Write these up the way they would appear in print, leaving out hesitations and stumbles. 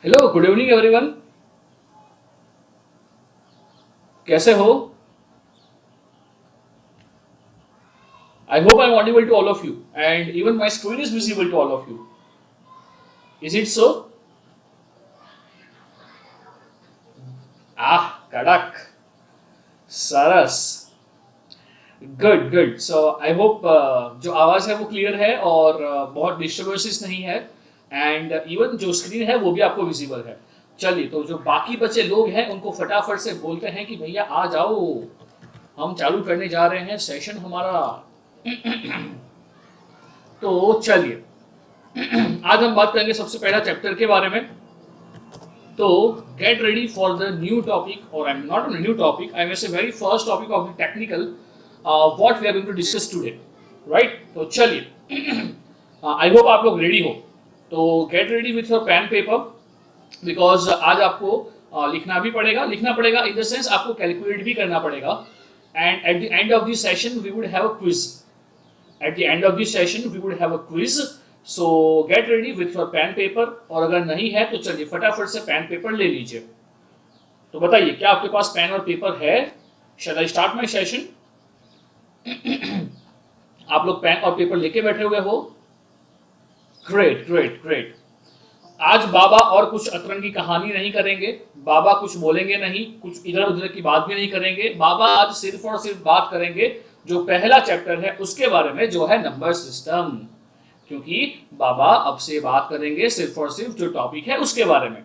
Hello, good evening everyone. कैसे हो? I hope I am audible to all of you and even my screen is visible to all of you. Is it so? Ah, कड़क। सरस। Good good. So I hope जो आवाज है वो clear है और बहुत डिस्टर्बेंसेस नहीं है एंड इवन जो स्क्रीन है वो भी आपको विजिबल है। चलिए, तो जो बाकी बचे लोग हैं उनको फटाफट से बोलते हैं कि भैया आ जाओ, हम चालू करने जा रहे हैं सेशन हमारा। तो चलिए, आज हम बात करेंगे सबसे पहला चैप्टर के बारे में। तो get ready for the new topic, और I am not on new topic, I am a very first topic of the technical what we are going to discuss today, right? तो चलिए, आई होप आप लोग ready हो। तो get ready with your pen paper, because आज आपको लिखना पड़ेगा इन द सेंस आपको कैलकुलेट भी करना पड़ेगा। And at the end of the session we would have a quiz. At the end of this session, we would have a quiz. So get ready with your pen paper. और अगर नहीं है तो चलिए फटाफट से पेन पेपर ले लीजिए। तो बताइए, क्या आपके पास पेन और पेपर है? Shall I start my session? आप लोग पेन और पेपर लेके बैठे हुए हो? Great great great. आज बाबा और कुछ अतरंगी कहानी नहीं करेंगे, बाबा कुछ बोलेंगे नहीं, कुछ इधर उधर की बात भी नहीं करेंगे। बाबा आज सिर्फ और सिर्फ बात करेंगे जो पहला चैप्टर है उसके बारे में, जो है नंबर सिस्टम। क्योंकि बाबा अब से बात करेंगे सिर्फ और सिर्फ जो टॉपिक है उसके बारे में।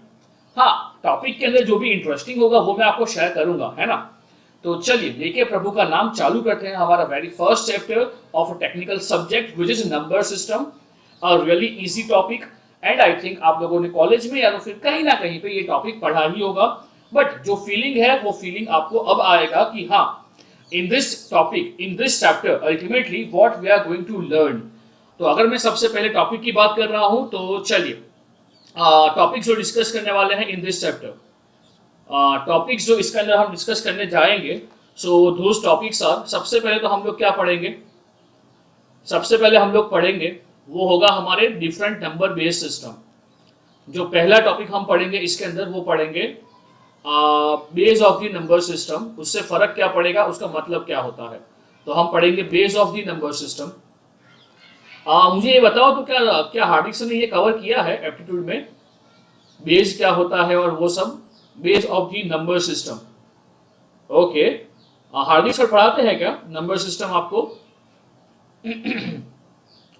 हाँ, टॉपिक के अंदर जो भी इंटरेस्टिंग होगा वो मैं आपको शेयर करूंगा, है ना? तो चलिए, लेके प्रभु का नाम चालू करते हैं हमारा very first chapter of a technical subject which is number system. A really easy topic, and I think आप लोगों ने कॉलेज में या तो फिर कहीं ना कहीं पे ये टॉपिक पढ़ा ही होगा। बट जो फीलिंग है वो फीलिंग आपको अब आएगा कि हाँ, in this topic, in this chapter, ultimately what we are going to learn। तो अगर मैं सबसे पहले टॉपिक की बात कर रहा हूं तो चलिए, टॉपिक्स जो डिस्कस करने वाले हैं इन दिस चैप्टर, टॉपिक्स जो इसके अंदर हम डिस्कस करने जाएंगे, सो दोस टॉपिक्स आर, सबसे पहले तो हम लोग क्या पढ़ेंगे? सबसे पहले हम लोग पढ़ेंगे वो होगा हमारे डिफरेंट नंबर बेस्ड सिस्टम। जो पहला टॉपिक हम पढ़ेंगे इसके अंदर वो पढ़ेंगे base of the number system. उससे फर्क क्या पड़ेगा, उसका मतलब क्या होता है। तो हम पढ़ेंगे base of the number system. मुझे ये बताओ, तो क्या क्या हार्दिक सर ने ये कवर किया है एप्टीट्यूड में, बेस क्या होता है और वो सब, base of the number system? Okay, Hardik sir पढ़ाते हैं क्या नंबर सिस्टम आपको?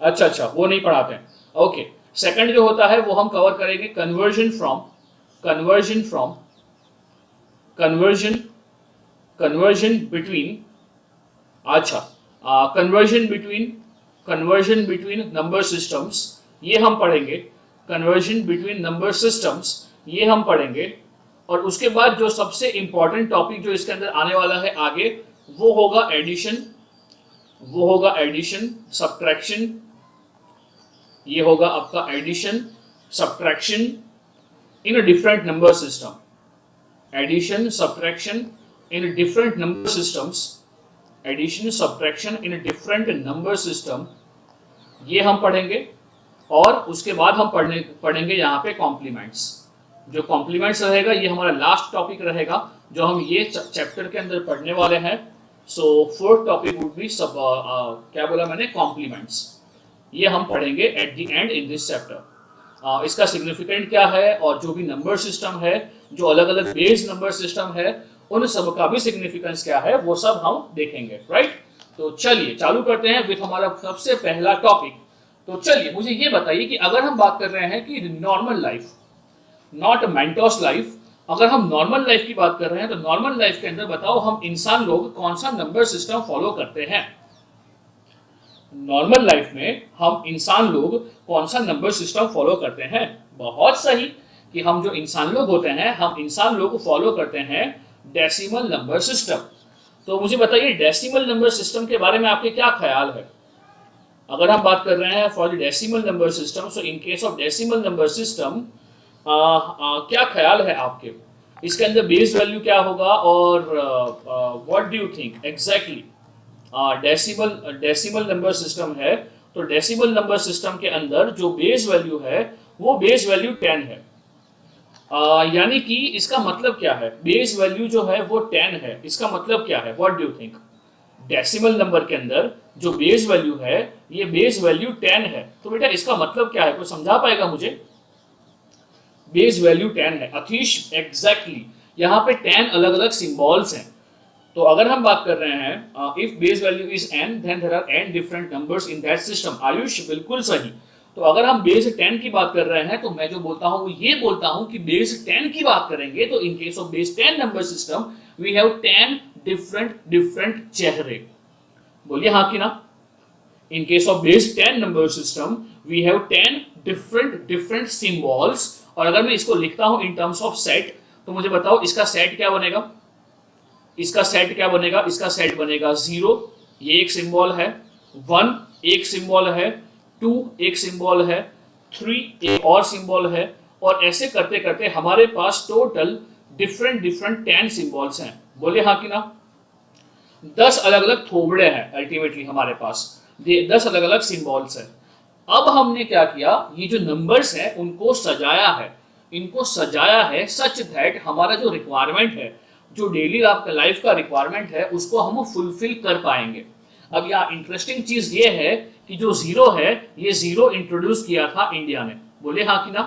अच्छा अच्छा, वो नहीं पढ़ाते हैं। ओके, सेकंड जो होता है वो हम कवर करेंगे conversion from, conversion conversion between, अच्छा, कन्वर्जन बिटवीन नंबर सिस्टम्स, ये हम पढ़ेंगे। कन्वर्जन बिटवीन नंबर सिस्टम्स, ये हम पढ़ेंगे। और उसके बाद जो सबसे इंपॉर्टेंट टॉपिक जो इसके अंदर आने वाला है आगे, वो होगा एडिशन, सब्ट्रैक्शन। ये होगा आपका addition subtraction in a different number system. Addition subtraction in different number systems, addition subtraction in different number system, ये हम पढ़ेंगे। और उसके बाद हम पढ़ेंगे यहाँ पे कॉम्प्लीमेंट्स। जो कॉम्प्लीमेंट्स रहेगा ये हमारा लास्ट टॉपिक रहेगा जो हम ये चैप्टर के अंदर पढ़ने वाले हैं। सो फोर्थ टॉपिक वुड बी सब, क्या बोला मैंने, कॉम्प्लीमेंट्स। ये हम पढ़ेंगे eight the and in this chapter. इसका सिग्निफिकेंट क्या है और जो भी नंबर सिस्टम है, जो अलग अलग बेस नंबर सिस्टम है, उन सब का भी सिग्निफिकेंस क्या है वो सब हम देखेंगे, राइट? तो चलिए चालू करते हैं विथ हमारा सबसे पहला टॉपिक। तो चलिए मुझे ये बताइए कि अगर हम बात कर रहे हैं कि normal life, not Mentos life, अगर हम नॉर्मल लाइफ की बात कर रहे हैं तो नॉर्मल लाइफ के अंदर बताओ हम इंसान लोग कौन सा नंबर सिस्टम फॉलो करते हैं? नॉर्मल लाइफ में हम इंसान लोग कौन सा नंबर सिस्टम फॉलो करते हैं? बहुत सही, कि हम जो इंसान लोग होते हैं, हम इंसान लोग फॉलो करते हैं डेसिमल नंबर सिस्टम। तो मुझे बताइए डेसिमल नंबर सिस्टम के बारे में आपके क्या ख्याल है? अगर हम बात कर रहे हैं for the decimal number system, so in case of decimal number system क्या ख्याल है आपके? इसके अंदर बेस वैल्यू क्या होगा और what do you think exactly? Decimal number system है, तो डेसिमल नंबर सिस्टम के अंदर जो बेस वैल्यू है वो बेस वैल्यू 10 है। यानी कि इसका मतलब क्या है, बेस वैल्यू जो है वो 10 है, इसका मतलब क्या है, what do you think? Decimal number के अंदर जो बेस वैल्यू है, ये बेस वैल्यू 10 है, तो बेटा इसका मतलब क्या है, कोई समझा पाएगा मुझे? बेस वैल्यू 10 है अतीश, एग्जैक्टली यहाँ पे 10 अलग अलग सिंबल्स हैं। तो अगर हम बात कर रहे हैं if base value is n then there are n different numbers in that system, Ayush बिल्कुल सही। तो अगर हम बेस 10 की बात कर रहे हैं तो मैं जो बोलता हूं वो ये बोलता हूं कि बेस 10 की बात करेंगे तो in case of base 10 number system we have 10 different different चेहरे। बोलिए हाँ कि ना? In case of base 10 number system, we have 10 different symbols। और अगर मैं इसको लिखता हूं in terms of set, तो मुझे बताओ इसका सेट क्या बनेगा? इसका सेट क्या बनेगा? इसका सेट बनेगा 0, ये एक सिंबल है, 1 एक सिंबल है, 2 एक सिंबल है, 3 एक और सिंबल है, और ऐसे करते करते हमारे पास टोटल डिफरेंट 10 सिंबल्स हैं। बोलिए हाँ कि ना? 10 अलग अलग थोबड़े हैं अल्टीमेटली हमारे पास, 10 अलग अलग सिंबल्स हैं। अब हमने क्या किया, ये जो नंबर्स हैं उनको सजाया है, इनको सजाया है सच दैट हमारा जो रिक्वायरमेंट है, जो डेली आपका लाइफ का रिक्वायरमेंट है, उसको हम फुलफिल कर पाएंगे। अब यहाँ इंटरेस्टिंग चीज ये है कि जो 0 है, ये 0 इंट्रोड्यूस किया था इंडिया ने। बोले हाँ कि ना?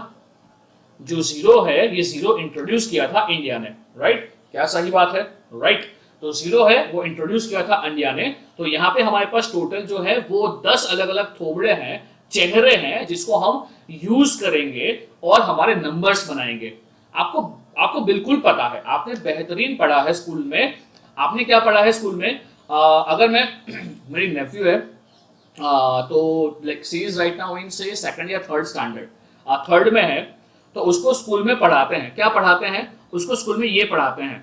जो 0 है, ये 0 इंट्रोड्यूस किया था इंडिया ने, राइट? क्या सही बात है? राइट। तो 0 है वो इंट्रोड्यूस किया था इंडिया ने। तो यहाँ पे हमारे पास टोटल जो है वो 10 अलग अलग थोबड़े हैं, चेहरे हैं, जिसको हम यूज करेंगे और हमारे नंबर्स बनाएंगे। आपको आपको बिल्कुल पता है, आपने बेहतरीन पढ़ा है स्कूल में। आपने क्या पढ़ा है स्कूल में? अगर मैं मेरी नेफ्यू है, तो like she is right now in say second या थर्ड स्टैंडर्ड, थर्ड में है, तो उसको स्कूल में पढ़ाते हैं, क्या पढ़ाते हैं उसको स्कूल में? ये पढ़ाते हैं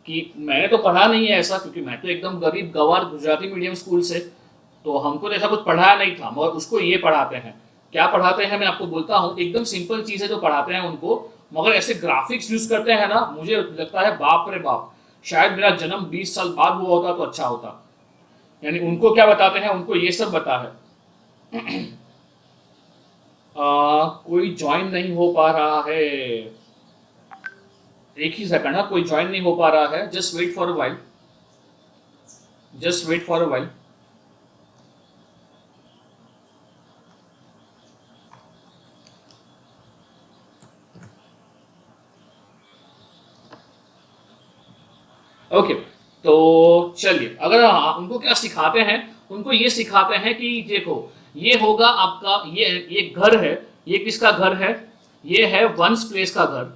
कि मैंने तो पढ़ा नहीं है ऐसा, क्योंकि मैं तो एकदम गरीब गवार गुजराती मीडियम स्कूल से, तो हमको तो ऐसा कुछ पढ़ाया नहीं था, मगर उसको ये पढ़ाते हैं। क्या पढ़ाते हैं मैं आपको बोलता हूँ, एकदम सिंपल चीज है जो पढ़ाते हैं उनको, मगर ऐसे ग्राफिक्स यूज करते हैं ना, मुझे लगता है बाप रे बाप, शायद मेरा जन्म 20 साल बाद हुआ होता तो अच्छा होता। यानी उनको क्या बताते हैं, उनको ये सब बता है। कोई ज्वाइन नहीं हो पा रहा है, एक ही सेकंड, कोई ज्वाइन नहीं हो पा रहा है, just wait for a while, just wait for a while. Okay, तो चलिए, अगर उनको क्या सिखाते हैं, उनको ये सिखाते हैं कि देखो ये होगा आपका, ये घर है, ये किसका घर है? ये है वंस प्लेस का घर,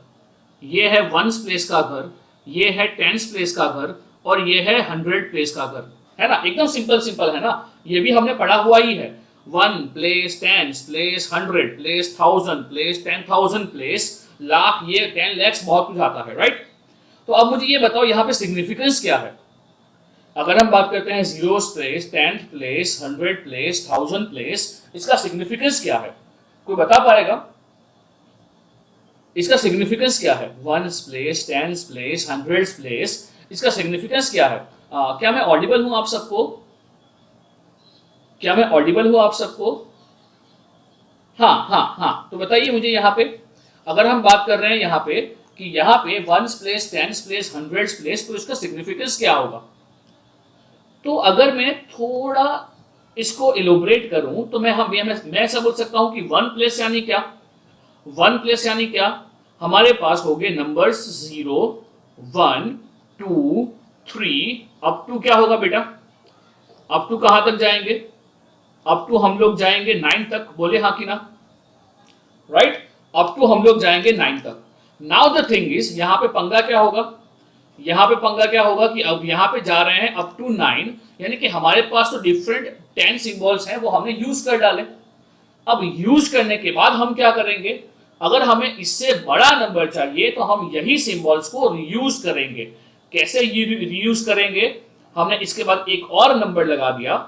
ये है वंस प्लेस का घर, ये है टेंस प्लेस का घर, और ये है 100 प्लेस का घर, है ना? एकदम सिंपल सिंपल है ना, ये भी हमने पढ़ा हुआ ही है। 1 place, tens place, 100 place, 1000 place, 10,000 place, lakh, ये 10 lakhs बहुत कुछ आता है, राइट? तो अब मुझे ये बताओ यहाँ पे सिग्निफिकेंस क्या है? अगर हम बात करते हैं 0th place, 10th place, 100 place, 1000 place, इसका सिग्निफिकेंस क्या है? कोई बता पाएगा इसका सिग्निफिकेंस क्या है? 1st place, 10th place, 100th place, इसका सिग्निफिकेंस क्या है? क्या मैं ऑडिबल हूं आप सबको? क्या मैं ऑडिबल हूं आप सबको? हाँ हाँ हाँ, तो बताइए मुझे यहाँ पे, अगर हम बात कर रहे हैं यहाँ पे कि यहाँ पे 1st place, 10th place, 100th place, तो इसका सिग्निफिकेंस क्या होगा? तो अगर मैं थोड़ा इसको इलोबरेट करूं तो मैं ऐसा बोल सकता हूं कि 1 प्लेस यानी क्या? 1 प्लेस यानी क्या? हमारे पास हो गए नंबर्स 0, 1, 2, 3, अप टू क्या होगा बेटा? अप टू कहां तक जाएंगे? अप टू हम लोग जाएंगे 9 तक। बोले हाँ कि ना? राइट, अप टू हम लोग जाएंगे 9 तक। नाउ द थिंग इज, यहां पे पंगा क्या होगा? यहाँ पे पंगा क्या होगा कि अब यहाँ पे जा रहे हैं अप टू 9, यानी कि हमारे पास तो डिफरेंट 10 सिंबल्स हैं, वो हमने यूज कर डाले। अब यूज करने के बाद हम क्या करेंगे? अगर हमें इससे बड़ा नंबर चाहिए तो हम यही सिंबल्स को रीयूज करेंगे। कैसे रीयूज करेंगे? हमने इसके बाद एक और नंबर लगा दिया,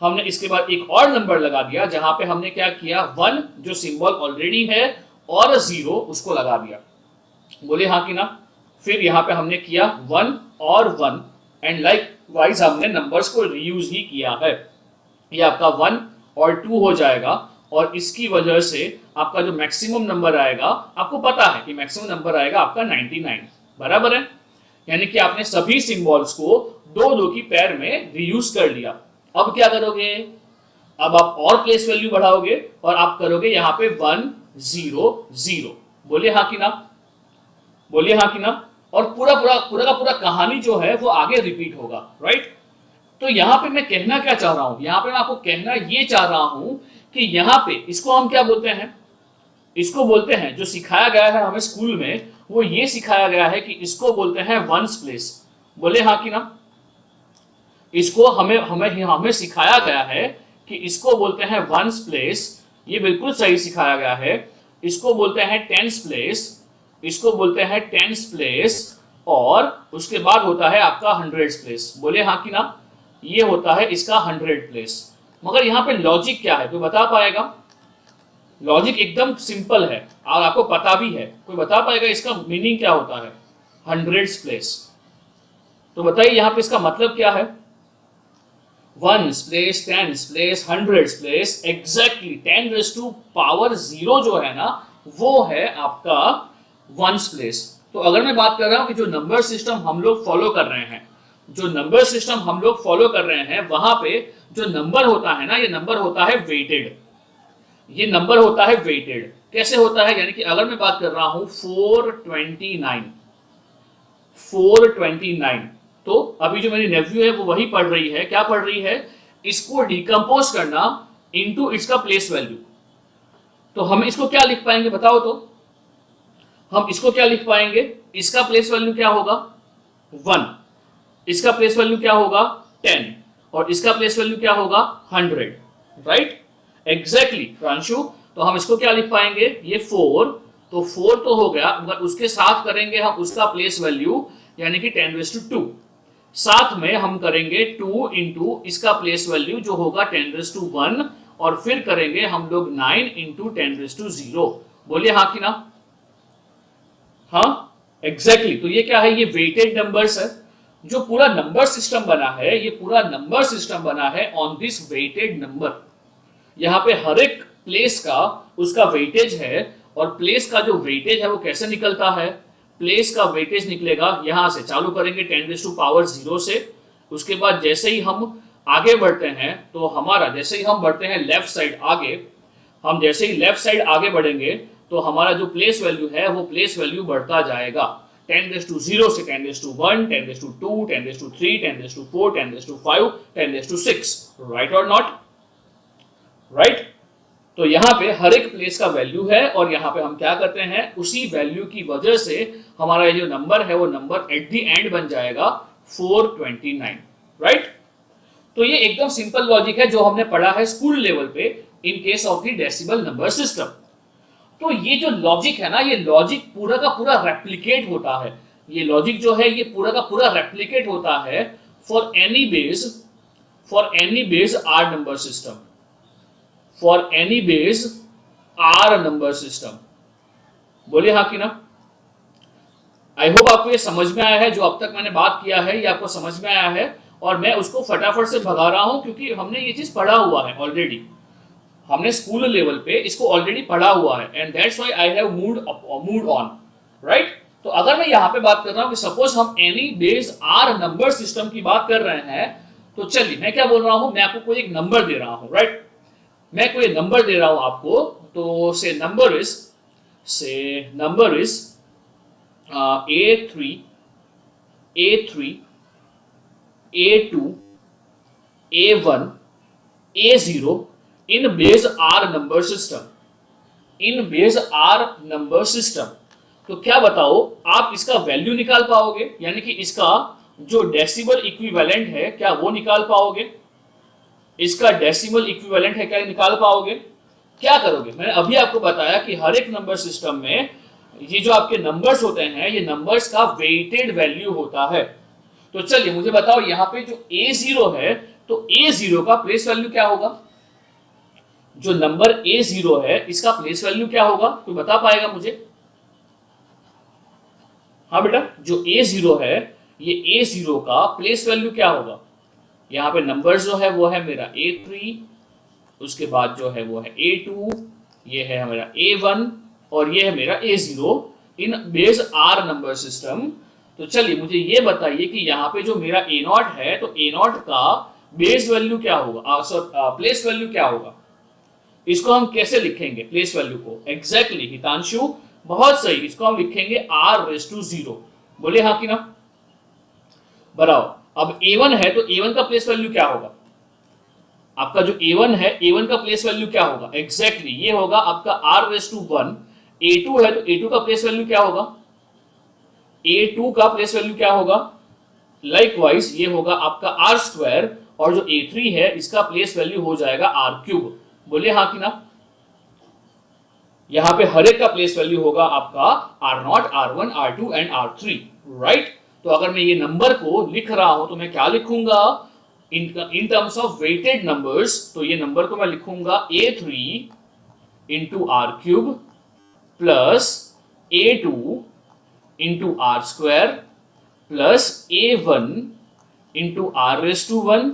हमने इसके बाद एक और नंबर लगा दिया, जहां पे हमने क्या किया? 1 जो सिंबल ऑलरेडी है और 0 उसको लगा दिया। बोले हाँ कि ना? फिर यहाँ पे हमने किया 1 और 1, एंड लाइक वाइज हमने नंबर्स को रीयूज ही किया है। ये आपका 1 और 2 हो जाएगा, और इसकी वजह से आपका जो मैक्सिमम नंबर आएगा, आपको पता है कि मैक्सिमम नंबर आएगा आपका 99, बराबर है। यानी कि आपने सभी सिंबल्स को दो दो की पैर में रीयूज कर लिया। अब क्या करोगे, अब आप और प्लेस वैल्यू बढ़ाओगे और आप करोगे यहाँ पे 1 0 0। बोलिए हाँ कि ना, बोलिए हाँ कि ना। और पूरा पूरा पूरा का पूरा कहानी जो है वो आगे रिपीट होगा, राइट। तो यहाँ पे मैं कहना क्या चाह रहा हूं, यहाँ पे मैं आपको कहना ये चाह रहा हूं कि यहाँ पे इसको हम क्या बोलते हैं, इसको बोलते हैं, जो सिखाया गया है हमें स्कूल में वो ये सिखाया गया है कि इसको बोलते हैं वंस प्लेस। बोले हाँ कि ना। इसको हमें हमें हमें सिखाया गया है कि इसको बोलते हैं वंस प्लेस, ये बिल्कुल सही सिखाया गया है। इसको बोलते हैं टेंस प्लेस, इसको बोलते हैं टेंस प्लेस, और उसके बाद होता है आपका हंड्रेड्स प्लेस। बोले हाँ कि ना, ये होता है इसका 100 प्लेस। मगर यहाँ पे लॉजिक क्या है, कोई बता पाएगा? लॉजिक एकदम सिंपल है और आपको पता भी है, कोई बता पाएगा इसका मीनिंग क्या होता है? Hundreds place. तो बताइए यहाँ पे इसका मतलब क्या है? Ones place, tens place, hundreds place, exactly 10⁻⁴ जो है ना वो है आपका वंस प्लेस। तो अगर मैं बात कर रहा हूं कि जो नंबर सिस्टम हम लोग फॉलो कर रहे हैं, जो नंबर सिस्टम हम लोग फॉलो कर रहे हैं वहां पे जो नंबर होता है ना, ये नंबर होता है वेटेड। ये नंबर होता है वेटेड। कैसे होता है? यानी कि अगर मैं बात कर रहा हूं 429, तो अभी जो मेरी नेव्यू है वो वही पढ़ रही है, क्या पढ़ रही है? इसको डिकम्पोज करना इनटू इसका प्लेस वैल्यू। तो हम इसको क्या लिख पाएंगे बताओ तो? हम इसको क्या लिख पाएंगे? इसका प्लेस वैल्यू क्या होगा? 1, इसका प्लेस वैल्यू क्या होगा? 10, और इसका प्लेस वैल्यू क्या होगा? 100, राइट? एग्जैक्टली प्रांशु। तो हम इसको क्या लिख पाएंगे? ये 4, तो 4 तो हो गया, मगर उसके साथ करेंगे हम उसका प्लेस वैल्यू यानी कि 10⁻²। साथ में हम करेंगे 2 इंटू इसका प्लेस वैल्यू जो होगा 10⁻1, और फिर करेंगे हम लोग 9 इंटू 10⁻0। बोलिए हाँ कि ना? हाँ, एग्जैक्टली। तो ये क्या है? ये वेटेड नंबर्स है। जो पूरा नंबर सिस्टम बना है, ये पूरा नंबर सिस्टम बना है ऑन दिस वेटेड नंबर। यहाँ पे हर एक प्लेस का उसका वेटेज है, और प्लेस का जो वेटेज है वो कैसे निकलता है? प्लेस का वेटेज निकलेगा यहां से, चालू करेंगे 10⁻0 से। उसके बाद जैसे ही हम आगे बढ़ते हैं तो हमारा, जैसे ही हम बढ़ते हैं लेफ्ट साइड आगे, हम जैसे ही लेफ्ट साइड आगे बढ़ेंगे तो हमारा जो प्लेस वैल्यू है वो प्लेस वैल्यू बढ़ता जाएगा 10⁻0 से 10⁻1, 10⁻2, 10⁻3, 10⁻4, 10⁻5, 10⁻6, राइट और नॉट? राइट। तो यहाँ पे हर एक प्लेस का वैल्यू है, और यहाँ पे हम क्या करते हैं, उसी वैल्यू की वजह से हमारा ये जो नंबर है वो नंबर एट द एंड बन जाएगा 429, राइट। तो ये एकदम सिंपल लॉजिक है जो हमने पढ़ा है स्कूल लेवल पे इन case of the decimal number system. तो ये जो लॉजिक है ना, ये लॉजिक पूरा का पूरा रेप्लिकेट होता है। ये लॉजिक जो है ये पूरा का पूरा रेप्लिकेट होता है for any base R number system, for any base R number system। बोलिए हाँ कि ना? आई होप आपको ये समझ में आया है, जो अब तक मैंने बात किया है ये आपको समझ में आया है, और मैं उसको फटाफट से भगा रहा हूं क्योंकि हमने ये चीज पढ़ा हुआ है ऑलरेडी। हमने स्कूल लेवल पे इसको ऑलरेडी पढ़ा हुआ है, and that's why I have moved on, right. तो अगर मैं यहाँ पे बात कर रहा हूँ कि सपोज हम any base R number system की बात कर रहे हैं, तो चलिए मैं क्या बोल रहा हूँ, मैं आपको कोई एक नंबर दे रहा हूँ, राइट। मैं कोई नंबर दे रहा हूं आपको, तो say number is A3 A2 A1 A0 in base R number system. तो क्या बताओ, आप इसका वैल्यू निकाल पाओगे? यानी कि इसका जो डेसिमल इक्विवेलेंट है क्या वो निकाल पाओगे? इसका डेसिमल इक्विवेलेंट है क्या निकाल पाओगे? क्या करोगे? मैंने अभी आपको बताया कि हर एक नंबर सिस्टम में ये जो आपके नंबर्स होते हैं, ये नंबर्स का वेटेड वैल्यू होता है। तो चलिए मुझे बताओ, यहाँ पे जो A0 है, तो A0 का प्लेस वैल्यू क्या होगा? जो नंबर A0 है इसका प्लेस वैल्यू क्या होगा? कोई बता पाएगा मुझे? हाँ बेटा, जो A0 है, ये A0 का प्लेस वैल्यू क्या होगा? यहाँ पे नंबर जो है वो है मेरा A3 उसके बाद जो है वो है A2, ये है हमारा A1 और ये है मेरा A0 in base R number system. तो चलिए मुझे ये बताइए कि यहाँ पे जो मेरा A0 है तो A0 का बेस वैल्यू क्या होगा, प्लेस वैल्यू क्या होगा, इसको हम कैसे लिखेंगे प्लेस वैल्यू को? एग्जैक्टली हितांशु, बहुत सही, इसको हम लिखेंगे r⁻0। बोले हाँ कि ना? बताओ, अब A1 है तो A1 का प्लेस वैल्यू क्या होगा? आपका जो A1 है, A1 का प्लेस वैल्यू क्या होगा? एग्जैक्टली ये होगा आपका r⁻1। A2 है तो A2 का प्लेस वैल्यू क्या होगा? A2 का प्लेस वैल्यू क्या होगा? लाइकवाइज ये होगा आपका r², और जो A3 है इसका प्लेस वैल्यू हो जाएगा r³। बोलिए हाँ कि ना? यहां पे हर एक का प्लेस वैल्यू होगा आपका R0, R1, R2 and R3, right? तो अगर मैं ये नंबर को लिख रहा हूं तो मैं क्या लिखूंगा in terms of weighted numbers? तो ये नंबर को मैं लिखूंगा A3 into R³ plus A2 into R² plus A1 into r⁻1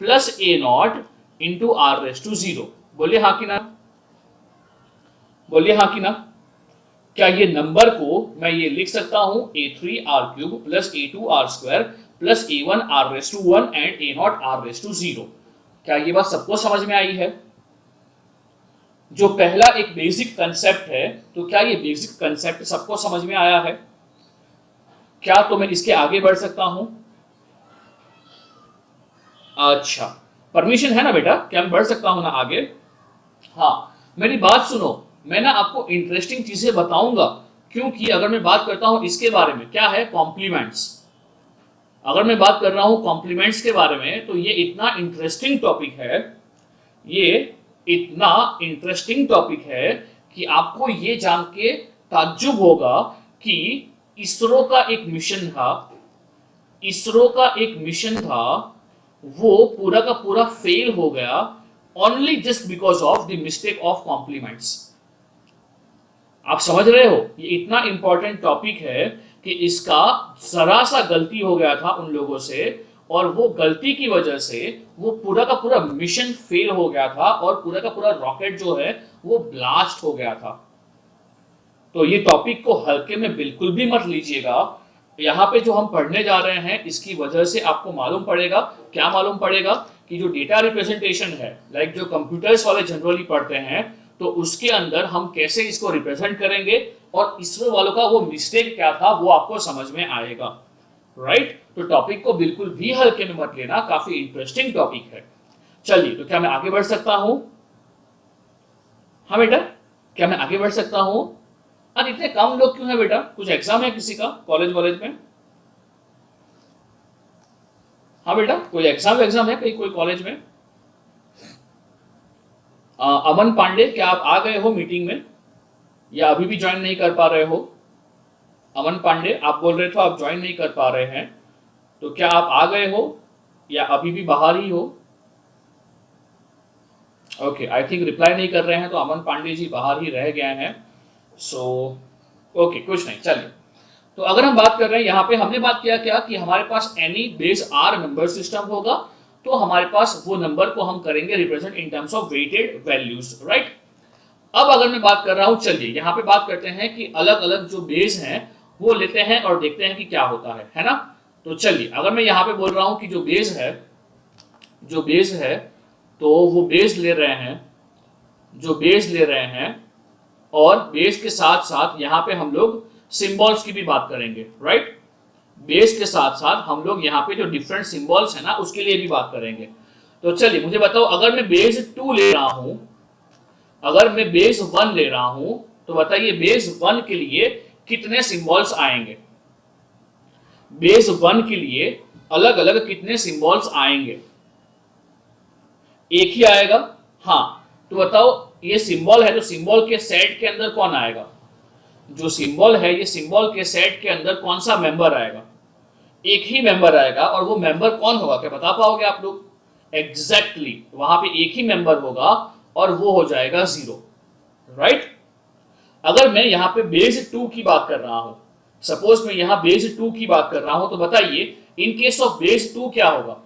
plus A0 into r⁻0। बोलिए हाँ कि ना? बोलिए हाँ कि ना? क्या ये नंबर को मैं ये लिख सकता हूं A3 R³ plus A2 R² plus A1 r⁻1 and A0 r⁻0? क्या ये बात सबको समझ में आई है? जो पहला एक बेसिक कंसेप्ट है, तो क्या ये बेसिक कंसेप्ट सबको समझ में आया है? क्या तो मैं इसके आगे बढ़ सकता हूं? अच्छा, परमिशन है ना बेटा? क्या मैं बढ़ सकता हूं ना आगे? हाँ, मेरी बात सुनो, मैं ना आपको इंटरेस्टिंग चीजें बताऊंगा, क्योंकि अगर मैं बात करता हूं इसके बारे में, क्या है कॉम्प्लीमेंट्स, अगर मैं बात कर रहा हूं कॉम्प्लीमेंट्स के बारे में, तो ये इतना इंटरेस्टिंग टॉपिक है, ये इतना इंटरेस्टिंग टॉपिक है कि आपको ये जान के ताज्जुब होगा कि इसरो का एक मिशन था, इसरो का एक मिशन था, वो पूरा का पूरा फेल हो गया only just because of the mistake of complements. आप समझ रहे हो? ये इतना इंपॉर्टेंट टॉपिक है कि इसका जरा सा गलती हो गया था उन लोगों से, और वो गलती की वजह से वो पूरा का पूरा मिशन फेल हो गया था और पूरा का पूरा रॉकेट जो है वो ब्लास्ट हो गया था। तो ये टॉपिक को हल्के में बिल्कुल भी मत लीजिएगा। यहाँ पे जो हम पढ़ने जा रहे हैं इसकी वजह से आपको मालूम पड़ेगा, क्या मालूम पड़ेगा कि जो डेटा रिप्रेजेंटेशन है, लाइक जो कंप्यूटर्स वाले जनरली पढ़ते हैं, तो उसके अंदर हम कैसे इसको रिप्रेजेंट करेंगे और इसरो वालों का वो मिस्टेक क्या था वो आपको समझ में आएगा, राइट? तो टॉपिक को बिल्कुल भी हल्के में मत लेना, काफी इंटरेस्टिंग टॉपिक है। चलिए, तो क्या मैं आगे बढ़ सकता हूं? हाँ बेटा, क्या मैं आगे बढ़ सकता हूं? आज इतने कम लोग क्यों है बेटा? कुछ एग्जाम है किसी का कॉलेज वॉलेज में? हाँ बेटा, कोई एग्जाम है कहीं कोई कॉलेज में? अमन पांडे, क्या आप आ गए हो मीटिंग में या अभी भी ज्वाइन नहीं कर पा रहे हो? अमन पांडे, आप बोल रहे थे आप ज्वाइन नहीं कर पा रहे हैं, तो क्या आप आ गए हो या अभी भी बाहर ही हो? ओके, आई थिंक रिप्लाई नहीं कर रहे हैं, तो अमन पांडे जी बाहर ही रह गए हैं। सो ओके, कुछ नहीं, चलिए। तो अगर हम बात कर रहे हैं यहाँ पे, हमने बात किया क्या कि हमारे पास any base R number system होगा, तो हमारे पास वो नंबर को हम करेंगे represent in terms of weighted values, right? अब अगर मैं बात कर रहा हूं, चलिए यहाँ पे बात करते हैं कि अलग अलग जो बेस हैं वो लेते हैं और देखते हैं कि क्या होता है ना? तो चलिए, अगर मैं यहाँ पे बोल रहा हूं कि जो बेस है तो वो बेस ले रहे हैं, और बेस के साथ साथ यहाँ पे हम लोग सिंबल्स की भी बात करेंगे, राइट? बेस के साथ साथ हम लोग यहाँ पे जो डिफरेंट सिंबल्स है ना उसके लिए भी बात करेंगे। तो चलिए मुझे बताओ, अगर मैं बेस 2 ले रहा हूं, अगर मैं बेस 1 ले रहा हूं, तो बताइए बेस 1 के लिए कितने सिंबल्स आएंगे? बेस 1 के लिए अलग अलग कितने सिंबल्स आएंगे? एक ही आएगा? हाँ, तो बताओ ये सिंबल है, तो सिंबल के सेट के अंदर कौन आएगा? जो सिंबल है, ये सिंबल के सेट के अंदर कौन सा मेंबर आएगा? एक ही मेंबर आएगा, और वो मेंबर कौन होगा? क्या बता पाओगे आप लोग? एग्जैक्टली, वहां पे एक ही मेंबर होगा और वो हो जाएगा 0, राइट? अगर मैं यहाँ पे बेस 2 की बात कर रहा हूं, सपोज मैं यहाँ बेस 2 की बात कर रहा हूं, तो बताइए इन केस ऑफ बेस 2 क्या होगा?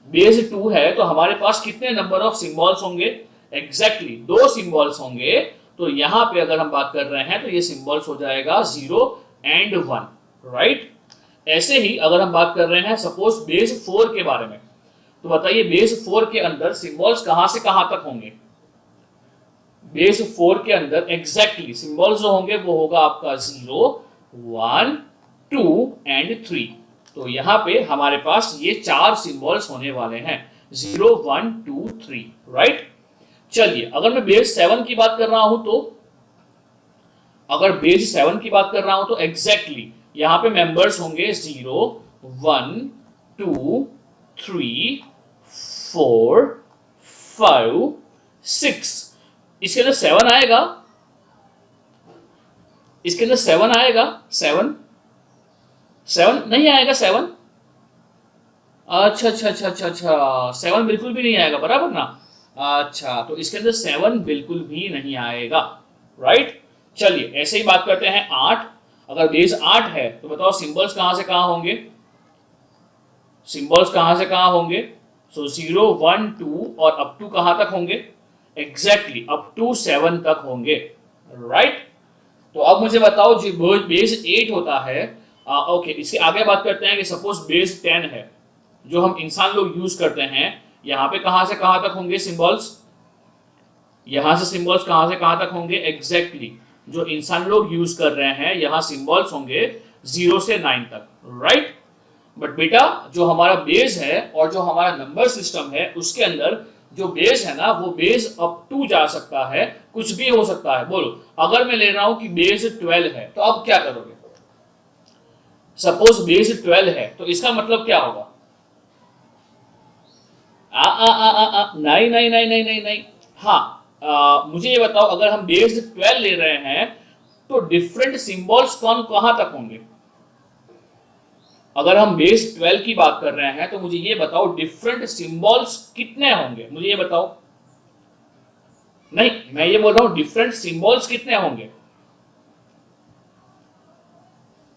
बेस 2 है तो हमारे पास कितने नंबर ऑफ सिंबल्स होंगे? एग्जैक्टली 2 सिंबल्स होंगे। तो यहां पे अगर हम बात कर रहे हैं तो ये सिंबल्स हो जाएगा 0 एंड 1, राइट। ऐसे ही अगर हम बात कर रहे हैं सपोज बेस 4 के बारे में, तो बताइए बेस 4 के अंदर सिंबल्स कहां से कहां तक होंगे? बेस 4 के अंदर एग्जैक्टली सिंबल्स जो होंगे वो होगा आपका 0, 1, 2 एंड 3। तो यहां पे हमारे पास ये 4 सिंबल्स होने वाले हैं, 0, 1, 2, 3, राइट। चलिए अगर मैं बेस 7 की बात कर रहा हूं तो, अगर बेस 7 की बात कर रहा हूं तो एग्जैक्टली यहां पे मेंबर्स होंगे 0, 1, 2, 3, 4, 5, 6। इसके अंदर 7 आएगा, इसके अंदर 7 आएगा, 7 नहीं आएगा 7। अच्छा अच्छा अच्छा अच्छा अच्छा, 7 बिल्कुल भी नहीं आएगा, बराबर ना। अच्छा तो इसके अंदर 7 बिल्कुल भी नहीं आएगा, राइट। चलिए ऐसे ही बात करते हैं 8। अगर बेस 8 है तो बताओ सिंबल्स कहां से कहां होंगे? सिंबल्स कहां से कहां होंगे? सो 0, 1, 2 और अप टू कहां तक होंगे? एग्जैक्टली अप टू 7 तक होंगे, राइट। तो अब मुझे बताओ जो बेस 8 होता है, ओके इसके आगे बात करते हैं कि सपोज बेस 10 है जो हम इंसान लोग यूज करते हैं, यहां पे कहां से कहां तक होंगे सिंबल्स? यहां से सिंबल्स कहां से कहां तक होंगे? एग्जैक्टली जो इंसान लोग यूज कर रहे हैं यहां सिंबल्स होंगे 0 से 9 तक, राइट। बट बेटा जो हमारा बेस है और जो हमारा नंबर सिस्टम है उसके अंदर जो बेस है ना वो बेस अप टू जा सकता है, कुछ भी हो सकता है। बोलो अगर मैं ले रहा हूं कि बेस 12 है तो अब क्या करोगे? सपोज बेस 12 है तो इसका मतलब क्या होगा? नहीं नहीं नहीं नहीं नहीं नहीं। हाँ मुझे ये बताओ अगर हम बेस 12 ले रहे हैं तो डिफरेंट सिंबल्स कौन कहां तक होंगे? अगर हम बेस 12 की बात कर रहे हैं तो मुझे ये बताओ डिफरेंट सिंबल्स कितने होंगे? मुझे ये बताओ। नहीं मैं ये बोल रहा हूं डिफरेंट सिंबल्स कितने होंगे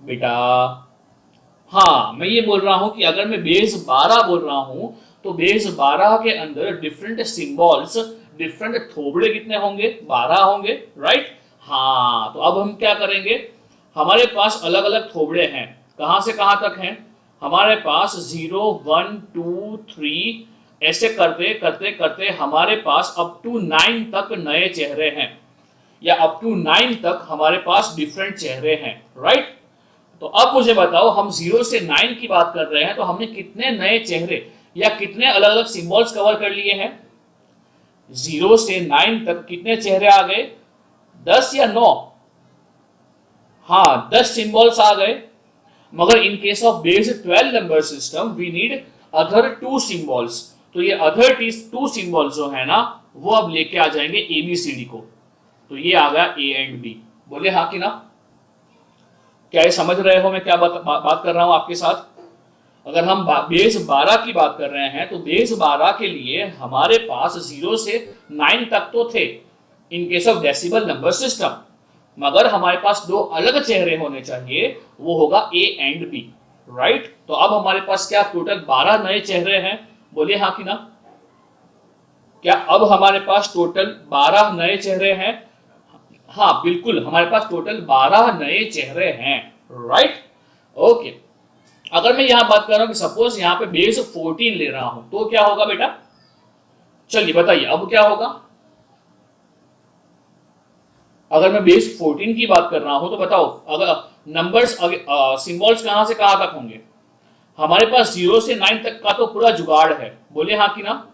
बेटा? हाँ मैं ये बोल रहा हूं कि अगर मैं बेस 12 बोल रहा हूं तो बेस 12 के अंदर डिफरेंट सिंबल्स, डिफरेंट थोबड़े कितने होंगे? 12 होंगे, राइट। हाँ तो अब हम क्या करेंगे? हमारे पास अलग अलग थोबड़े हैं, कहां से कहां तक हैं? हमारे पास 0, 1, 2, 3 ऐसे करते करते करते हमारे पास अप टू 9 तक नए चेहरे हैं, या अप टू 9 तक हमारे पास डिफरेंट चेहरे हैं, राइट। तो अब मुझे बताओ हम 0 से 9 की बात कर रहे हैं तो हमने कितने नए चेहरे या कितने अलग अलग सिंबल्स कवर कर लिए हैं? 0 से 9 तक कितने चेहरे आ गए? 10 या 9? हाँ 10 सिंबल्स आ गए। मगर in case of base 12 number system we need other 2 symbols. तो ये अदर 2 सिंबल्स जो है ना वो अब लेके आ जाएंगे ABCD को। तो ये आ गया A एंड B। बोले हाँ कि ना? क्या ये समझ रहे हो मैं क्या बात कर रहा हूं आपके साथ? अगर हम बेस 12 की बात कर रहे हैं तो बेस 12 के लिए हमारे पास 0 से 9 तक तो थे इन case of decimal number system, मगर हमारे पास 2 अलग चेहरे होने चाहिए, वो होगा A एंड B, राइट। तो अब हमारे पास क्या टोटल 12 नए चेहरे हैं? बोलिए हाँ कि ना? क्या अब हमारे पास टोटल 12 नए चेहरे हैं? हाँ बिल्कुल हमारे पास टोटल 12 नए चेहरे हैं, राइट। ओके अगर मैं यहां बात कर रहा हूं कि सपोज यहां पे बेस 14 ले रहा हूं तो क्या होगा बेटा? चलिए बताइए अब क्या होगा? अगर मैं बेस 14 की बात कर रहा हूं तो बताओ अगर नंबर्स सिंबल्स कहां से कहां तक होंगे? हमारे पास 0 से 9 तक का तो पूरा जुगाड़ है, बोले हाँ कि ना?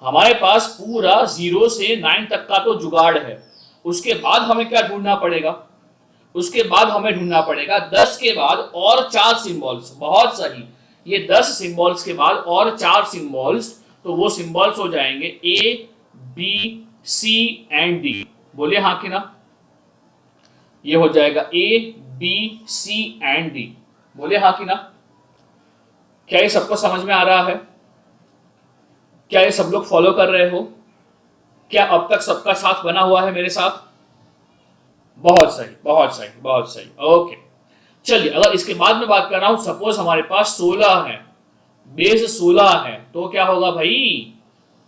हमारे पास पूरा 0 से 9 तक का तो जुगाड़ है। उसके बाद हमें क्या ढूंढना पड़ेगा? उसके बाद हमें ढूंढना पड़ेगा 10 के बाद और 4 सिंबल्स। बहुत सही, ये 10 सिंबल्स के बाद और 4 सिंबल्स, तो वो सिंबल्स हो जाएंगे A, B, C and D। बोलिए हाँ कि ना? ये हो जाएगा A, B, C and D। बोलिए हाँ कि ना? क्या ये सबको समझ में आ रहा है? क्या ये सब लोग फॉलो कर रहे हो? क्या अब तक सबका साथ बना हुआ है मेरे साथ? बहुत सही बहुत सही बहुत सही। ओके चलिए अगर इसके बाद में बात कर रहा हूं सपोज हमारे पास 16 है, बेस 16 है तो क्या होगा भाई,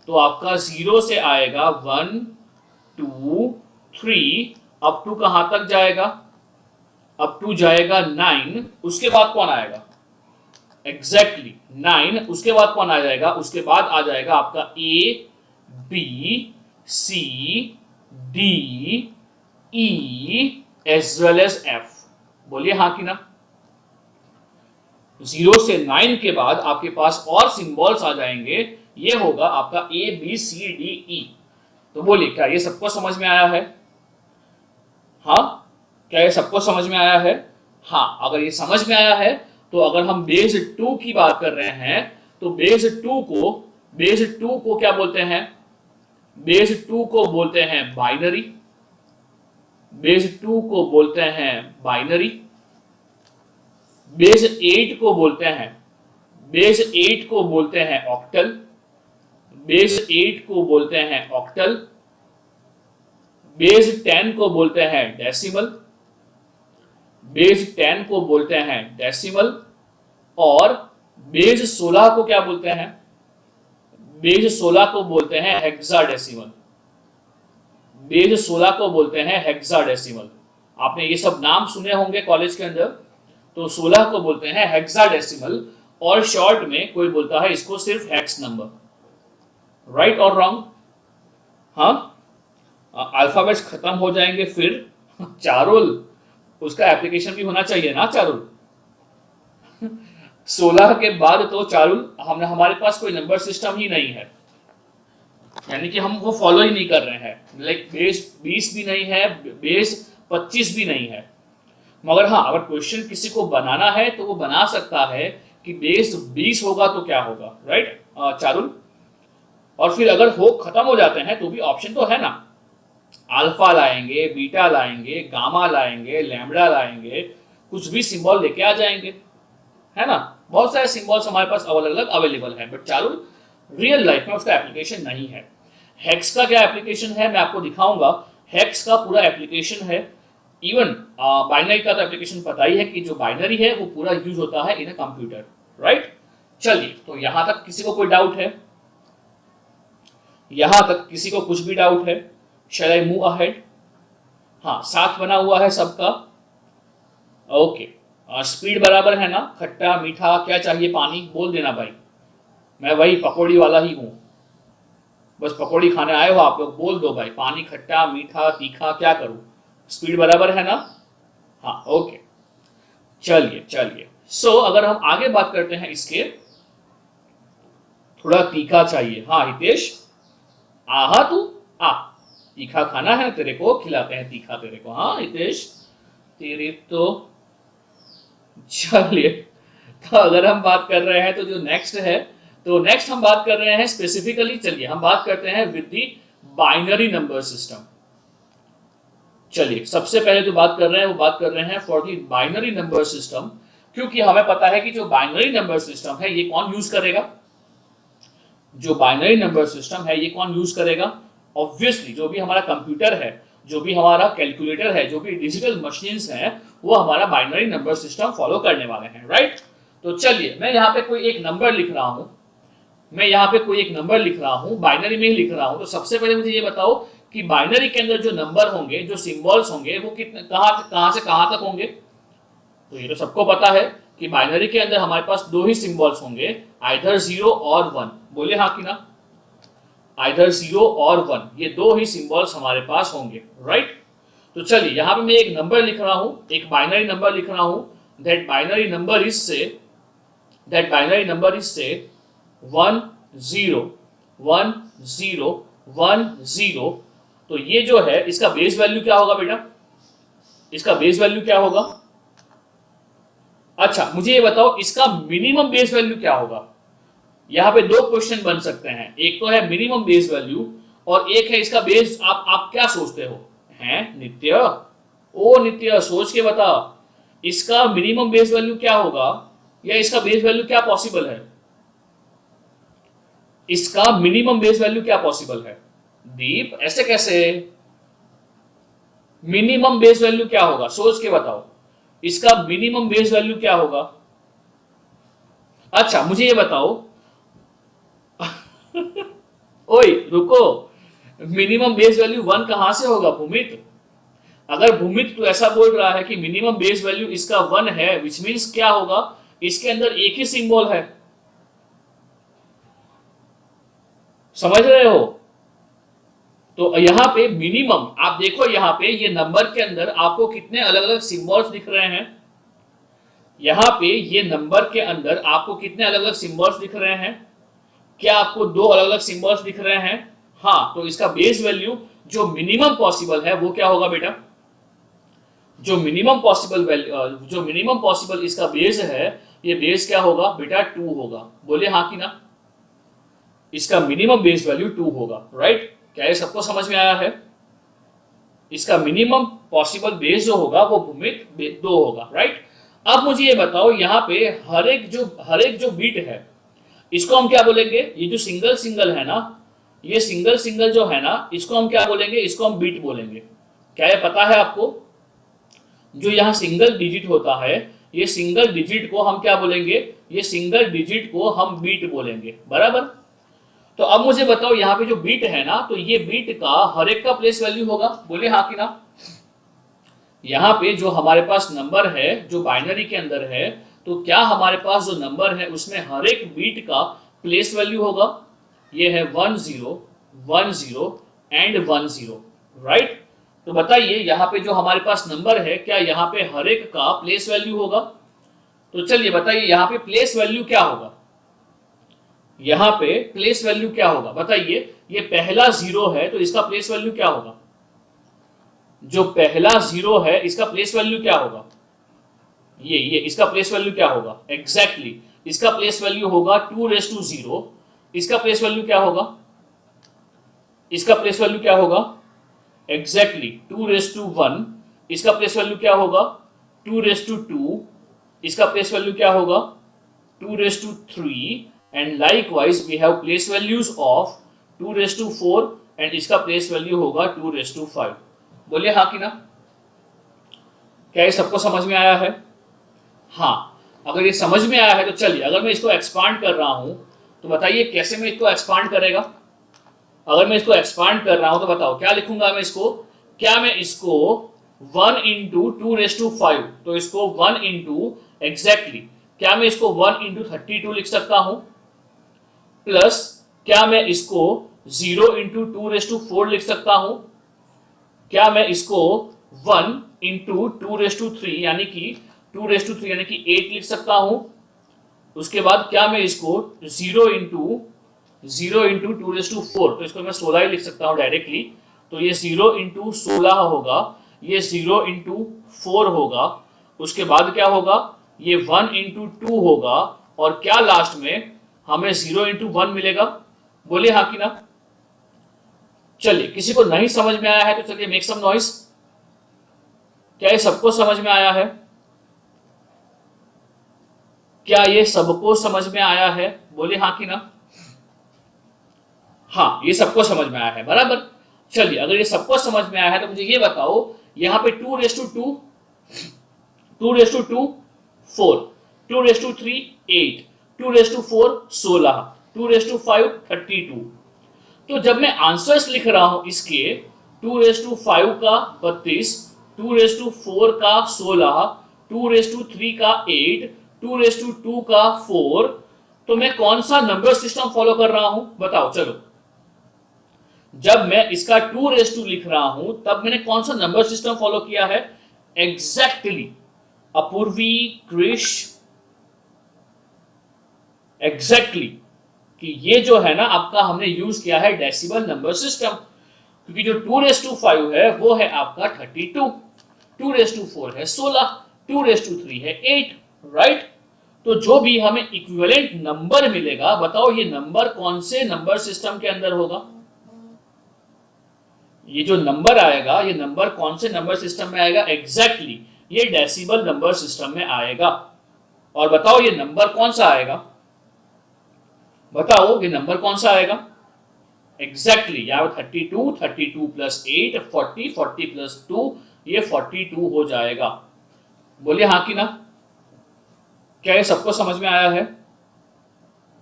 तो आपका 0 से आएगा 1 2 3 अप टू कहां तक जाएगा, अप टू जाएगा 9, उसके बाद कौन आएगा, एग्जैक्टली 9, उसके बाद कौन आ जाएगा, उसके बाद आ जाएगा आपका A B C D E as well as F. बोलिए हाँ कि ना। 0 से 9 के बाद आपके पास और सिंबल्स आ जाएंगे, ये होगा आपका ए बी सी डी ई। तो बोलिए क्या ये सबको समझ में आया है, हाँ क्या ये सबको समझ में आया है, हाँ अगर ये समझ में आया है तो अगर हम बेस 2 की बात कर रहे हैं तो बेस 2 को क्या बोलते हैं, बेस 2 को बोलते हैं बाइनरी, बेस 2 को बोलते हैं बाइनरी, बेस 8 को बोलते हैं, बेस 8 को बोलते हैं ऑक्टल, बेस 8 को बोलते हैं ऑक्टल, बेस 10 को बोलते हैं डेसिमल, बेस 10 को बोलते हैं डेसिमल, और बेस 16 को क्या बोलते हैं, बेस 16 को बोलते हैं हेक्साडेसिमल, बेस 16 को बोलते हैं हेक्साडेसिमल। आपने ये सब नाम सुने होंगे कॉलेज के अंदर। तो 16 को बोलते हैं हेक्साडेसिमल, और शॉर्ट में कोई बोलता है इसको सिर्फ हेक्स नंबर। राइट और रॉन्ग, हाँ अल्फाबेट्स खत्म हो जाएंगे फिर चारुल, उसका एप्लीकेशन भी होना चाहिए ना चारुल। 16 के बाद तो चारुल हमारे पास कोई नंबर सिस्टम ही नहीं है, यानी कि हम वो फॉलो ही नहीं कर रहे हैं। लाइक बेस 20 भी नहीं है, बेस 25 भी नहीं है। मगर हाँ अगर क्वेश्चन किसी को बनाना है तो वो बना सकता है कि बेस 20 होगा तो क्या होगा, राइट चारुल। और फिर अगर हो खत्म हो जाते हैं तो भी ऑप्शन तो है ना, अल्फा लाएंगे, बीटा लाएंगे, गामा लाएंगे, लैम्बडा लाएंगे, कुछ भी सिंबल लेके आ जाएंगे, है ना। बहुत सारे सिंबल्स हमारे पास अलग अलग अवेलेबल है, बट चारुल रियल लाइफ में उसका एप्लीकेशन नहीं है। हेक्स का क्या एप्लीकेशन है मैं आपको दिखाऊंगा। हेक्स का पूरा एप्लीकेशन है, इवन बाइनरी का तो एप्लीकेशन पता ही है कि जो बाइनरी है वो पूरा यूज होता है इन अ कंप्यूटर, राइट। चलिए तो यहां तक किसी को कोई डाउट है, यहां तक किसी को कुछ भी डाउट है, शैल आई मूव अहेड। हाँ साथ बना हुआ है सबका, ओके। स्पीड बराबर है ना, खट्टा मीठा क्या चाहिए, पानी बोल देना भाई, मैं वही पकौड़ी वाला ही हूं, बस पकौड़ी खाने आए हो आप लोग, बोल दो भाई पानी खट्टा मीठा तीखा क्या करूं, स्पीड बराबर है ना, हाँ ओके। चलिए चलिए सो अगर हम आगे बात करते हैं इसके, थोड़ा तीखा चाहिए, हाँ हितेश आहा तू आ, तीखा खाना है तेरे को, खिलाते हैं तीखा तेरे को, हाँ हितेश तेरे तो। चलिए तो अगर हम बात कर रहे हैं तो जो नेक्स्ट है, तो नेक्स्ट हम बात कर रहे हैं स्पेसिफिकली, चलिए हम बात करते हैं with the binary number system. चलिए सबसे पहले जो बात कर रहे हैं वो बात कर रहे हैं for the binary number system, क्योंकि हमें पता है कि जो बाइनरी नंबर सिस्टम है ये कौन यूज करेगा, जो बाइनरी नंबर सिस्टम है ये कौन यूज करेगा, ऑब्वियसली जो भी हमारा कंप्यूटर है, जो भी हमारा कैलकुलेटर है, जो भी डिजिटल मशीन्स हैं, वो हमारा बाइनरी नंबर सिस्टम फॉलो करने वाले हैं, राइट। तो चलिए मैं यहाँ पे कोई एक नंबर लिख रहा हूं, मैं यहाँ पे कोई एक नंबर लिख रहा हूं, बाइनरी में ही लिख रहा हूं। तो सबसे पहले मुझे ये बताओ कि बाइनरी के अंदर जो नंबर होंगे, जो सिंबल्स होंगे, वो कितने कहां से कहां तक होंगे। तो ये तो सबको पता है कि बाइनरी के अंदर हमारे पास दो ही सिंबल्स होंगे, आइदर 0 और 1। बोले हाँ कि ना, आइदर 0 और 1, ये दो ही सिंबल्स हमारे पास होंगे, राइट। तो चलिए यहाँ पे मैं एक नंबर लिख रहा हूं, एक बाइनरी नंबर लिख रहा हूं, दैट बाइनरी नंबर इज से 1 0 1 0 1 0। तो ये जो है इसका बेस वैल्यू क्या होगा बेटा, इसका बेस वैल्यू क्या होगा। अच्छा मुझे ये बताओ इसका मिनिमम बेस वैल्यू क्या होगा। यहां पे दो क्वेश्चन बन सकते हैं, एक तो है मिनिमम बेस वैल्यू और एक है इसका बेस। आप क्या सोचते हो, हैं नित्य, ओ नित्य सोच के बता, इसका मिनिमम बेस वैल्यू क्या होगा या इसका बेस वैल्यू क्या पॉसिबल है, इसका मिनिमम बेस वैल्यू क्या पॉसिबल है। दीप ऐसे कैसे, मिनिमम बेस वैल्यू क्या होगा, सोच के बताओ, इसका मिनिमम बेस वैल्यू क्या होगा। अच्छा मुझे ये बताओ, ओए रुको, मिनिमम बेस वैल्यू 1 कहां से होगा भूमित? अगर भूमित तो ऐसा बोल रहा है कि मिनिमम बेस वैल्यू इसका 1 है, विच मीन्स क्या होगा, इसके अंदर एक ही सिंबल है, समझ रहे हो? तो यहाँ पे मिनिमम आप देखो, यहाँ पे ये नंबर के अंदर आपको कितने अलग अलग सिंबल्स दिख रहे हैं, यहाँ पे ये नंबर के अंदर आपको कितने अलग अलग सिंबल्स दिख रहे हैं? क्या आपको दो अलग अलग सिंबल्स दिख रहे हैं? हाँ, तो इसका बेस वैल्यू जो मिनिमम पॉसिबल है वो क्या होगा बेटा? जो मिनिमम पॉसिबल वैल्यू, जो मिनिमम पॉसिबल इसका बेस है, ये बेस क्या होगा बेटा? 2 होगा। बोले हाँ कि ना? इसका मिनिमम बेस वैल्यू 2 होगा, राइट? क्या ये सबको समझ में आया है? इसका मिनिमम पॉसिबल बेस जो होगा वो भूमित 2 होगा, राइट? अब मुझे ये बताओ, यहाँ पे हर एक जो बीट है इसको हम क्या बोलेंगे? ये जो सिंगल सिंगल है ना, ये सिंगल सिंगल जो है ना, इसको हम क्या बोलेंगे? इसको हम बीट बोलेंगे। क्या ये पता है आपको? जो यहाँ सिंगल डिजिट होता है, ये सिंगल डिजिट को हम क्या बोलेंगे? ये सिंगल डिजिट को हम बीट बोलेंगे, बराबर? तो अब मुझे बताओ, यहाँ पे जो बीट है ना, तो ये बीट का हर एक का प्लेस वैल्यू होगा। बोले हाँ कि ना? यहाँ पे जो हमारे पास नंबर है, जो बाइनरी के अंदर है, तो क्या हमारे पास जो नंबर है उसमें हर एक बीट का प्लेस वैल्यू होगा? ये है 1 0 1 0 एंड 1 0, राइट? तो बताइए, यहाँ पे जो हमारे पास नंबर है, क्या यहाँ पे हर एक का प्लेस वैल्यू होगा? तो चलिए बताइए, यहाँ पे प्लेस वैल्यू क्या होगा? यहाँ पे प्लेस वैल्यू क्या होगा बताइए? ये पहला 0 है तो इसका प्लेस वैल्यू क्या होगा? जो पहला 0 है इसका प्लेस वैल्यू क्या होगा? ये इसका प्लेस वैल्यू क्या होगा? एग्जैक्टली इसका प्लेस वैल्यू होगा 2⁻0। इसका प्लेस वैल्यू क्या होगा? इसका प्लेस वैल्यू क्या होगा? एग्जैक्टली 2⁻1। इसका प्लेस वैल्यू क्या होगा? 2⁻2। इसका प्लेस वैल्यू क्या होगा? 2⁻3। And likewise we have place values of 2⁻4 and इसका प्लेस वैल्यू होगा 2⁻5। बोलिए हाँ कि ना? क्या ये सबको समझ में आया है? हाँ, अगर ये समझ में आया है तो चलिए, अगर मैं इसको एक्सपांड कर रहा हूं तो बताइए कैसे मैं इसको एक्सपांड करेगा? अगर मैं इसको एक्सपांड कर रहा हूं तो बताओ क्या लिखूंगा मैं इसको? क्या मैं इसको 1 इंटू 2⁻5, तो इसको 1 इंटू एग्जैक्टली, क्या मैं इसको 1 इंटू 32 लिख सकता हूं? प्लस क्या मैं इसको 0 इंटू 2⁻4 लिख सकता हूं? क्या मैं इसको 1 इंटू 2⁻3 यानी कि 2⁻3 यानी कि 8 लिख सकता हूं? उसके बाद क्या मैं इसको 0 इंटू 2⁻4, तो इसको मैं 16 ही लिख सकता हूं डायरेक्टली। तो ये 0 इंटू 16 होगा, ये 0 इंटू 4 होगा, उसके बाद क्या होगा? ये 1 इंटू 2 होगा, और क्या लास्ट में हमें 0 इंटू 1 मिलेगा? बोलिए हाँ कि ना? चलिए, किसी को नहीं समझ में आया है तो चलिए मेक सम नॉइस। क्या ये सबको समझ में आया है? क्या ये सबको समझ में आया है? बोलिए हाँ कि ना? हाँ, ये सबको समझ में आया है, बराबर। चलिए, अगर ये सबको समझ में आया है तो मुझे ये बताओ, यहाँ पे 2⁻2 2⁻2 4, 2⁻3 8, 2⁻4 16, 2⁻5 32। तो जब मैं आंसर्स लिख रहा हूं इसके, 2⁻5 का 32, 2⁻4 का 16, 2⁻3 का 8, 2⁻2 का 4, तो मैं कौन सा नंबर सिस्टम फॉलो कर रहा हूं? बताओ चलो। जब मैं इसका 2⁻2 लिख रहा हूं तब मैंने कौन सा नंबर सिस्टम फॉलो किया है? एग्जैक्टली अपूर्वी, क्रिश, एग्जैक्टली कि ये जो है ना आपका, हमने यूज किया है डेसिमल नंबर सिस्टम, क्योंकि जो 2⁻5 है वो है आपका 32, 2⁻4 है 16, 2⁻3 है 8, राइट? तो जो भी हमें इक्विवेलेंट नंबर मिलेगा, बताओ ये नंबर कौन से नंबर सिस्टम के अंदर होगा? ये जो नंबर आएगा, ये नंबर कौन से नंबर सिस्टम में आएगा? एग्जैक्टली ये डेसिमल नंबर सिस्टम में आएगा। और बताओ ये नंबर कौन सा आएगा? बताओ ये नंबर कौन सा आएगा? एग्जैक्टली यहाँ 32, 32 प्लस 8 40, 40 प्लस 2 ये 42 हो जाएगा। बोलिए हाँ कि ना? क्या ये सबको समझ में आया है?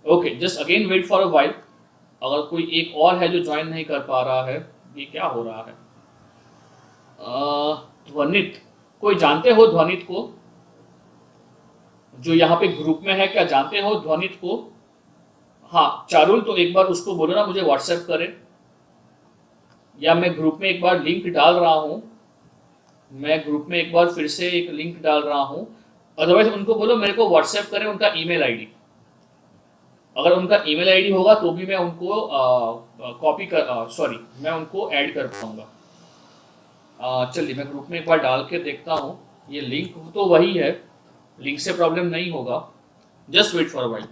Okay, just again wait for a while. अगर कोई एक और है जो ज्वाइन नहीं कर पा रहा है, ये क्या हो रहा है? ध्वनित, कोई जानते हो ध्वनित को, जो यहाँ पे ग्रुप में है? क्या जानते हो ध्वनित को? हाँ चारुल, तो एक बार उसको बोलो ना मुझे व्हाट्सएप करे, या मैं ग्रुप में एक बार लिंक डाल रहा हूँ, मैं ग्रुप में एक बार फिर से एक लिंक डाल रहा हूँ। अदरवाइज उनको बोलो मेरे को व्हाट्सएप करें उनका ईमेल आईडी। अगर उनका ईमेल आईडी होगा तो भी मैं उनको कॉपी कर, सॉरी, मैं उनको ऐड कर पाऊंगा। चलिए मैं ग्रुप में एक बार डाल के देखता हूँ। ये लिंक तो वही है, लिंक से प्रॉब्लम नहीं होगा। Just wait for a while.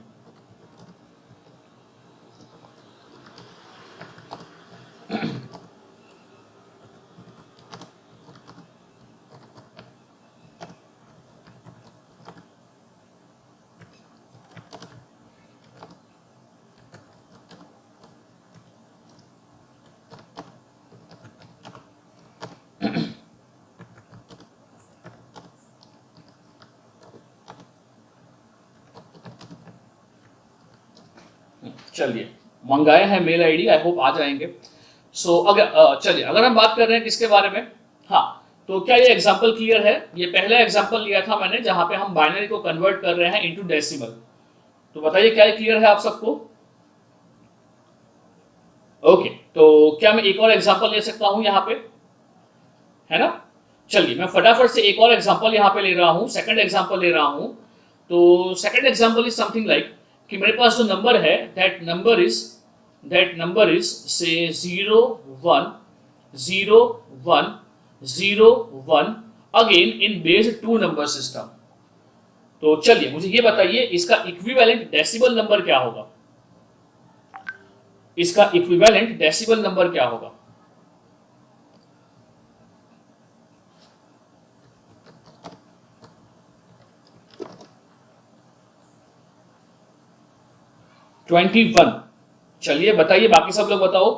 चलिए, मंगाए हैं मेल आईडी, आई होप आ जाएंगे। सो अगर चलिए, अगर हम बात कर रहे हैं किसके बारे में, हाँ, तो क्या ये एग्जांपल क्लियर है? ये पहला एग्जांपल लिया था मैंने जहां पे हम बाइनरी को कन्वर्ट कर रहे हैं इनटू डेसिमल। तो बताइए क्या ये क्लियर है आप सबको? ओके, तो क्या मैं एक और एग्जांपल ले सकता हूं यहाँ पे, है ना? चलिए मैं फटाफट से एक और एग्जांपल यहाँ पे ले रहा हूँ, सेकंड एग्जांपल ले रहा हूँ। तो second example is something like कि मेरे पास जो नंबर है दैट नंबर इज से 0 1 0 1 0 1 again in base 2 number system. तो चलिए मुझे ये बताइए इसका इक्विवेलेंट डेसिबल नंबर क्या होगा? इसका इक्विवेलेंट डेसिबल नंबर क्या होगा? Twenty one. चलिए बताइए, बाकी सब लोग बताओ,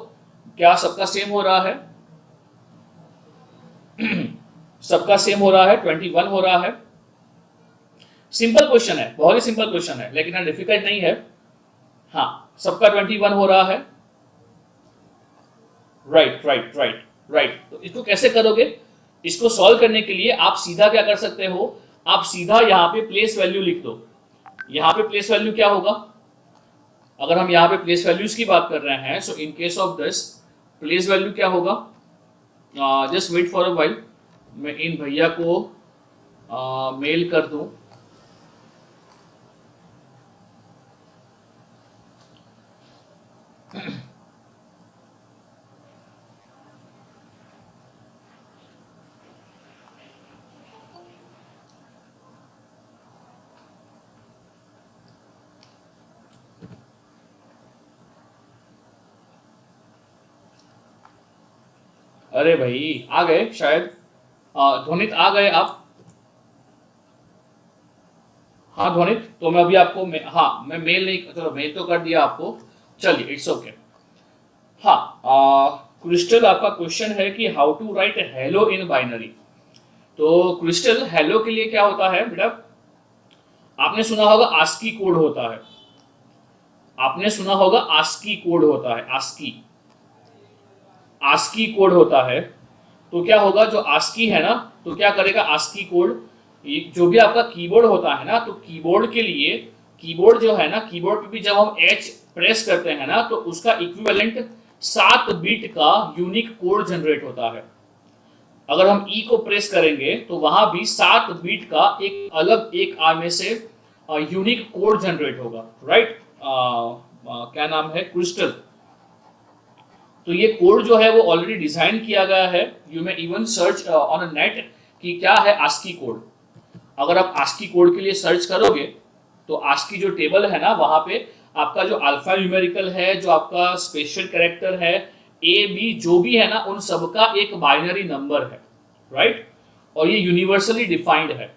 क्या सबका सेम हो रहा है? सबका सेम हो रहा है, 21 हो रहा है। सिंपल क्वेश्चन है, बहुत ही सिंपल क्वेश्चन है, लेकिन डिफिकल्ट नहीं है। हाँ, सबका 21 हो रहा है। Right right right right. तो इसको कैसे करोगे? इसको सॉल्व करने के लिए आप सीधा क्या कर सकते हो, आप सीधा यहाँ पे प्लेस वैल्यू लिख दो। यहाँ पे प्लेस वैल्यू क्या होगा? अगर हम यहाँ पे प्लेस वैल्यूज की बात कर रहे हैं, so in case of this place value क्या होगा? Just wait for a while, मैं इन भैया को मेल कर दूं। अरे भाई आ गए शायद, ध्वनित आ गए आप? हाँ ध्वनित, तो मैं अभी आपको हाँ मैं मेल नहीं, चलो मेल तो कर दिया आपको। चलिए इट्स ओके। हाँ, क्रिस्टल आपका क्वेश्चन है कि how to write hello in binary. तो क्रिस्टल, हेलो के लिए क्या होता है बेटा? आपने सुना होगा आस्की कोड होता है, आपने सुना होगा आस्की कोड होता है, आस्की आस्की कोड होता है। तो क्या होगा, जो आस्की है ना, तो क्या करेगा आस्की कोड, जो भी आपका कीबोर्ड होता है ना, तो कीबोर्ड के लिए, कीबोर्ड जो है ना, कीबोर्ड पे भी जब हम एच प्रेस करते हैं ना, तो उसका इक्विवेलेंट 7 बिट का यूनिक कोड जनरेट होता है। अगर हम ई को प्रेस करेंगे तो वहां भी 7 बिट का एक अलग एक आर में से यूनिक कोड जनरेट होगा, राइट? क्या नाम है? क्रिस्टल। तो ये कोड जो है वो ऑलरेडी डिजाइन किया गया है। You may even search on a net कि क्या है आस्की कोड। अगर आप आस्की कोड के लिए सर्च करोगे तो आस्की जो टेबल है ना, वहां पे आपका जो अल्फा न्यूमेरिकल है, जो आपका स्पेशल कैरेक्टर है, ए बी जो भी है ना, उन सबका एक बाइनरी नंबर है, राइट? और ये यूनिवर्सली डिफाइंड है,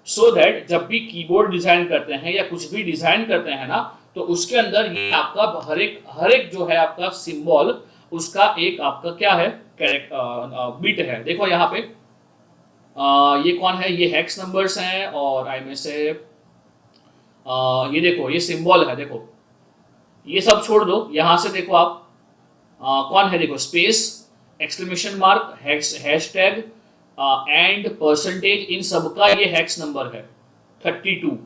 सो दैट जब भी कीबोर्ड डिजाइन करते हैं या कुछ भी डिजाइन करते हैं ना, तो उसके अंदर ये आपका हर एक जो है आपका सिंबल, उसका एक आपका क्या है, बिट है। देखो यहाँ पे ये कौन है? ये हेक्स नंबर्स हैं, और आई में से ये देखो ये सिंबल है, देखो ये सब छोड़ दो, यहां से देखो आप कौन है, देखो space, exclamation mark, hashtag and percentage, इन सबका ये हेक्स नंबर है 32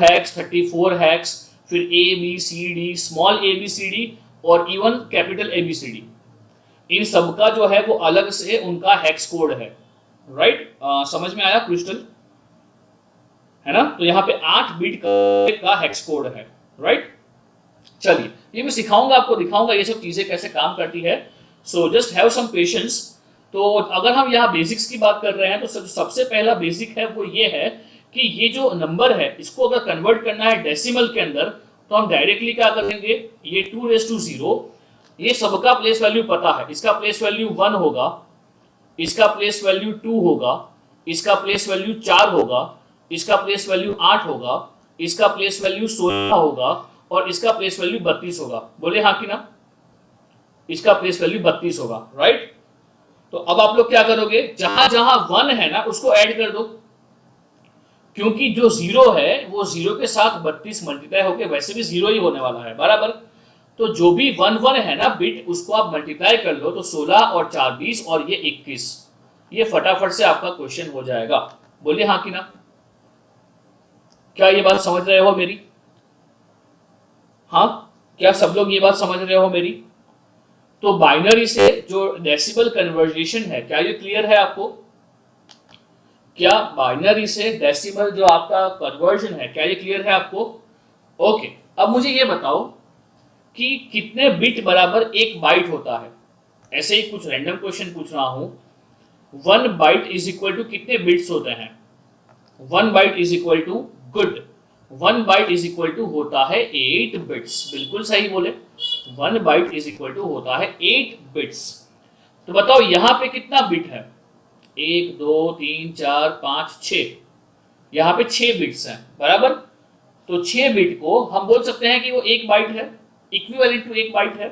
हैक्स, 34 हैक्स, फिर A B C D, small A B C D और even capital A B C D, इन सबका जो है वो अलग से उनका हेक्स कोड है। राइट, समझ में आया क्रिस्टल, है ना? तो यहाँ पे 8 बिट का हेक्स कोड है। राइट, चलिए ये मैं सिखाऊंगा आपको, दिखाऊंगा ये सब चीजें कैसे काम करती है। So just have some patience. तो अगर हम यहाँ बेसिक्स की बात कर रहे हैं तो सबसे पहला बेसिक है वो ये है कि ये जो नंबर है इसको अगर कन्वर्ट करना है डेसिमल के अंदर तो हम डायरेक्टली क्या करेंगे, ये 2⁻0, ये सबका प्लेस वैल्यू पता है, इसका प्लेस वैल्यू 1 होगा, इसका प्लेस वैल्यू 2 होगा, इसका प्लेस वैल्यू 4 होगा, इसका प्लेस वैल्यू 8 होगा, इसका प्लेस वैल्यू 16 होगा और इसका प्लेस वैल्यू 32 होगा। बोले हाँ कि ना? इसका प्लेस वैल्यू 32 होगा। राइट, तो अब आप लोग क्या करोगे, जहां जहां 1 है ना उसको ऐड कर दो, क्योंकि जो 0 है वो 0 के साथ 32 मल्टीप्लाई होकर वैसे भी 0 ही होने वाला है बराबर। तो जो भी 1 है ना बिट, उसको आप मल्टीप्लाई कर लो तो 16 और 4 20 और ये 21, ये फटाफट से आपका क्वेश्चन हो जाएगा। बोलिए हाँ कि ना? क्या ये बात समझ रहे हो मेरी? हाँ, क्या सब लोग ये बात समझ रहे हो मेरी? तो बाइनरी से जो डेसिमल कन्वर्जेशन है, क्या ये क्लियर है आपको? क्या बाइनरी से डेसिमल जो आपका कन्वर्जन है, क्या ये क्लियर है आपको? ओके, अब मुझे ये बताओ कि कितने बिट बराबर 1 बाइट होता है। ऐसे ही कुछ रैंडम क्वेश्चन पूछ रहा हूं। 1 बाइट इज इक्वल टू कितने बिट्स होते हैं? 1 byte is equal to, good, 1 byte is equal to होता है 8 बिट्स। बिल्कुल सही बोले, 1 बाइट इज इक्वल टू होता है 8 बिट्स। तो बताओ यहां पे कितना बिट है? 1 2 3 4 5 6, यहाँ पे 6 बिट्स हैं बराबर। तो 6 बिट को हम बोल सकते हैं कि वो 1 बाइट है, इक्विवेलेंट टू 1 बाइट है।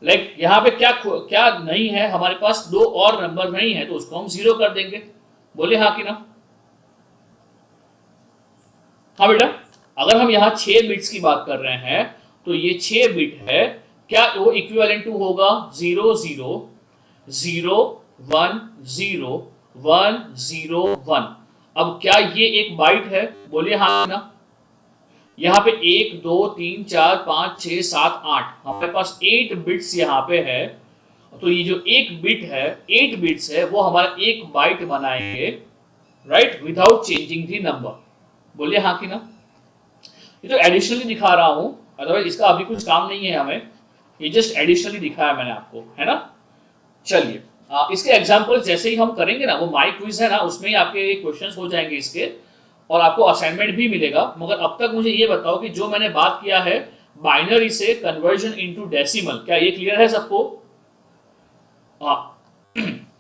लाइक यहाँ पे क्या नहीं है हमारे पास, 2 और नंबर नहीं है तो उसको हम 0 कर देंगे। बोले हाँ कि ना? हाँ बेटा, अगर हम यहाँ 6 बिट्स की बात कर रहे हैं तो ये 6 बिट है, क्या वो इक्विवेलेंट टू होगा 0 0 0 1 0 1 0 1। अब क्या ये 1 बाइट है? बोलिए हाँ ना? यहाँ पे 1 2 3 4 5 6 7 8, हमारे पास 8 बिट्स यहाँ पे है। तो ये जो 1 बिट है, 8 बिट्स है, वो हमारा 1 बाइट बनाएंगे। Right, without changing the number. बोलिए हाँ कि ना? ये तो एडिशनली दिखा रहा हूं, अदरवाइज इसका अभी कुछ काम नहीं है हमें, ये जस्ट एडिशनली दिखाया मैंने आपको, है ना? चलिए इसके एग्जांपल्स जैसे ही हम करेंगे ना, वो माई क्विज है ना, उसमें ही आपके क्वेश्चंस हो जाएंगे इसके, और आपको असाइनमेंट भी मिलेगा। मगर अब तक मुझे ये बताओ कि जो मैंने बात किया है बाइनरी से कन्वर्जन इनटू डेसिमल, क्या ये क्लियर है सबको?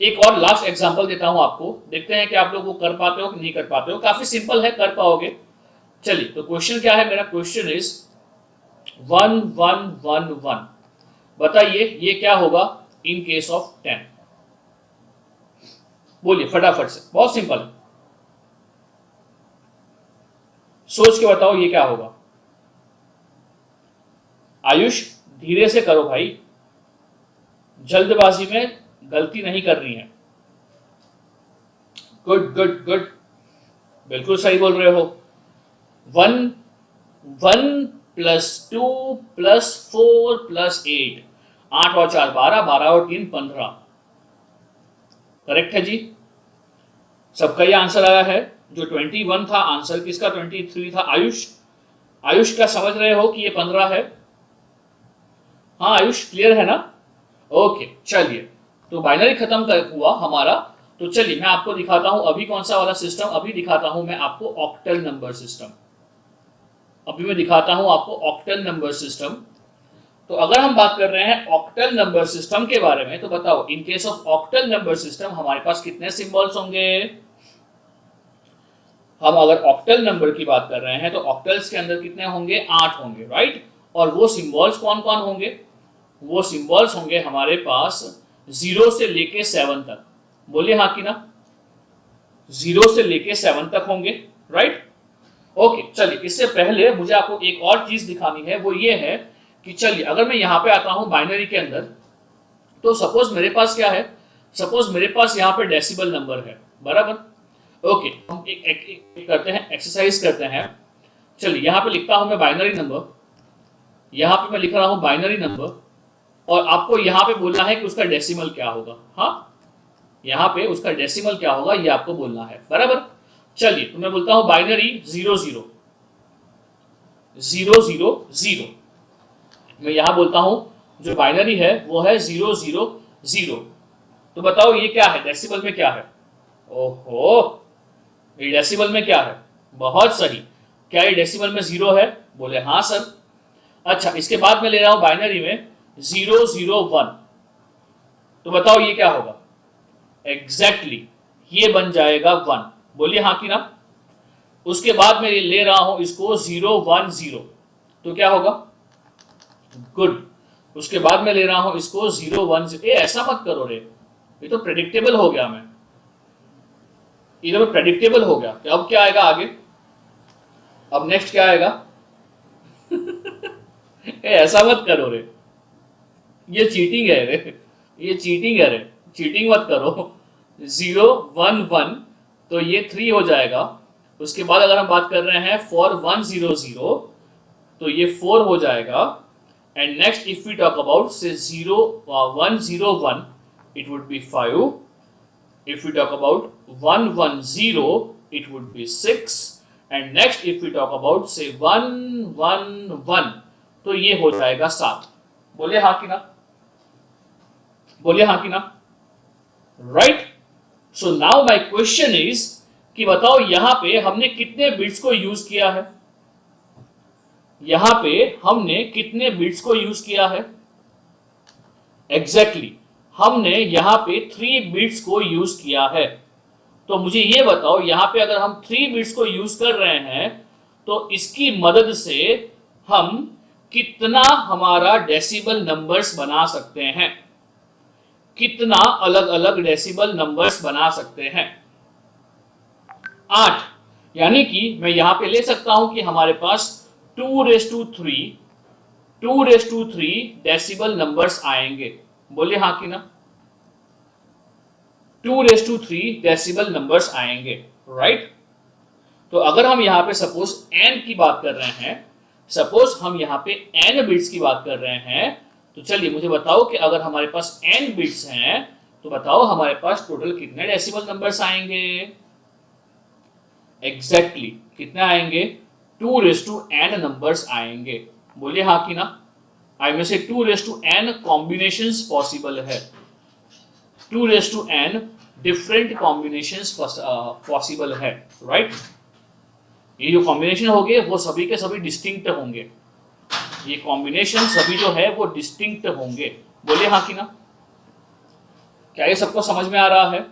एक और लास्ट एग्जांपल देता हूं आपको, देखते हैं कि आप लोग वो कर पाते हो कि नहीं कर पाते हो। काफी सिंपल है, कर पाओगे। चलिए, तो क्वेश्चन क्या है मेरा? Question is 1 1 1 1। बताइए ये क्या होगा इन केस ऑफ 10? बोलिए फटाफट से, बहुत सिंपल है, सोच के बताओ ये क्या होगा। आयुष धीरे से करो भाई, जल्दबाजी में गलती नहीं करनी है। गुड गुड गुड, बिल्कुल सही बोल रहे हो। 1 1 + 2 + 4 + 8, 8 और 4 12, 12 और 3 15। करेक्ट है जी, सबका ये आंसर आया है। जो 21 था आंसर किसका 23 था? आयुष। आयुष क्या समझ रहे हो कि ये 15 है? हाँ आयुष, क्लियर है ना? ओके, चलिए, तो बाइनरी खत्म हुआ हमारा। तो चलिए मैं आपको दिखाता हूं अभी कौन सा वाला सिस्टम, अभी दिखाता हूं मैं आपको ऑक्टल नंबर सिस्टम। अभी मैं दिखाता हूं आपको ऑक्टल नंबर सिस्टम। तो अगर हम बात कर रहे हैं ऑक्टल नंबर सिस्टम के बारे में, तो बताओ इन case of octal number system हमारे पास कितने सिंबल्स होंगे? हम अगर ऑक्टल नंबर की बात कर रहे हैं तो ऑक्टल्स के अंदर कितने होंगे? 8 होंगे, राइट। और वो सिंबल्स कौन कौन होंगे? वो सिंबल्स होंगे हमारे पास 0 से लेके 7 तक। बोलिए हाँ कि ना? 0 से लेके 7 तक होंगे, राइट। ओके चलिए, इससे पहले मुझे आपको एक और चीज दिखानी है, वो ये है कि चलिए अगर मैं यहाँ पे आता हूँ बाइनरी के अंदर, तो सपोज मेरे पास क्या है, सपोज मेरे पास यहाँ पे डेसिबल नंबर है, बराबर। ओके, हम एक करते हैं, एक्सरसाइज करते हैं। चलिए यहाँ पे लिखता हूं मैं बाइनरी नंबर, यहाँ पे मैं लिख रहा हूं बाइनरी नंबर, और आपको यहाँ पे बोलना है कि उसका डेसिमल क्या होगा। हाँ, यहाँ पे उसका डेसिमल क्या होगा ये आपको बोलना है, बराबर। चलिए तो मैं बोलता हूं बाइनरी 00 000। मैं यहाँ बोलता हूं जो बाइनरी है वो है 000। तो बताओ ये क्या है, डेसिमल में क्या है? ओहो, ये डेसिमल में क्या है? बहुत सही, क्या ये डेसिमल में 0 है? बोले हाँ सर। अच्छा, इसके बाद मैं ले रहा हूं बाइनरी में 001। तो बताओ ये क्या होगा? एग्जैक्टली ये बन जाएगा 1। बोलिए हाँ कि ना। उसके बाद मैं ले रहा हूं इसको 010। तो क्या होगा? गुड। उसके बाद मैं ले रहा हूं इसको 010। ऐसा मत करो रे, ये तो प्रेडिक्टेबल हो गया। मैं इधर में प्रेडिक्टेबल हो गया। अब क्या आएगा आगे? अब नेक्स्ट क्या आएगा? ऐसा मत करो रे, ये चीटिंग है रे, ये चीटिंग है रे, चीटिंग मत करो। 011 तो ये 3 हो जाएगा। उसके बाद अगर हम बात कर रहे हैं फॉर 100 तो ये 4 हो जाएगा। And next if we talk about say 101 it would be 5. If we talk about 110 it would be 6. And next if we talk about say 111 तो ये हो जाएगा 7। बोलिए हाँ कि ना, बोलिए हाँ कि ना। Right. So now my question is कि बताओ यहां पे हमने कितने बिट्स को यूज किया है? यहां पे हमने कितने बिट्स को यूज किया है? एग्जैक्टली हमने यहां पे 3 बिट्स को यूज किया है। तो मुझे ये बताओ यहां पे अगर हम 3 बिट्स को यूज कर रहे हैं तो इसकी मदद से हम कितना हमारा डेसिबल नंबर्स बना सकते हैं? कितना अलग अलग डेसिबल नंबर्स बना सकते हैं? 8। यानी कि मैं यहां पे ले सकता हूं कि हमारे पास 2 डेसिबल नंबर्स आएंगे। बोलिए हाँ कि ना। 2 3 डेसिबल नंबर्स आएंगे, राइट। तो अगर हम यहां पे सपोज n की बात कर रहे हैं, सपोज हम यहां पे n बिट्स की बात कर रहे हैं, तो चलिए मुझे बताओ कि अगर हमारे पास n बिट्स हैं तो बताओ हमारे पास टोटल कितने डेसिबल नंबर्स आएंगे? एग्जैक्टली कितने आएंगे? 2n नंबर्स आएंगे। बोलिए हाँ कि ना। आई में से 2n कॉम्बिनेशंस पॉसिबल है, 2n डिफरेंट कॉम्बिनेशंस पॉसिबल है, राइट। ये जो कॉम्बिनेशन होंगे वो सभी के सभी डिस्टिंक्ट होंगे, ये कॉम्बिनेशन सभी जो है वो डिस्टिंक्ट होंगे। बोलिए हाँ कि ना। क्या ये सबको समझ में आ रहा है?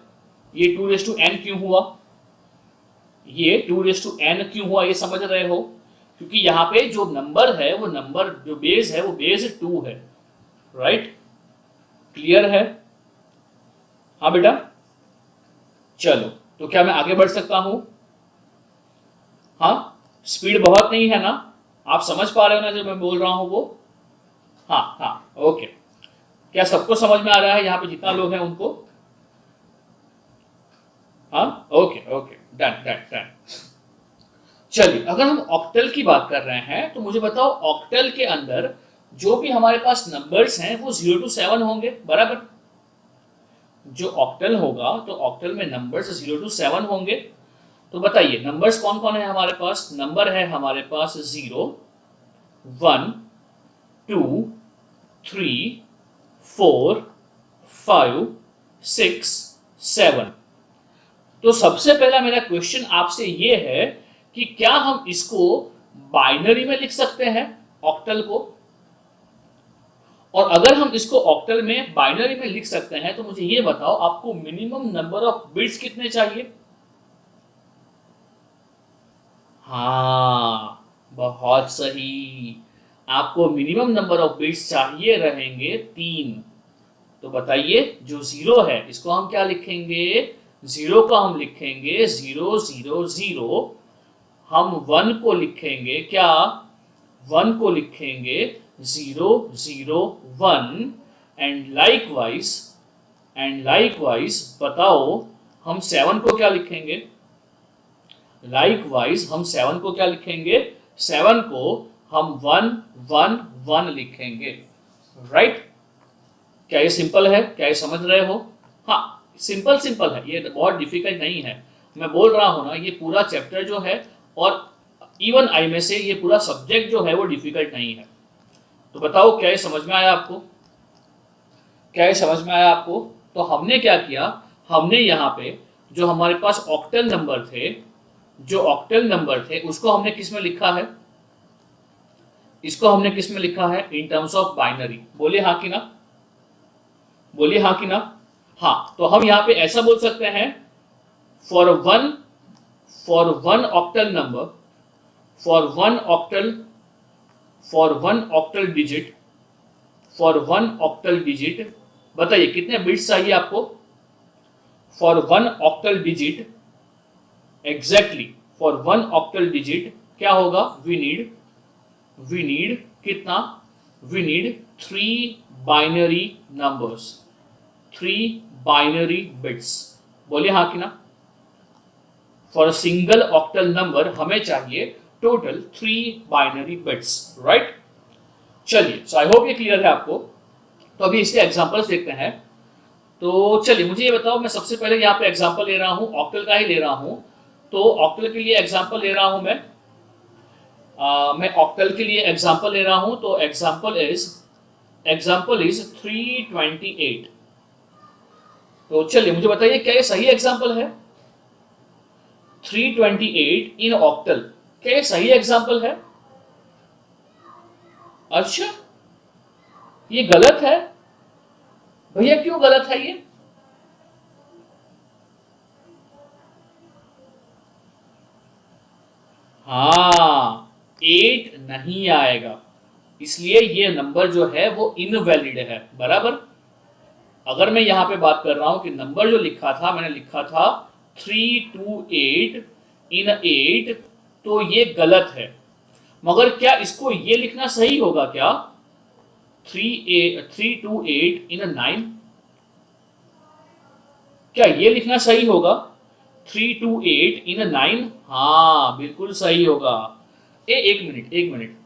ये 2n क्यों हुआ? ये 2n क्यों हुआ ये समझ रहे हो? क्योंकि यहाँ पे जो नंबर है वो नंबर जो बेस है वो बेस 2 है, राइट। क्लियर है? हाँ बेटा। चलो तो क्या मैं आगे बढ़ सकता हूं? हाँ, स्पीड बहुत नहीं है ना, आप समझ पा रहे हो ना जो मैं बोल रहा हूं वो? हाँ हाँ, ओके। क्या सबको समझ में आ रहा है यहाँ पे जितना लोग हैं उनको? हाँ, okay okay, done done done. चलिए अगर हम ऑक्टल की बात कर रहे हैं तो मुझे बताओ ऑक्टल के अंदर जो भी हमारे पास नंबर्स हैं वो 0 to 7 होंगे, बराबर। जो ऑक्टल होगा तो ऑक्टल में नंबर्स 0 to 7 होंगे। तो बताइए नंबर्स कौन कौन है हमारे पास? नंबर है हमारे पास 0 1 2 3 4 5 6 7। तो सबसे पहला मेरा क्वेश्चन आपसे ये है कि क्या हम इसको बाइनरी में लिख सकते हैं ऑक्टल को? और अगर हम इसको ऑक्टल में बाइनरी में लिख सकते हैं तो मुझे ये बताओ आपको मिनिमम नंबर ऑफ बिट्स कितने चाहिए? हाँ, बहुत सही, आपको मिनिमम नंबर ऑफ बिट्स चाहिए रहेंगे 3। तो बताइए जो 0 है इसको हम क्या लिखेंगे? 0 को हम लिखेंगे 0 0 0। हम 1 को लिखेंगे क्या, 1 को लिखेंगे 0 0 1 एंड लाइकवाइज बताओ हम 7 को क्या लिखेंगे, लाइकवाइज हम 7 को क्या लिखेंगे, 7 को हम 1 1 1 लिखेंगे, राइट। क्या ये सिंपल है, क्या ये समझ रहे हो? हाँ सिंपल है, ये बहुत डिफिकल्ट नहीं है। मैं बोल रहा हूं ना ये पूरा चैप्टर जो है और इवन आई में से ये पूरा सब्जेक्ट जो है वो डिफिकल्ट नहीं है। तो बताओ क्या ये समझ में आया आपको, क्या ये समझ में आया आपको? तो हमने क्या किया, हमने यहाँ पे जो हमारे पास ऑक्टल नंबर थे, जो ऑक्टल नंबर थे उसको हमने किस में लिखा है, इसको हमने किस में लिखा है, इन टर्म्स ऑफ बाइनरी। बोलिए हाँ कि ना, बोलिए हाँ कि ना। हाँ तो हम यहाँ पे ऐसा बोल सकते हैं, for one octal number, for one octal digit बताइए कितने बिट्स चाहिए आपको for 1 octal digit, exactly for 1 octal digit क्या होगा, वी नीड कितना, we need 3 binary numbers, 3 binary bits. बोलिए हाँ कि ना। फॉर सिंगल ऑक्टल नंबर हमें चाहिए टोटल 3 बाइनरी बिट्स, राइट। चलिए सो आई होप ये क्लियर है आपको। तो अभी इसके एग्जांपल्स देखते हैं। तो चलिए मुझे ये बताओ, मैं सबसे पहले यहाँ पे एग्जांपल ले रहा हूँ, ऑक्टल का ही ले रहा हूँ। तो ऑक्टल के लिए एग्जांपल ले रहा हूँ मैं ऑक्टल के लिए एग्जांपल ले रहा हूँ। तो एग्जांपल इज 328। तो चलिए मुझे बताइए क्या ये सही एग्जांपल है, 328 इन ऑक्टल, क्या ये सही एग्जांपल है? अच्छा ये गलत है भैया, क्यों गलत है ये? हाँ 8 नहीं आएगा, इसलिए ये नंबर जो है वो इनवैलिड है, बराबर। अगर मैं यहां पे बात कर रहा हूं कि नंबर जो लिखा था, मैंने लिखा था 328 इन 8, तो ये गलत है। मगर क्या इसको ये लिखना सही होगा क्या, 328 इन 9, क्या ये लिखना सही होगा 328 इन 9? हाँ बिल्कुल सही होगा। एक मिनट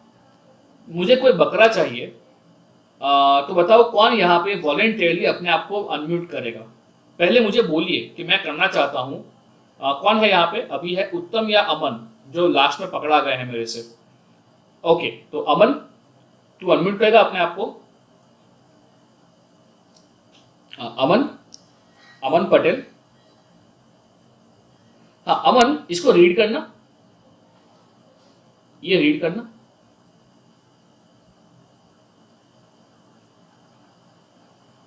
मुझे कोई बकरा चाहिए। तो बताओ कौन यहाँ पे वॉलेंटियरली अपने आप को अनम्यूट करेगा? पहले मुझे बोलिए कि मैं करना चाहता हूँ। कौन है यहाँ पे? अभी है उत्तम या अमन जो लास्ट में पकड़ा गए हैं मेरे से। ओके तो अमन तू अनम्यूट करेगा अपने आप को। अमन पटेल। हाँ अमन इसको रीड करना, ये रीड करना।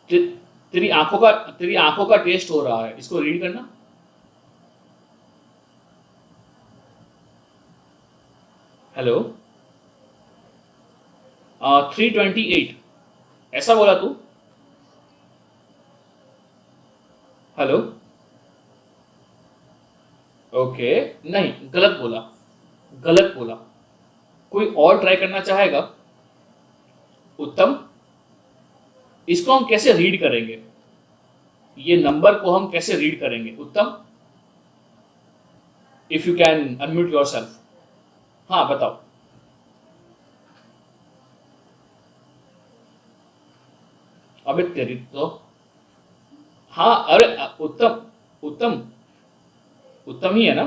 तेरी आंखों का टेस्ट हो रहा है, इसको रीड करना। हेलो 328 ऐसा बोला तू? हेलो ओके नहीं, गलत बोला। कोई और ट्राई करना चाहेगा? उत्तम इसको हम कैसे रीड करेंगे, ये नंबर को हम कैसे रीड करेंगे? उत्तम if you can unmute yourself. हाँ बताओ। अबे तेरी तो, हाँ अरे उत्तम ही है ना?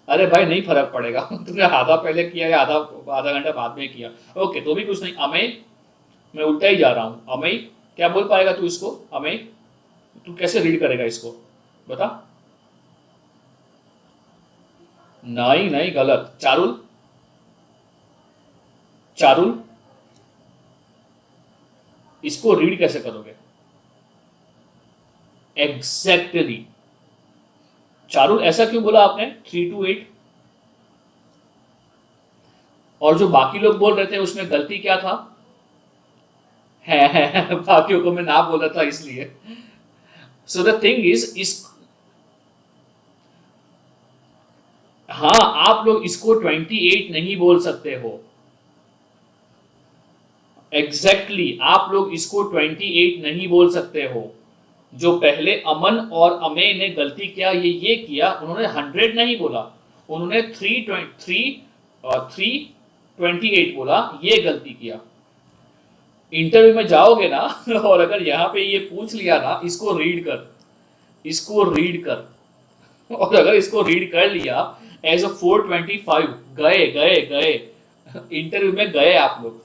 अरे भाई नहीं फर्क पड़ेगा तुमने आधा पहले किया या आधा घंटा बाद में किया, ओके तो भी कुछ नहीं। अमय मैं उल्टा ही जा रहा हूं। अमय क्या बोल पाएगा तू इसको? अमय तू कैसे रीड करेगा इसको बता। नहीं गलत। चारुल इसको रीड कैसे करोगे? एग्जैक्टली चारुल ऐसा क्यों बोला आपने 328? और जो बाकी लोग बोल रहे थे उसमें गलती क्या था? है बाकियों को मैं ना बोला था इसलिए। सो द थिंग इज इस हाँ, आप लोग इसको 28 नहीं बोल सकते हो। एग्जैक्टली आप लोग इसको 28 नहीं बोल सकते हो। जो पहले अमन और अमेय ने गलती किया, ये किया, उन्होंने 100 नहीं बोला, उन्होंने 328 बोला, ये गलती किया। इंटरव्यू में जाओगे ना और अगर यहाँ पे ये पूछ लिया ना, इसको रीड कर, इसको रीड कर, और अगर इसको रीड कर लिया एज अ 425, गए गए गए, इंटरव्यू में गए आप लोग।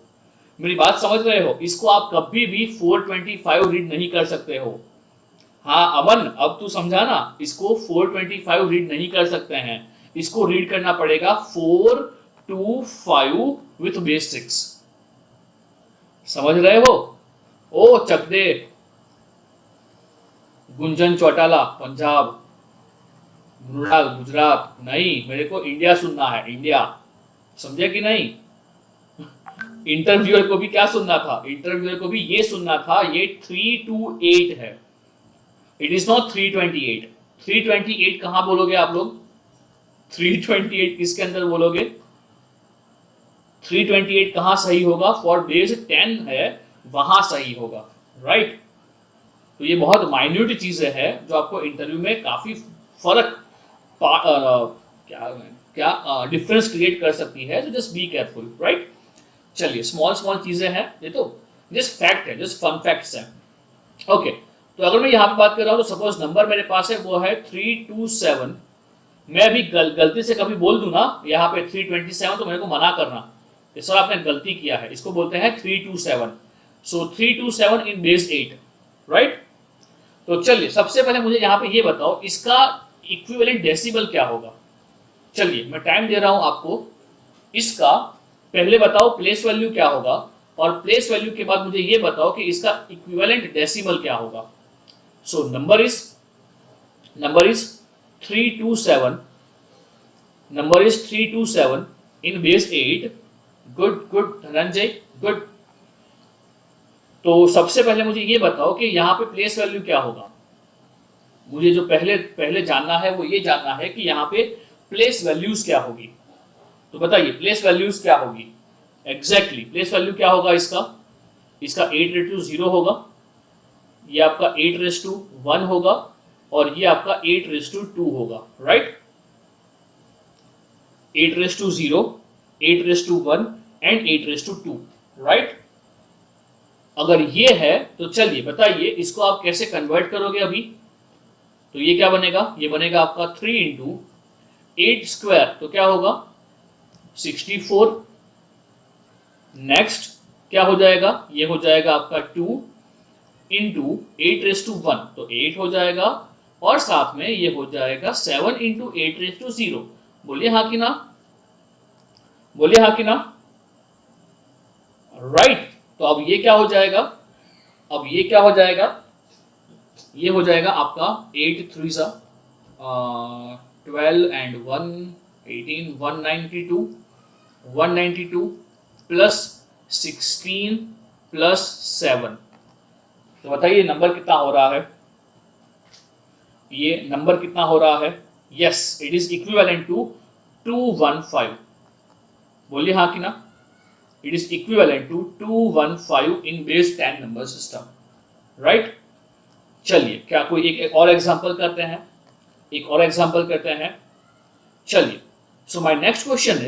मेरी बात समझ रहे हो? इसको आप कभी भी 425 रीड नहीं कर सकते हो। हाँ अमन, अब तू समझा ना, इसको 425 रीड नहीं कर सकते हैं, इसको रीड करना पड़ेगा 425 विथ बेस 6। समझ रहे हो? ओ चकदे, गुंजन चौटाला पंजाब, मृणाल गुजरात, नहीं मेरे को इंडिया सुनना है, इंडिया। समझे कि नहीं? इंटरव्यूअर को भी क्या सुनना था? इंटरव्यूअर को भी ये सुनना था, ये 328 है, इट इज नॉट 328। 328 कहां बोलोगे आप लोग? 328 किसके अंदर बोलोगे? 328 कहां सही होगा? फॉर बेस 10 है, वहां सही होगा, राइट? तो ये बहुत माइन्यूट चीजें हैं जो आपको इंटरव्यू में काफी फर्क क्या क्या डिफरेंस क्रिएट कर सकती है। तो जस्ट बी केयरफुल, राइट? चलिए, स्मॉल स्मॉल चीजें हैं ये, तो जस्ट फैक्ट है, जस्ट फन फैक्ट्स हैं। ओके, तो अगर मैं यहाँ पे बात कर रहा हूँ, तो सपोज नंबर मेरे पास है वो है 327। मैं अभी गलती से कभी बोल दूं ना यहाँ पे 327, तो मेरे को मना करना, इस सर आपने गलती किया है, इसको बोलते हैं 327। सो 327 इन बेस 8, राइट? तो चलिए, सबसे पहले मुझे यहाँ पे ये बताओ, इसका इक्विवेलेंट डेसिबल क्या होगा? चलिए, मैं टाइम दे रहा हूं आपको। इसका पहले बताओ प्लेस वैल्यू क्या होगा, और प्लेस वैल्यू के बाद मुझे ये बताओ कि इसका इक्विवेलेंट डेसिमल क्या होगा। So number is 327, number is 327 in base 8। Good good Dhananjay, good. तो सबसे पहले मुझे ये बताओ कि यहाँ पे प्लेस वैल्यू क्या होगा। मुझे जो पहले जानना है वो ये जानना है कि यहाँ पे प्लेस वैल्यूज क्या होगी। तो बताइए प्लेस वैल्यूज क्या होगी? एग्जैक्टली प्लेस वैल्यू क्या होगा इसका? इसका 8:0 होगा, ये आपका 8:1 होगा, और ये आपका 8:2 होगा, राइट? 8:0, 8:1 and 8:2, right? अगर ये है तो चलिए बताइए इसको आप कैसे कन्वर्ट करोगे अभी। तो ये क्या बनेगा? ये बनेगा आपका 3 इंटू 8 स्क्वायर, तो क्या होगा? 64। नेक्स्ट क्या हो जाएगा? ये हो जाएगा आपका 2 इंटू 8:1, तो 8 हो जाएगा, और साथ में ये हो जाएगा 7 इंटू 8:0। बोलिए हाँ कि ना, बोलिए हाँ कि ना, राइट? तो अब ये क्या हो जाएगा? अब ये क्या हो जाएगा? ये हो जाएगा आपका 8 3 12 एंड 1 18, 192 प्लस 16 प्लस 7। तो बताइए नंबर कितना हो रहा है? ये नंबर कितना हो रहा है? Yes, it is equivalent to 215। बोलिए हाँ कि ना, it is equivalent to 215 in base 10 number system, right? चलिए, क्या कोई एक और एग्जांपल करते हैं, एक और एग्जांपल करते हैं। चलिए, so my next question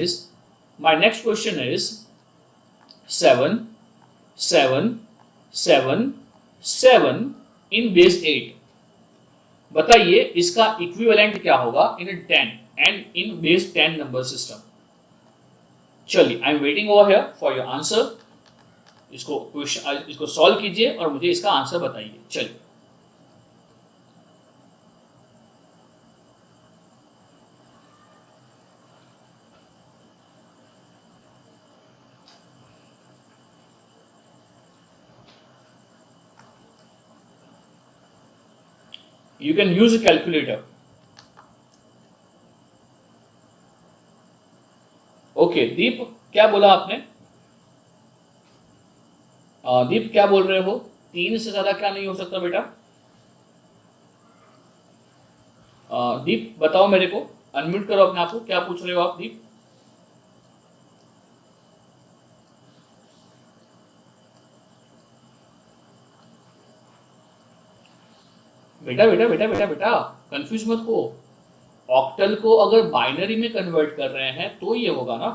is 7 7 7 7 in base 8। बताइए इसका इक्विवेलेंट क्या होगा in 10 and in base 10 number system. चलिए, I am waiting over here for your answer. इसको सॉल्व कीजिए और मुझे इसका आंसर बताइए। चलिए, you can use a calculator. Okay Deep, क्या बोला आपने? दीप क्या बोल रहे हो? 3 से ज्यादा क्या नहीं हो सकता बेटा? दीप बताओ मेरे को, अनम्यूट करो अपने आप को, क्या पूछ रहे हो आप दीप? बेटा बेटा बेटा बेटा बेटा कंफ्यूज मत हो। ऑक्टल को अगर बाइनरी में कन्वर्ट कर रहे हैं तो ये होगा ना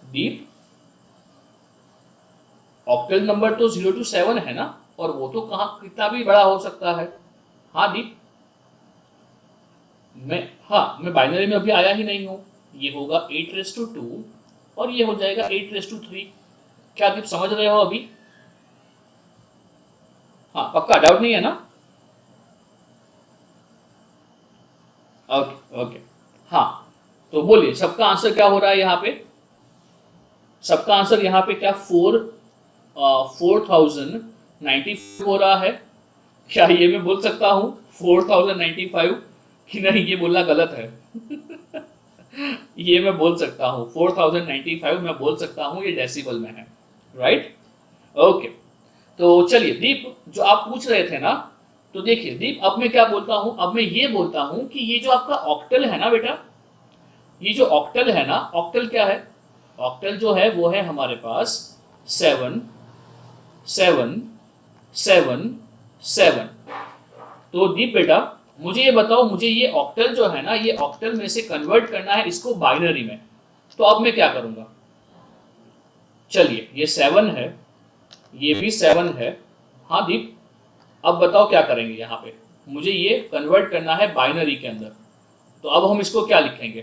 दीप। ऑक्टल नंबर तो 0 to 7 है ना, और वो तो कहाँ कितना भी बड़ा हो सकता है। हाँ दीप, मैं बाइनरी में अभी आया ही नहीं हूँ। ये होगा 8^2 और ये हो जाएगा 8^3। क्या दीप समझ रहे हो अभी? हाँ पक्का डाउट नहीं है ना? Okay okay. हाँ तो बोलिए सबका आंसर क्या हो रहा है यहाँ पे? सबका आंसर यहाँ पे क्या 4095 हो रहा है? क्या ये मैं बोल सकता हूँ 4095 कि नहीं? ये बोलना गलत है। ये मैं बोल सकता हूँ 4095 मैं बोल सकता हूँ, ये डेसिबल में है, राइट? ओके तो चलिए दीप, जो आप पूछ रहे थे ना, तो देखिए दीप अब मैं क्या बोलता हूँ, अब मैं ये बोलता हूँ कि ये जो आपका ऑक्टल है ना बेटा, ये जो ऑक्टल है ना, ऑक्टल क्या है? ऑक्टल जो है वो है हमारे पास 7 7 7 7। तो दीप बेटा मुझे ये बताओ, मुझे ये ऑक्टल जो है ना, ये ऑक्टल में से कन्वर्ट करना है इसको बाइनरी में, तो अब मैं क्या करूंगा? चलिए ये 7 है, ये भी 7 है। हाँ दीप अब बताओ क्या करेंगे यहाँ पे? मुझे ये कन्वर्ट करना है बाइनरी के अंदर, तो अब हम इसको क्या लिखेंगे?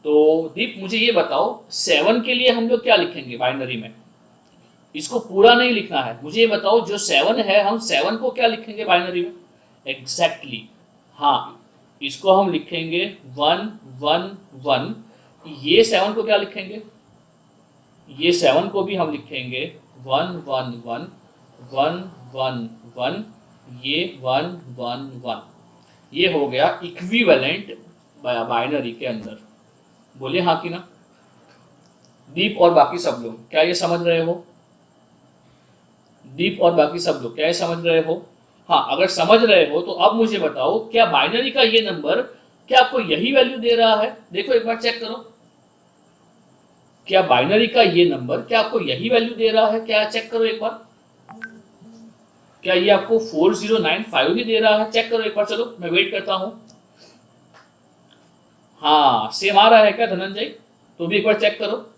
तो दीप मुझे ये बताओ 7 के लिए हम लोग क्या लिखेंगे बाइनरी में? इसको पूरा नहीं लिखना है, मुझे ये बताओ जो 7 है हम 7 को क्या लिखेंगे बाइनरी में? एग्जैक्टली हाँ, इसको हम लिखेंगे 1 1 1। ये 7 को क्या लिखेंगे? ये 7 को भी हम लिखेंगे 1 1 1 1 1 1, ये 1 1 1। ये हो गया इक्विवेलेंट बाइनरी के अंदर। बोलिए हाँ कि ना दीप और बाकी सब लोग, क्या ये समझ रहे हो? दीप और बाकी सब लोग क्या ये समझ रहे हो? हाँ अगर समझ रहे हो तो अब मुझे बताओ क्या बाइनरी का ये नंबर क्या आपको यही वैल्यू दे रहा है? देखो एक बार चेक करो, क्या बाइनरी का ये नंबर क्या आपको यही वैल्यू दे रहा है? क्या चेक करो एक बार, क्या ये आपको 4095 ही दे रहा है? चेक करो एक बार, चलो मैं वेट करता हूं। हाँ सेम आ रहा है क्या धनंजय? तो भी एक बार चेक करो।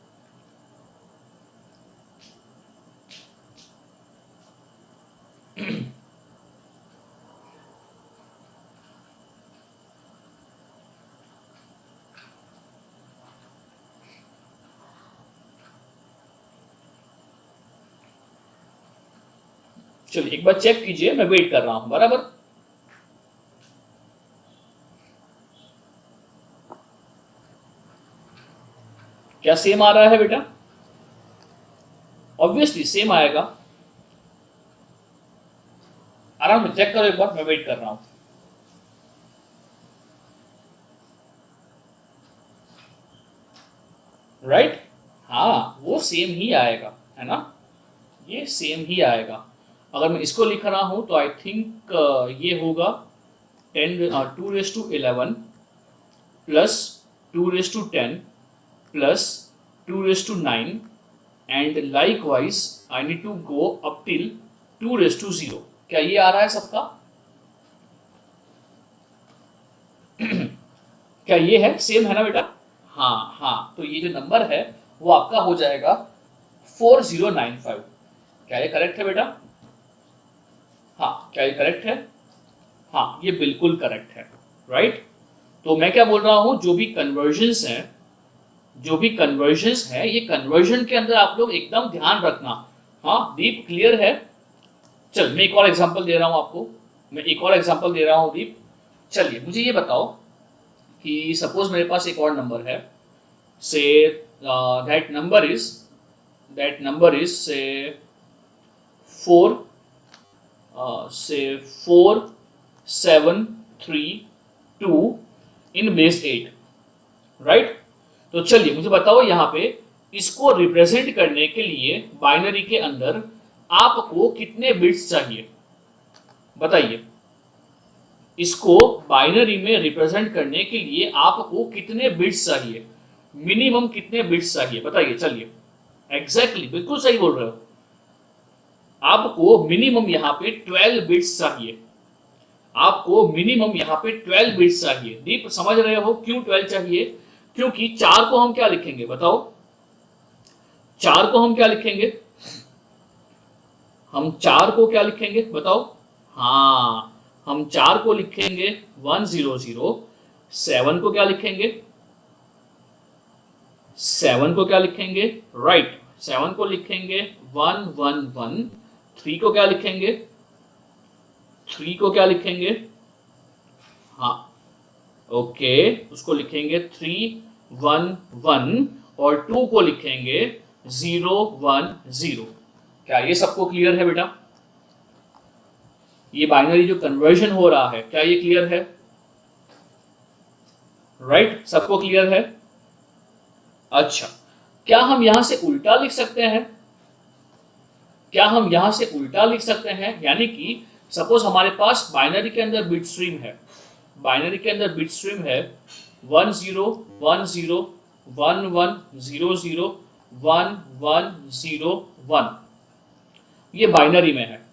चलिए एक बार चेक कीजिए, मैं वेट कर रहा हूं बराबर। क्या सेम आ रहा है बेटा? ऑब्वियसली सेम आएगा। आराम से चेक करो एक बार, मैं वेट कर रहा हूं। राइट हाँ वो सेम ही आएगा, है ना? ये सेम ही आएगा। अगर मैं इसको लिख रहा हूं तो आई थिंक ये होगा 2^11 plus 2^10 plus 2^9 and likewise I need to go up till 2^0। क्या ये आ रहा है सबका? क्या ये है? सेम है ना बेटा? हाँ हाँ, तो ये जो नंबर है वो आपका हो जाएगा 4095। क्या ये करेक्ट है बेटा? हाँ क्या ये करेक्ट है? हाँ ये बिल्कुल करेक्ट है, राइट? तो मैं क्या बोल रहा हूं, जो भी कन्वर्जन्स हैं, जो भी कन्वर्जन्स है, ये कन्वर्जन के अंदर आप लोग एकदम ध्यान रखना। हाँ दीप क्लियर है? चल मैं एक और एग्जांपल दे रहा हूं आपको, मैं एक और एग्जांपल दे रहा हूं दीप। चलिए मुझे ये बताओ कि सपोज मेरे पास एक और नंबर है, से दैट नंबर इज से 4732 इन बेस 8, राइट? तो चलिए मुझे बताओ यहाँ पे इसको रिप्रेजेंट करने के लिए बाइनरी के अंदर आपको कितने बिट्स चाहिए? बताइए। इसको बाइनरी में रिप्रेजेंट करने के लिए आपको कितने बिट्स चाहिए, मिनिमम कितने बिट्स चाहिए बताइए। चलिए एग्जैक्टली बिल्कुल सही बोल रहे हो, आपको मिनिमम यहाँ पे 12 बिट्स चाहिए, आपको मिनिमम यहाँ पे 12 बिट्स चाहिए। दीप समझ रहे हो क्यों 12 चाहिए? क्योंकि 4 को हम क्या लिखेंगे बताओ, 4 को हम क्या लिखेंगे, हम 4 को क्या लिखेंगे बताओ। हाँ, हम 4 को लिखेंगे 100, 7 को क्या लिखेंगे, 7 को क्या लिखेंगे, राइट 7 को लिखेंगे 111, 3 को क्या लिखेंगे, 3 को क्या लिखेंगे, हाँ ओके उसको लिखेंगे 311 और 2 को लिखेंगे 010। क्या ये सबको क्लियर है बेटा? ये बाइनरी जो कन्वर्जन हो रहा है क्या ये क्लियर है? राइट सबको क्लियर है? अच्छा, क्या हम यहां से उल्टा लिख सकते हैं? क्या हम यहां से उल्टा लिख सकते हैं? यानी कि सपोज हमारे पास बाइनरी के अंदर बिट स्ट्रीम है, बाइनरी के अंदर बिट स्ट्रीम है 1011001101, ये बाइनरी में है।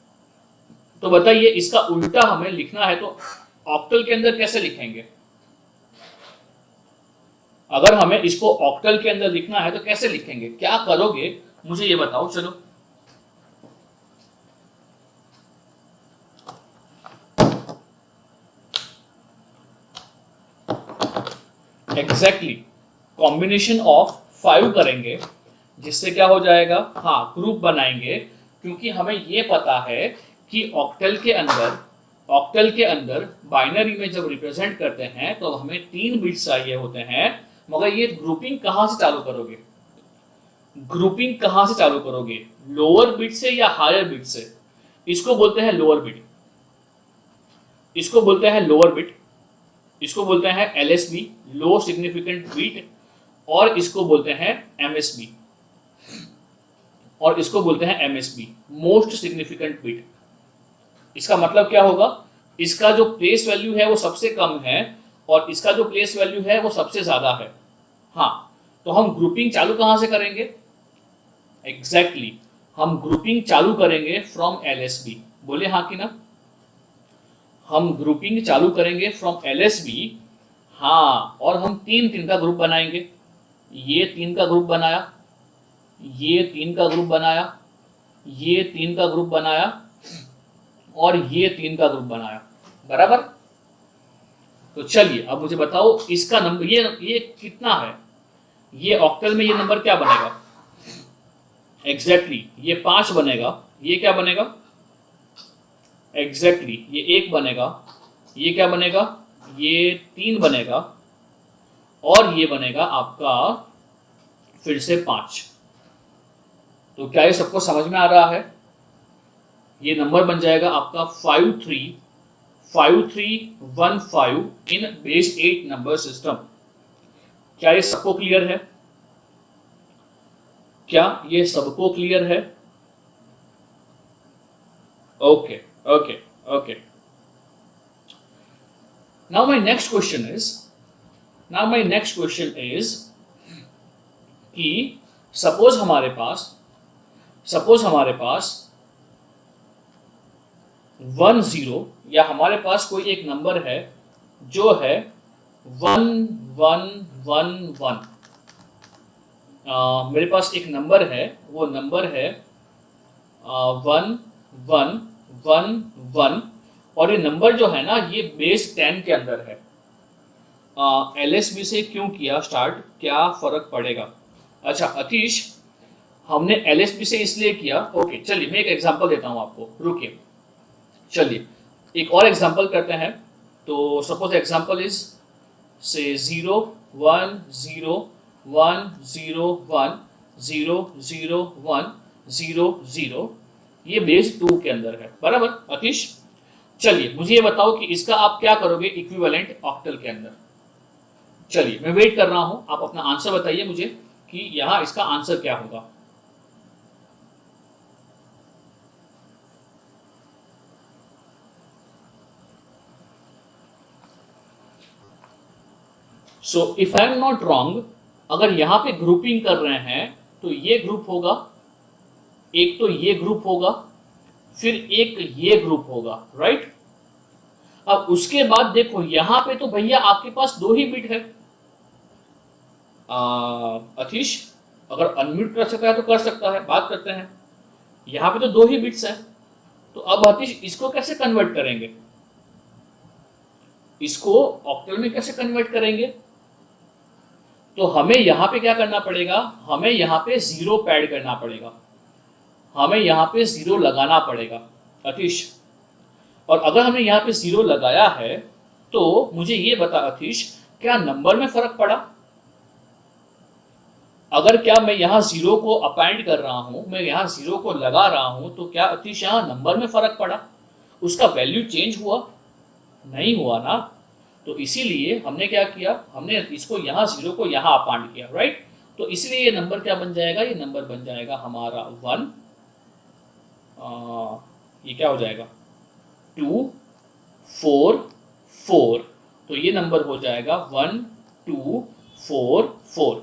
तो बताइए इसका उल्टा हमें लिखना है तो ऑक्टल के अंदर कैसे लिखेंगे? अगर हमें इसको ऑक्टल के अंदर लिखना है तो कैसे लिखेंगे, क्या करोगे मुझे ये बताओ। चलो एग्जैक्टली कॉम्बिनेशन ऑफ 5 करेंगे, जिससे क्या हो जाएगा, हाँ ग्रुप बनाएंगे, क्योंकि हमें ये पता है कि ऑक्टल के अंदर बाइनरी में जब रिप्रेजेंट करते हैं तो हमें 3 बिट्स चाहिए होते हैं। मगर ये ग्रुपिंग कहां से चालू करोगे, ग्रुपिंग कहां से चालू करोगे, लोअर बिट से या हायर बिट से? इसको बोलते हैं लोअर बिट, इसको बोलते हैं लोअर बिट, इसको बोलते हैं एलएसबी लो सिग्निफिकेंट बिट, और इसको बोलते हैं एमएसबी, और इसको बोलते हैं एमएसबी मोस्ट सिग्निफिकेंट बिट। इसका मतलब क्या होगा, इसका जो प्लेस वैल्यू है वो सबसे कम है और इसका जो प्लेस वैल्यू है वो सबसे ज्यादा है। हाँ, तो हम ग्रुपिंग चालू कहां से करेंगे? एग्जैक्टली हम ग्रुपिंग चालू करेंगे फ्रॉम एलएसबी। बोले हाँ कि ना? हम ग्रुपिंग चालू करेंगे फ्रॉम एलएसबी। हाँ, और हम 3 का ग्रुप बनाएंगे। ये 3 का ग्रुप बनाया, ये 3 का ग्रुप बनाया, ये 3 का ग्रुप बनाया, और ये 3 का ग्रुप बनाया, बराबर। तो चलिए अब मुझे बताओ इसका नंबर ये कितना है, ये ऑक्टल में ये नंबर क्या बनेगा? एग्जैक्टली ये 5 बनेगा, ये क्या बनेगा? एग्जैक्टली ये 1 बनेगा, ये क्या बनेगा? ये 3 बनेगा, और ये बनेगा आपका फिर से 5। तो क्या ये सबको समझ में आ रहा है? ये नंबर बन जाएगा आपका 5315 इन बेस 8 नंबर सिस्टम। क्या ये सबको क्लियर है? क्या ये सबको क्लियर है? Okay okay okay. Now my next question is कि सपोज हमारे पास 10 या हमारे पास कोई एक नंबर है जो है 1111। मेरे पास एक नंबर है, वो नंबर है 1111, और ये नंबर जो है ना ये बेस 10 के अंदर है। एलएसबी से क्यों किया स्टार्ट, क्या फर्क पड़ेगा? अच्छा अतीश, हमने एलएसबी से इसलिए किया, ओके चलिए मैं एक एग्जांपल देता हूं आपको, रुकिए। चलिए एक और एग्जांपल करते हैं। तो सपोज एग्जांपल इज से 0 1 0 1 0 1 0 0 1 0 0, ये बेस 2 के अंदर है, बराबर अतीश। चलिए मुझे ये बताओ कि इसका आप क्या करोगे इक्विवेलेंट ऑक्टल के अंदर। चलिए मैं वेट कर रहा हूं, आप अपना आंसर बताइए मुझे कि यहां इसका आंसर क्या होगा। So if I am not wrong, अगर यहां पे ग्रुपिंग कर रहे हैं तो ये ग्रुप होगा, एक तो ये ग्रुप होगा, फिर एक ये ग्रुप होगा, राइट। अब उसके बाद देखो यहां पे तो भैया आपके पास 2 ही बिट है। अतीश अगर अनम्यूट कर सकता है तो कर सकता है, बात करते हैं। यहां पे तो 2 ही बिट्स है, तो अब अतीश इसको कैसे कन्वर्ट करेंगे, इसको ऑक्टल में कैसे कन्वर्ट करेंगे? तो हमें यहां पे क्या करना पड़ेगा, हमें यहां पे 0 पैड करना पड़ेगा, हमें यहां पे 0 लगाना पड़ेगा अतीश। और अगर हमने यहाँ पे 0 लगाया है तो मुझे ये बता अतीश, क्या नंबर में फर्क पड़ा? अगर क्या मैं यहाँ 0 को अपैंड कर रहा हूं, मैं यहाँ 0 को लगा रहा हूं, तो क्या अतीश यहाँ नंबर में फर्क पड़ा? उसका वैल्यू चेंज हुआ? नहीं हुआ ना। तो इसीलिए हमने क्या किया, हमने इसको यहाँ 0 को यहाँ अपैंड किया, राइट। तो इसलिए ये नंबर क्या बन जाएगा, ये नंबर बन जाएगा हमारा 1, ये क्या हो जाएगा 2 4 4, तो ये नंबर हो जाएगा 1 2 4 4।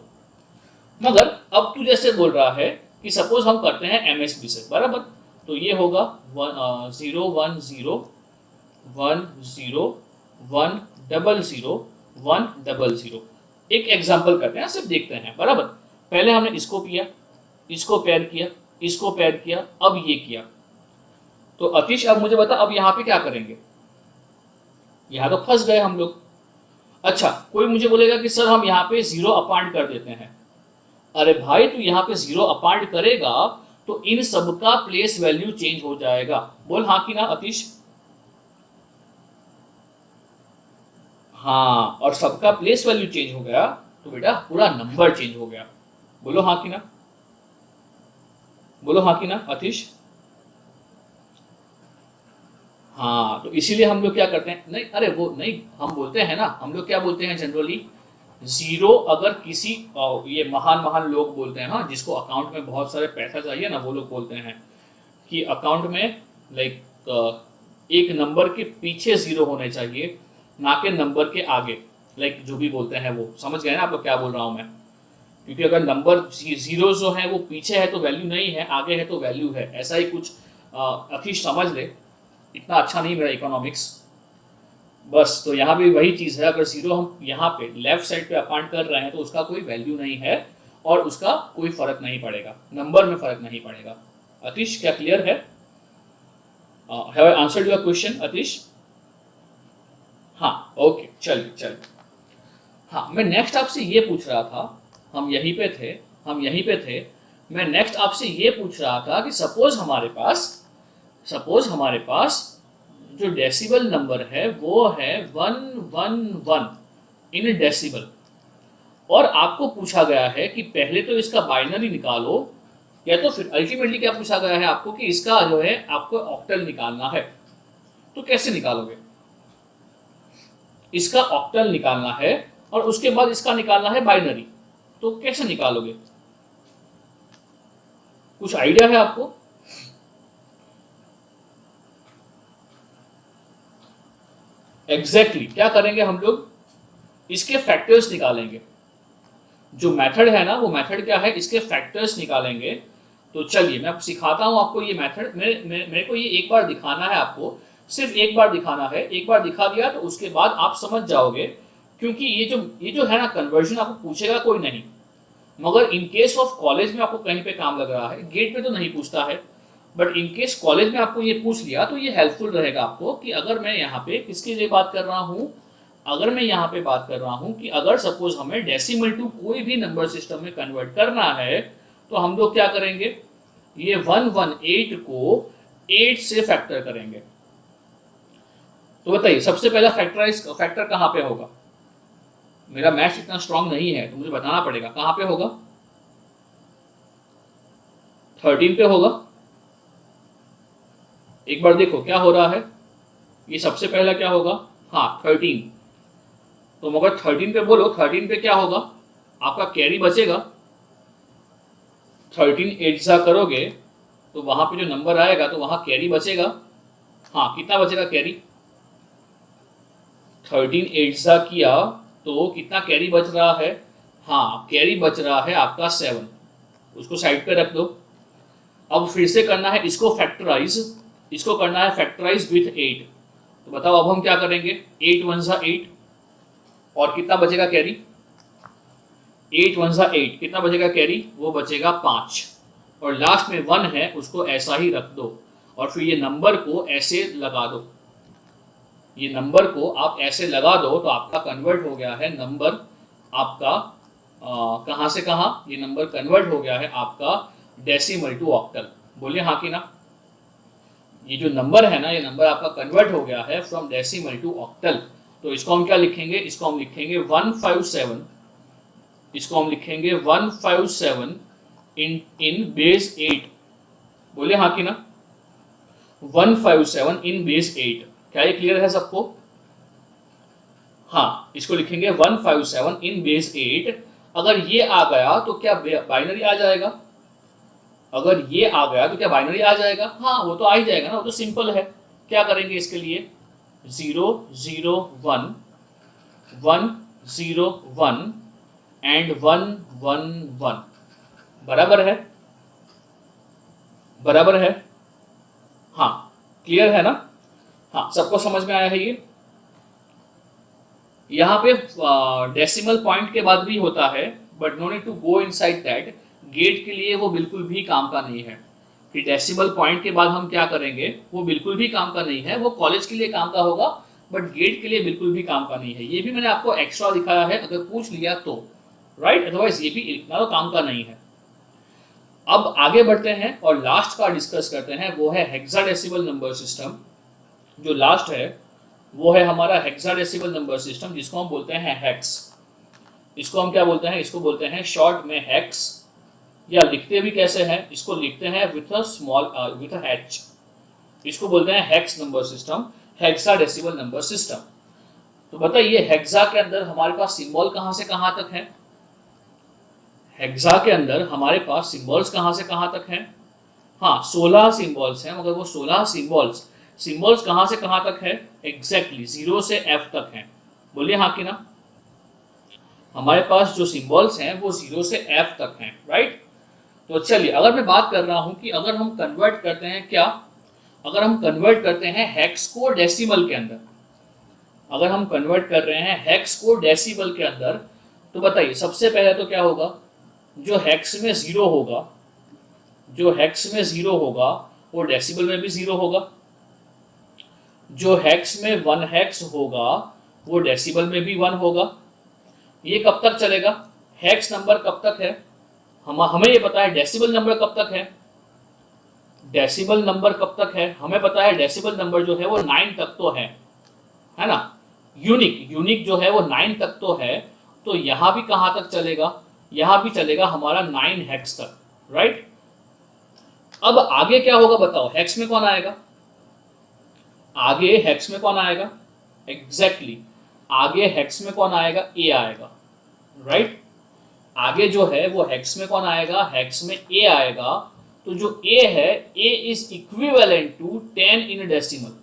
मगर अब तू जैसे बोल रहा है कि सपोज हम करते हैं एमएसबी से, बराबर, तो ये होगा 0 1 0 1 0 1 0 0 1 0 0। एक एग्जांपल करते हैं, सिर्फ देखते हैं, बराबर। पहले हमने इसको किया, इसको पैर किया, इसको पैर किया, अब ये किया। तो अतीश अब मुझे बता, अब यहाँ पे क्या करेंगे? यहाँ तो फंस गए हम लोग। अच्छा, कोई मुझे बोलेगा कि सर हम यहाँ पे 0 अपॉइंट कर देते हैं। अरे भाई, तू यहाँ पे 0 अपॉइंट करेगा तो इन सबका प्लेस वैल्यू चेंज हो जाएगा। बोल हाँ कि ना अतीश? हाँ, और सबका प्लेस वैल्यू चेंज हो गया तो बेटा पूरा नंबर चेंज हो गया। बोलो हाँ कि ना, बोलो हाँ कि ना अतीश? हाँ, तो इसीलिए हम लोग क्या करते हैं, नहीं अरे वो नहीं, हम बोलते हैं ना, हम लोग क्या बोलते हैं जनरली, 0 अगर किसी ये महान महान लोग बोलते हैं ना, जिसको अकाउंट में बहुत सारे पैसा चाहिए ना, वो लोग बोलते हैं कि अकाउंट में लाइक एक नंबर के पीछे 0 होने चाहिए, ना कि नंबर के आगे। लाइक जो भी बोलते हैं वो समझ गए ना आप लोग क्या बोल रहा हूँ मैं? क्योंकि अगर नंबर 0 जो है वो पीछे है तो वैल्यू नहीं है, आगे है तो वैल्यू है, ऐसा ही कुछ अतीश समझ ले। इतना अच्छा नहीं मेरा इकोनॉमिक्स, बस। तो यहाँ भी वही चीज़ है, अगर 0 हम यहाँ पे लेफ्ट साइड पे अपॉइंट कर रहे हैं तो उसका कोई वैल्यू नहीं है और उसका कोई फर्क नहीं पड़ेगा, नंबर में फर्क नहीं पड़ेगा। अतीश क्या क्लियर है? Have I answered your question Atish? हाँ, ओके, चलिए चलिए। हाँ, मैं नेक्स्ट आपसे ये पूछ रहा था, हम यहीं पे थे, मैं नेक्स्ट आपसे ये पूछ रहा था कि सपोज हमारे पास जो डेसिबल नंबर है वो है 111 इन डेसिबल, और आपको पूछा गया है कि पहले तो इसका बाइनरी निकालो, या तो फिर अल्टीमेटली क्या पूछा गया है आपको कि इसका जो है आपको ऑक्टल निकालना है। तो कैसे निकालोगे? इसका ऑक्टल निकालना है और उसके बाद इसका निकालना है बाइनरी, तो कैसे निकालोगे? कुछ आइडिया है आपको? एग्जैक्टली क्या करेंगे हम लोग? इसके फैक्टर्स निकालेंगे। जो मेथड है ना, वो मेथड क्या है, इसके फैक्टर्स निकालेंगे। तो चलिए मैं सिखाता हूं आपको ये मेथड। मेरे को ये एक बार दिखाना है आपको, सिर्फ एक बार दिखाना है। एक बार दिखा दिया तो उसके बाद आप समझ जाओगे, क्योंकि ये जो है ना कन्वर्जन आपको पूछेगा कोई नहीं, मगर इन केस ऑफ कॉलेज में आपको कहीं पे काम लग रहा है, गेट पे तो नहीं पूछता है, बट इन केस कॉलेज में आपको ये पूछ लिया तो ये हेल्पफुल रहेगा आपको कि अगर मैं यहाँ पे किसके लिए बात कर रहा हूँ, अगर मैं यहाँ पे बात कर रहा हूँ कि अगर सपोज हमें डेसिमल टू कोई भी नंबर सिस्टम में कन्वर्ट करना है तो हम लोग क्या करेंगे, ये 118 को 8 से फैक्टर करेंगे। तो बताइए सबसे पहला फैक्टर कहाँ पे होगा? मेरा मैथ्स इतना स्ट्रांग नहीं है तो मुझे बताना पड़ेगा कहाँ पे होगा। 13 पे होगा। एक बार देखो क्या हो रहा है, ये सबसे पहला क्या होगा, हाँ 13। तो मगर 13 पे बोलो, 13 पे क्या होगा, आपका कैरी बचेगा। 13 8 करोगे तो वहां पे जो नंबर आएगा तो वहां कैरी बचेगा। हाँ, कितना बचेगा कैरी? 13 8 किया तो कितना कैरी बच रहा है? हाँ, कैरी बच रहा है आपका 7, उसको साइड पे रख दो। अब फिर से करना है इसको फैक्टराइज, इसको करना है फैक्टराइज विथ 8। तो बताओ अब हम क्या करेंगे? 8 1 सा 8 और कितना बचेगा कैरी? 8 1 सा 8, कितना बचेगा कैरी? वो बचेगा 5 और लास्ट में 1 है उसको ऐसा ही रख दो और फिर ये नंबर को ऐसे लगा दो। ये नंबर को आप ऐसे लगा दो तो आपका कन्वर्ट हो गया है नंबर आपका कहाँ से कहाँ? ये नंबर कन्वर्ट हो गया है आपका डेसिमल टू ऑक्टल। बोलिए हाँ कि ना? ये जो नंबर है ना, ये नंबर आपका कन्वर्ट हो गया है फ्रॉम डेसिमल टू ऑक्टल। तो इसको हम क्या लिखेंगे? इसको हम लिखेंगे 157, इसको हम लिखेंगे 157 इन बेस 8। बोलिए हाँ कि ना? 157 इन बेस 8। क्या ये क्लियर है सबको? हाँ, इसको लिखेंगे 157 इन बेस 8। अगर ये आ गया तो क्या बाइनरी आ जाएगा? अगर ये आ गया तो क्या बाइनरी आ जाएगा? हाँ, वो तो आ ही जाएगा ना, वो तो सिंपल है। क्या करेंगे इसके लिए? 0 0 1 1 0 1 एंड 1 1 1। बराबर है? बराबर है? हाँ, क्लियर है ना? हाँ, सबको समझ में आया है ये? यहाँ पे डेसिमल पॉइंट के बाद भी होता है, but no need to go inside that. Gate के लिए वो बिल्कुल भी काम का नहीं है कि डेसिमल पॉइंट के बाद हम क्या करेंगे, वो बिल्कुल भी काम का नहीं है। वो कॉलेज के लिए काम का होगा, बट गेट के लिए बिल्कुल भी काम का नहीं है। ये भी मैंने आपको एक्स्ट्रा दिखाया है, अगर पूछ लिया तो, राइट? अदरवाइज ये भी इतना तो काम का नहीं है। अब आगे बढ़ते हैं और लास्ट का डिस्कस करते हैं, वो है हेक्साडेसिमल नंबर सिस्टम। जो लास्ट है वो है हमारा हेक्साडेसिमल नंबर सिस्टम, जिसको हम बोलते हैं हेक्स। इसको हम क्या बोलते हैं? इसको बोलते हैं शॉर्ट में हेक्स, या लिखते भी कैसे हैं? इसको लिखते हैं with a small with a H. इसको बोलते हैं hex number system, hexadecimal number system. तो बताइए हेक्सा के अंदर हमारे पास सिंबल कहां से कहां तक है? हेक्सा के अंदर हमारे पास सिंबल्स कहां से कहां तक हैं? हाँ, 16 सिंबल्स हैं, मगर वो 16 सिंबल्स कहां से कहां तक है? एग्जैक्टली 0 से F तक हैं। बोलिए हाँ कि ना? हमारे पास जो सिंबल्स हैं वो 0 से F तक हैं, राइट? तो चलिए, अगर मैं बात कर रहा हूं कि अगर हम कन्वर्ट करते हैं क्या, अगर हम कन्वर्ट करते हैं हेक्स को डेसिमल के अंदर, अगर हम कन्वर्ट कर रहे हैं हेक्स को डेसिमल के अंदर, तो बताइए सबसे पहले तो क्या होगा? जो हेक्स में 0 होगा, जो हेक्स में 0 होगा वो डेसिमल में भी 0 होगा। जो हेक्स में 1 हेक्स होगा वो डेसिमल में भी 1 होगा। ये कब तक चलेगा? हेक्स नंबर कब तक है? हमें ये पता है डेसिमल नंबर कब तक है। डेसिमल नंबर कब तक है? हमें पता है डेसिमल नंबर जो है वो 9 तक तो है ना? यूनिक जो है वो 9 तक तो है। तो यहां भी कहां तक चलेगा? यहां भी चलेगा हमारा 9 हेक्स तक, राइट? अब आगे क्या होगा बताओ? हेक्स में कौन आएगा? आगे हेक्स में कौन आएगा? एग्जैक्टली आगे हेक्स में कौन आएगा? ए आएगा, राइट? आगे जो है वो हेक्स में कौन आएगा? हेक्स में ए आएगा। तो जो ए है, A is equivalent to 10 in decimal.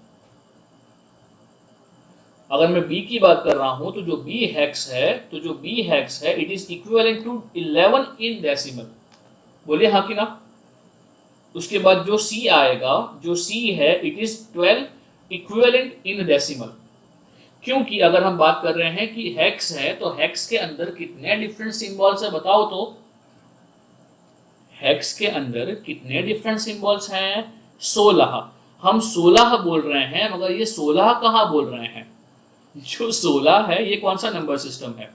अगर मैं बी की बात कर रहा हूं तो जो बी हेक्स है, तो जो बी हेक्स है it is equivalent to 11 in decimal. बोलिए हाँ कि ना? उसके बाद जो सी आएगा, जो सी है it is 12 equivalent in decimal. क्योंकि अगर हम बात कर रहे हैं कि हेक्स है, तो हेक्स के अंदर कितने डिफरेंट सिंबल्स है बताओ तो? हेक्स के अंदर कितने डिफरेंट सिंबल्स हैं? 16। हम 16 बोल रहे हैं, मगर ये 16 कहां बोल रहे हैं? जो 16 है ये कौन सा नंबर सिस्टम है?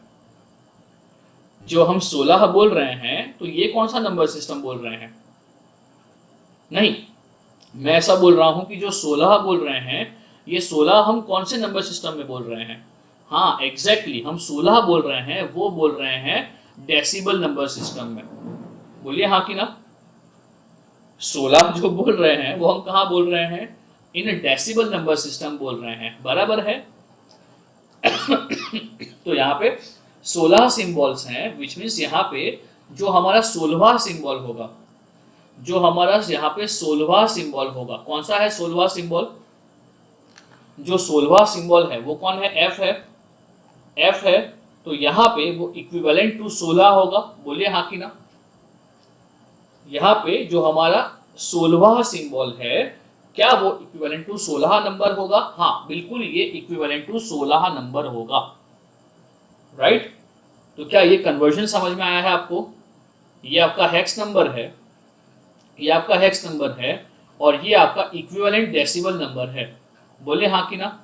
जो हम 16 बोल रहे हैं तो ये कौन सा नंबर सिस्टम बोल रहे हैं? नहीं, मैं ऐसा बोल रहा हूं कि जो 16 बोल रहे हैं, ये 16 हम कौन से नंबर सिस्टम में बोल रहे हैं? हाँ, एग्जैक्टली हम 16 बोल रहे हैं, वो बोल रहे हैं डेसिबल नंबर सिस्टम में। बोलिए हाँ कि ना? 16 जो बोल रहे हैं वो हम कहाँ बोल रहे हैं? इन डेसिबल नंबर सिस्टम बोल रहे हैं। बराबर है? तो यहाँ पे 16 सिंबल्स हैं, विच मीन्स यहाँ पे जो हमारा 16वां सिंबल होगा, जो हमारा यहाँ पे 16वां सिंबल होगा, कौन सा है 16वां सिंबल? जो 16वां सिंबल है वो कौन है? एफ है। एफ है। तो यहाँ पे वो इक्विवेलेंट टू 16 होगा, बोलिए हाँ कि ना। यहाँ पे जो हमारा 16वां सिंबल है, क्या वो इक्विवेलेंट टू 16 नंबर होगा? हाँ बिल्कुल, ये इक्विवेलेंट टू 16 नंबर होगा, राइट। तो क्या ये कन्वर्जन समझ में आया है आपको? ये आपका हेक्स नंबर है, ये आपका हेक्स नंबर है, और ये आपका इक्विवेलेंट डेसिमल नंबर है, बोले हाँ कि ना।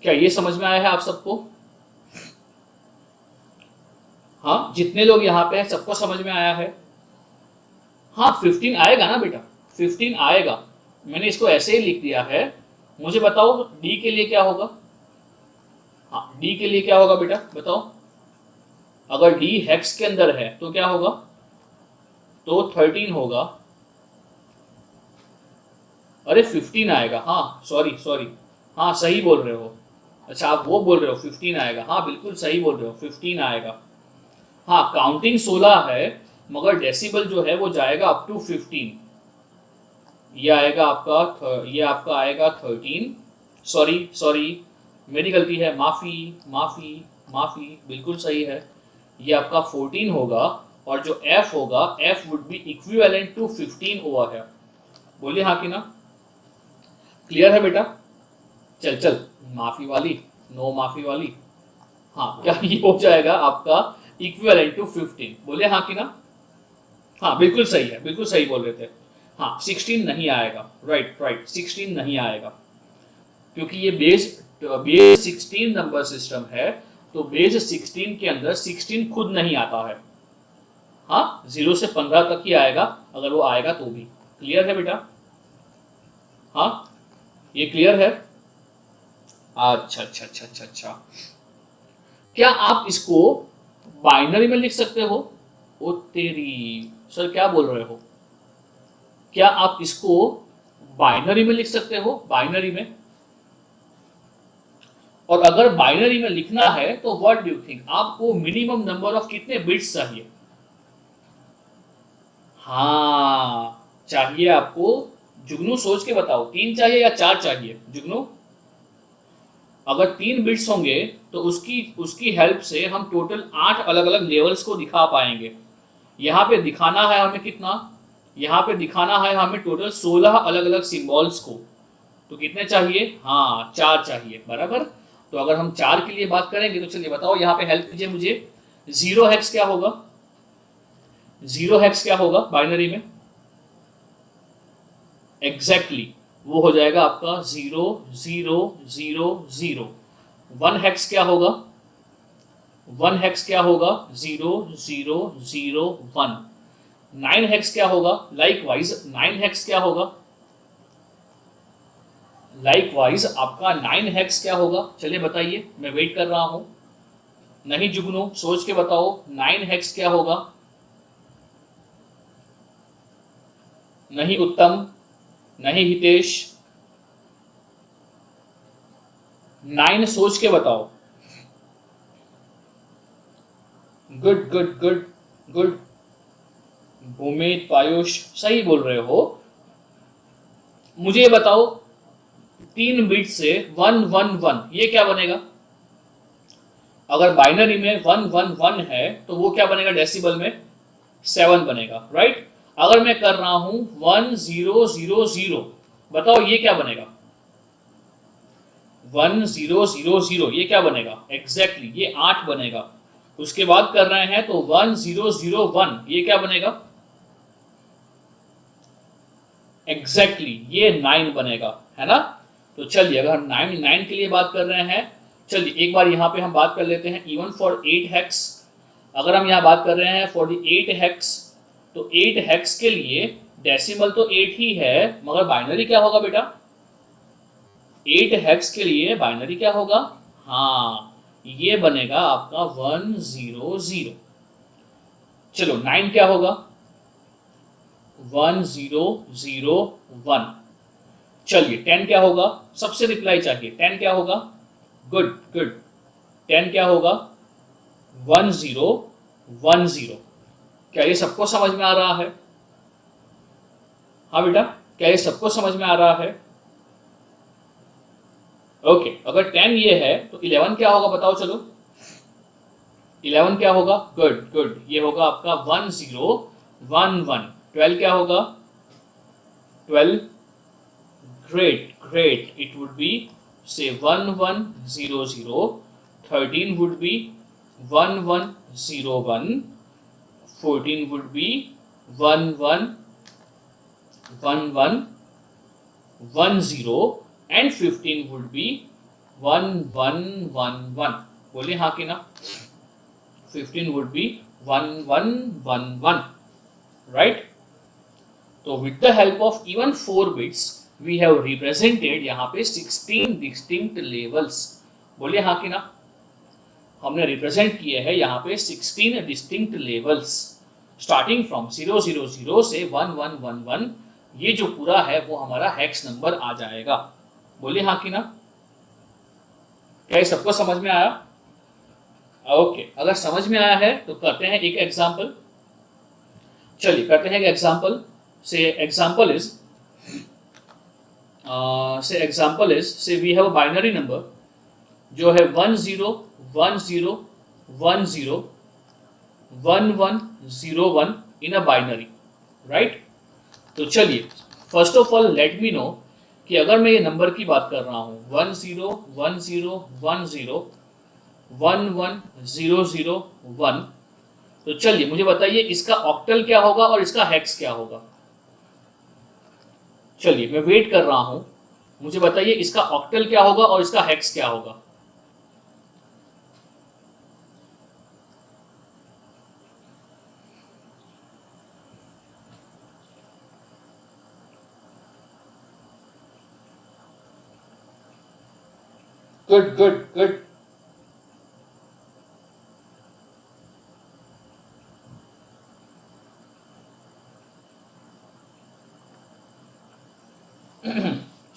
क्या ये समझ में आया है आप सबको? हाँ, जितने लोग यहाँ पे हैं सबको समझ में आया है? हाँ 15 आएगा ना बेटा, 15 आएगा, मैंने इसको ऐसे ही लिख दिया है। मुझे बताओ डी के लिए क्या होगा? हाँ डी के लिए क्या होगा बेटा, बताओ। अगर डी हेक्स के अंदर है तो क्या होगा? तो 13 होगा। अरे 15 आएगा, हाँ सॉरी सॉरी, हाँ सही बोल रहे हो। अच्छा आप वो बोल रहे हो 15 आएगा, हाँ बिल्कुल सही बोल रहे हो, 15 आएगा। हाँ काउंटिंग 16 है, मगर डेसिबल जो है वो जाएगा अप टू 15। ये आएगा आपका ये आपका आएगा 13, सॉरी सॉरी मेरी गलती है, माफ़ी माफ़ी माफ़ी, बिल्कुल सही है। ये आपका 14 होगा, और जो f होगा f would be equivalent to 15 over है, बोलिए हाँ कि ना। क्लियर है बेटा? चल चल, माफ़ी वाली, नो माफ़ी वाली, हाँ क्या ये हो जाएगा आपका इक्विवेलेंट टू 15, बोलिए हाँ कि ना। हाँ बिल्कुल सही है, बिल्कुल सही बोल रहे थे। हाँ 16 नहीं आएगा, राइट राइट, 16 नहीं आएगा, क्योंकि ये बेस 16 नंबर सिस्टम है, तो बेस 16 के अंदर 16 खुद नहीं आता है। हाँ 0 से 15 तक ही आएगा, अगर वो आएगा तो भी। क्लियर है बेटा? हाँ ये क्लियर है? अच्छा अच्छा अच्छा अच्छा अच्छा। क्या आप इसको बाइनरी में लिख सकते हो? ओ तेरी, सर क्या बोल रहे हो? क्या आप इसको बाइनरी में लिख सकते हो? बाइनरी में? और अगर बाइनरी में लिखना है तो व्हाट डू यू थिंक, आपको मिनिमम नंबर ऑफ कितने बिट्स चाहिए? हाँ चाहिए आपको, जुगनू सोच के बताओ, 3 चाहिए या 4 चाहिए जुगनू? अगर 3 बिट्स होंगे तो उसकी उसकी हेल्प से हम टोटल 8 अलग अलग लेवल्स को दिखा पाएंगे। यहाँ पे दिखाना है हमें कितना? यहाँ पे दिखाना है हमें टोटल 16 अलग अलग सिंबल्स को। तो कितने चाहिए? हाँ 4 चाहिए, बराबर। तो अगर हम 4 के लिए बात करेंगे तो चलिए बताओ, यहाँ पे हेल्प कीजिए मुझे। 0 हेक्स क्या होगा? 0 हेक्स क्या होगा बाइनरी में? एग्जैक्टली वो हो जाएगा आपका 0 0 0 0। 1 हेक्स क्या होगा? 1 हेक्स क्या होगा? 0 0 0 1। 9 हेक्स क्या होगा? लाइकवाइज 9 हेक्स क्या होगा? लाइकवाइज आपका 9 हेक्स क्या होगा? चलिए बताइए, मैं वेट कर रहा हूं। नहीं जुगनू, सोच के बताओ 9 हेक्स क्या होगा? नहीं उत्तम, नहीं हितेश, 9 सोच के बताओ। Good good good good, Bhumit Payush सही बोल रहे हो। मुझे ये बताओ 3 बिट से 1 1 1 ये क्या बनेगा? अगर बाइनरी में 1 1 1 है तो वो क्या बनेगा? डेसिबल में 7 बनेगा, राइट। अगर मैं कर रहा हूं 1 0 0 0, बताओ ये क्या बनेगा? 1 0 0 0 ये क्या बनेगा? एग्जैक्टली ये 8 बनेगा। उसके बाद कर रहे हैं तो 1 0 0 1 ये क्या बनेगा? एग्जैक्टली ये 9 बनेगा, है ना। तो चलिए अगर हम 9 के लिए बात कर रहे हैं, चलिए एक बार यहाँ पे हम बात कर लेते हैं इवन फॉर 8 हेक्स। अगर हम यहाँ बात कर रहे हैं फॉर द 8 हेक्स, तो 8 हेक्स के लिए डेसिमल तो 8 ही है, मगर बाइनरी क्या होगा बेटा? 8 हेक्स के लिए बाइनरी क्या होगा? हाँ ये बनेगा आपका 1 0 0। चलो 9 क्या होगा? 1 0 0 1। चलिए 10 क्या होगा? सबसे रिप्लाई चाहिए, 10 क्या होगा? गुड गुड, 10 क्या होगा? 1 0 1 0। क्या ये सबको समझ में आ रहा है? हाँ बेटा, क्या ये सबको समझ में आ रहा है? ओके, अगर 10 ये है तो 11 क्या होगा बताओ चलो। 11 क्या होगा? गुड गुड, ये होगा आपका 1011। 12 क्या होगा? 12, great great, it would be say 1100. 13 would be 1101. 14 would be 1110, and 15 would be 1111. बोलिए हाँ कि ना? 15 would be 1111, right? तो with the help of even 4 bits we have represented यहाँ पे 16 distinct levels. बोलिए हाँ कि ना? हमने रिप्रेजेंट किए हैं यहाँ पे 16 डिस्टिंक्ट लेवल्स, स्टार्टिंग फ्रॉम 000 से 1111। ये जो पूरा है वो हमारा हेक्स नंबर आ जाएगा। बोलिए हाँ कि ना? क्या सबको समझ में आया? ओके, अगर समझ में आया है तो करते हैं एक एग्जांपल। चलिए करते हैं एक example. Say example is say we have a binary number जो है 10101101 इन अ बाइनरी, राइट? तो चलिए first of all let me know कि अगर मैं ये नंबर की बात कर रहा हूँ 101010110001, तो चलिए मुझे बताइए इसका ऑक्टल क्या होगा और इसका हेक्स क्या होगा। चलिए मैं वेट कर रहा हूं, मुझे बताइए इसका ऑक्टल क्या होगा और इसका हेक्स क्या होगा। Good good good.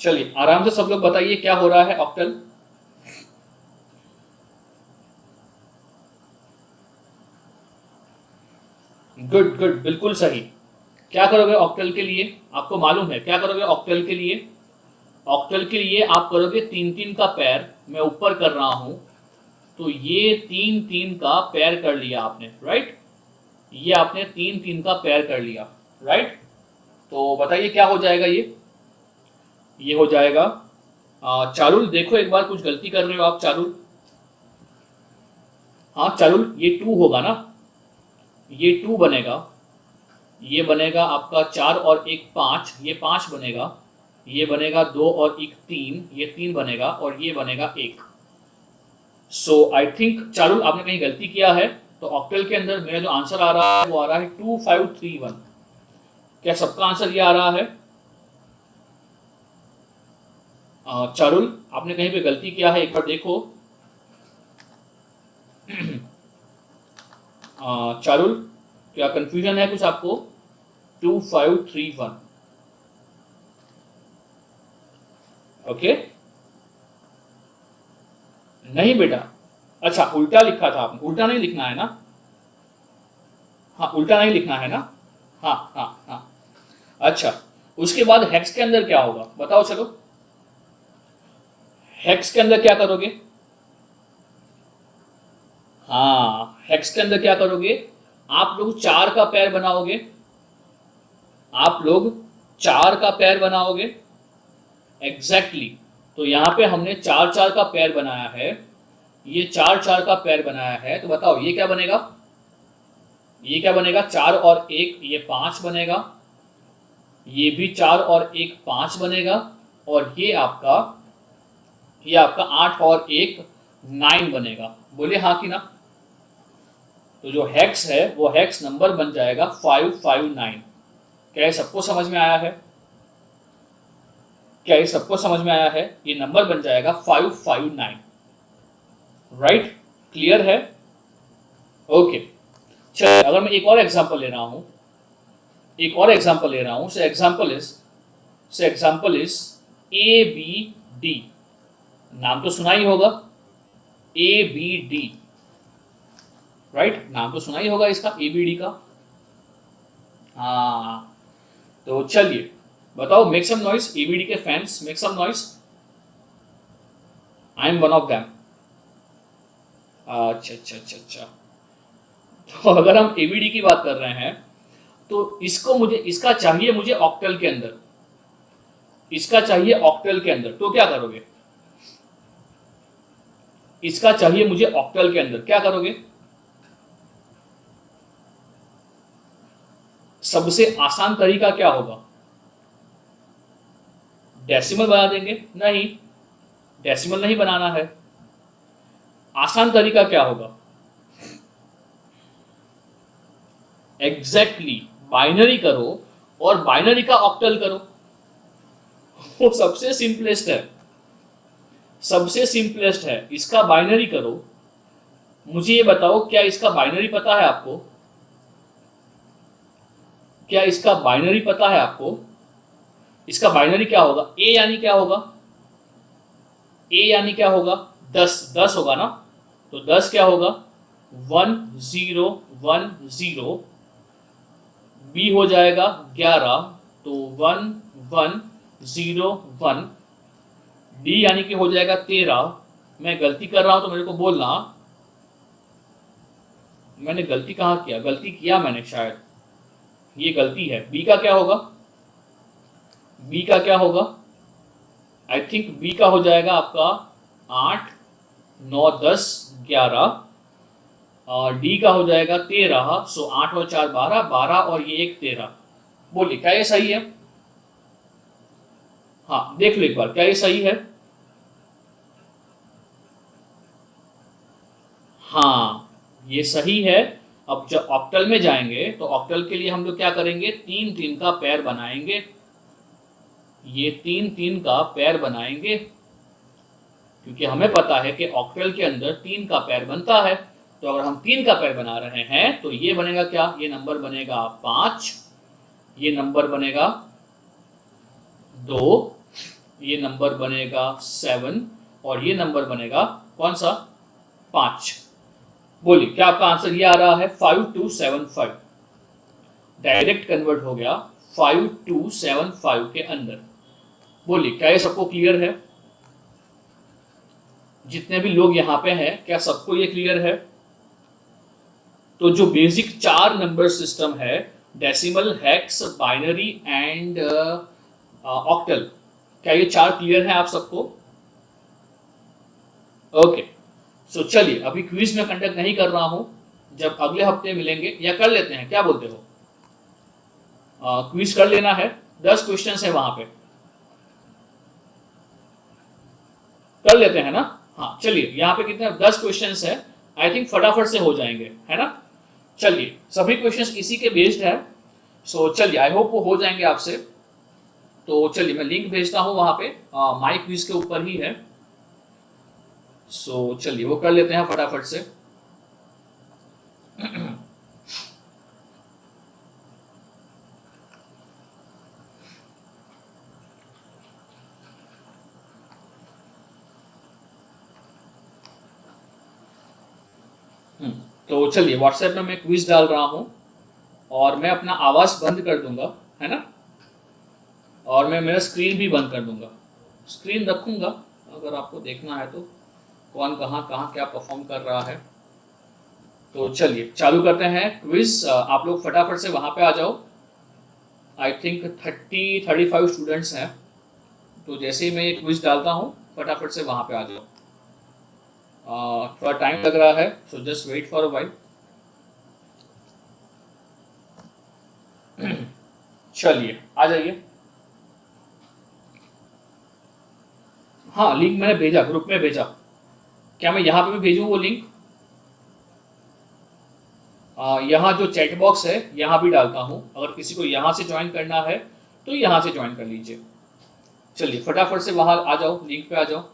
चलिए आराम से सब लोग बताइए क्या हो रहा है ऑक्टल। गुड गुड, बिल्कुल सही। क्या करोगे ऑक्टल के लिए? आपको मालूम है क्या करोगे ऑक्टल के लिए? ऑक्टल के लिए आप करोगे 3-3 का पैर। मैं ऊपर कर रहा हूं तो ये 3-3 का पैर कर लिया आपने, राइट? ये आपने 3-3 का पैर कर लिया, राइट? तो बताइए क्या हो जाएगा ये हो जाएगा चारुल देखो एक बार, कुछ गलती कर रहे हो आप चारुल। हाँ चारुल, ये 2 होगा ना? ये 2 बनेगा, ये बनेगा आपका 4 और 1 5, ये 5 बनेगा, ये बनेगा 2 और 1 3, ये 3 बनेगा, और ये बनेगा 1। सो आई थिंक चारुल आपने कहीं गलती किया है। तो ऑक्टल के अंदर मेरा जो आंसर आ रहा है वो आ रहा है 2531। क्या सबका आंसर ये आ रहा है? चारुल आपने कहीं पे गलती किया है, एक बार देखो। चारुल क्या कंफ्यूजन है कुछ आपको? 2531, ओके? नहीं बेटा, अच्छा उल्टा लिखा था आपने। उल्टा नहीं लिखना है ना? हाँ उल्टा नहीं लिखना है ना? हाँ हाँ हाँ। अच्छा उसके बाद हेक्स के अंदर क्या होगा बताओ चलो। हेक्स के अंदर क्या करोगे? हाँ हेक्स के अंदर क्या करोगे? आप लोग 4 का पैर बनाओगे। आप लोग 4 का पैर बनाओगे, एग्जैक्टली। तो यहां पे हमने 4-4 का पैर बनाया है, ये 4-4 का पैर बनाया है। तो बताओ ये क्या बनेगा? ये क्या बनेगा? 4 और 1 ये 5 बनेगा, ये भी 4 और 1 5 बनेगा, और ये आपका 8 और 1 9 बनेगा। बोले हाँ कि ना? तो जो हेक्स है वो हेक्स नंबर बन जाएगा 559। क्या ये सबको समझ में आया है? क्या ये सबको समझ में आया है? ये नंबर बन जाएगा 559, राइट? क्लियर है? ओके चलिए अगर मैं एक और एग्जांपल ले रहा हूं, से एग्जांपल इज ABD। नाम तो सुना ही होगा, ABD, राइट? नाम तो सुना ही होगा इसका, ABD का। हाँ तो चलिए बताओ, मेक सम नॉइस, ABD के fans make some noise. I am one of them. अच्छा अच्छा अच्छा अच्छा, तो अगर हम एबीडी की बात कर रहे हैं तो इसका चाहिए मुझे ऑक्टल के अंदर, इसका चाहिए ऑक्टल के अंदर, तो क्या करोगे? इसका चाहिए मुझे ऑक्टल के अंदर, क्या करोगे? सबसे आसान तरीका क्या होगा? डेसिमल बना देंगे? नहीं, डेसिमल नहीं बनाना है। आसान तरीका क्या होगा? एग्जैक्टली बाइनरी करो और बाइनरी का ऑक्टल करो, वो सबसे सिंपलेस्ट है, सबसे सिंपलेस्ट है। इसका बाइनरी करो। मुझे ये बताओ, क्या इसका बाइनरी पता है आपको? क्या इसका बाइनरी पता है आपको? इसका बाइनरी क्या होगा? ए यानी क्या होगा? ए यानी क्या होगा? 10 होगा ना, तो 10 क्या होगा? 1010। बी हो जाएगा 11, तो 1101। डी यानी कि हो जाएगा 13। मैं गलती कर रहा हूं तो मेरे को बोलना, मैंने गलती कहाँ किया? गलती किया मैंने शायद, ये गलती है। बी का क्या होगा? बी का क्या होगा? आई थिंक बी का हो जाएगा आपका 8 9 10 11, और डी का हो जाएगा 13। सो 8 और 4 12, 12 और ये एक 13। बोलिए क्या ये सही है? हाँ देख लो एक बार, क्या ये सही है? हाँ ये सही है। अब जब ऑक्टल में जाएंगे तो ऑक्टल के लिए हम लोग क्या करेंगे? 3 3 का पैर बनाएंगे, ये 3 3 का पैर बनाएंगे, क्योंकि हमें पता है कि ऑक्टल के अंदर 3 का पैर बनता है। तो अगर हम 3 का पैर बना रहे हैं तो ये बनेगा क्या? ये नंबर बनेगा 5, ये नंबर बनेगा 2, ये नंबर बनेगा 7, और ये नंबर बनेगा कौन सा? 5। बोलिए क्या आपका आंसर ये आ रहा है? 5275 डायरेक्ट कन्वर्ट हो गया 5275 के अंदर। बोलिए क्या ये सबको क्लियर है? जितने भी लोग यहाँ पे हैं, क्या सबको ये क्लियर है? तो जो बेसिक 4 नंबर सिस्टम है, decimal, hex, binary and octal, क्या ये 4 क्लियर है आप सबको? ओके, सो चलिए अभी क्विज में कंडक्ट नहीं कर रहा हूं, जब अगले हफ्ते मिलेंगे, या कर लेते हैं, क्या बोलते हो? क्विज कर लेना है, 10 क्वेश्चन है वहां पे, कर लेते हैं ना? हाँ चलिए, यहाँ पे कितने 10 क्वेश्चन है, आई थिंक फटाफट से हो जाएंगे, है ना? चलिए सभी क्वेश्चन इसी के बेस्ड है, सो चलिए आई होप वो हो जाएंगे आपसे। तो चलिए मैं लिंक भेजता हूँ वहां पे, माई क्विज के ऊपर ही है। सो चलिए वो कर लेते हैं फटाफट से। तो चलिए व्हाट्सएप में मैं क्विज डाल रहा हूँ, और मैं अपना आवाज बंद कर दूंगा, है ना? और मैं मेरा स्क्रीन भी बंद कर दूंगा, स्क्रीन रखूंगा अगर आपको देखना है तो, कौन कहाँ कहाँ क्या परफॉर्म कर रहा है। तो चलिए चालू करते हैं क्विज। आप लोग फटाफट से वहां पे आ जाओ। आई थिंक 35 स्टूडेंट्स हैं, तो जैसे ही मैं ये क्विज डालता हूँ फटाफट से वहां पे आ जाओ। थोड़ा टाइम लग रहा है, so just wait for a while. चलिए आ जाइए। हाँ लिंक मैंने भेजा, ग्रुप में भेजा। क्या मैं यहाँ पे भी भेजूँ वो लिंक? यहाँ जो चैट बॉक्स है यहाँ भी डालता हूँ, अगर किसी को यहाँ से ज्वाइन करना है तो यहाँ से ज्वाइन कर लीजिए। चलिए फटाफट से वहां आ जाओ, लिंक पे आ जाओ।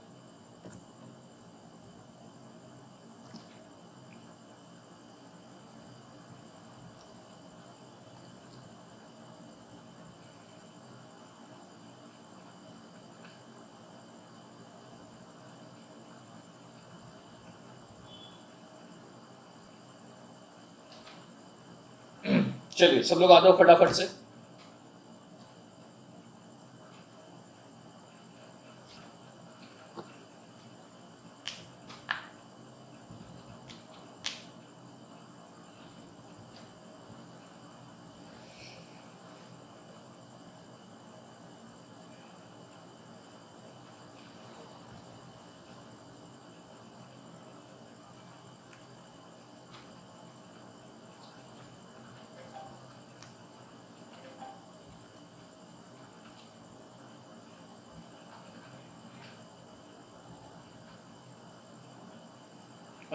चलिए सब लोग आ जाओ फटाफट से।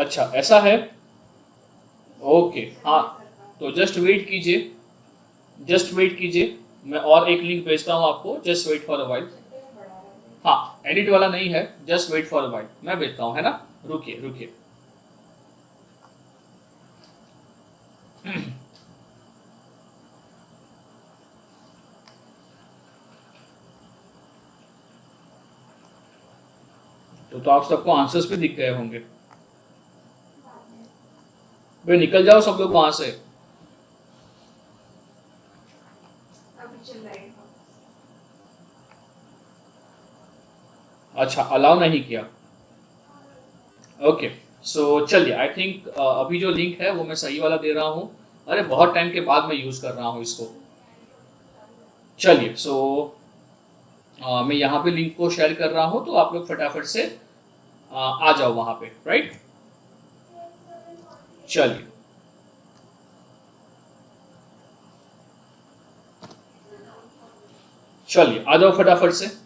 अच्छा ऐसा है, ओके हाँ, तो जस्ट वेट कीजिए, जस्ट वेट कीजिए, मैं और एक लिंक भेजता हूँ आपको, just wait for a while. हाँ एडिट वाला नहीं है, just wait for a while, मैं भेजता हूँ, है ना, रुकिए रुकिए। तो आप सबको आंसर्स भी दिख गए होंगे। भाई निकल जाओ सब लोग वहां से। अच्छा अलाउ नहीं किया, ओके। सो चलिए, आई थिंक अभी जो लिंक है वो मैं सही वाला दे रहा हूँ। अरे बहुत टाइम के बाद मैं यूज कर रहा हूँ इसको। चलिए सो मैं यहाँ पे लिंक को शेयर कर रहा हूँ, तो आप लोग फटाफट से आ जाओ वहां पे, राइट। चलिए चलिए आ जाओ फटाफट से।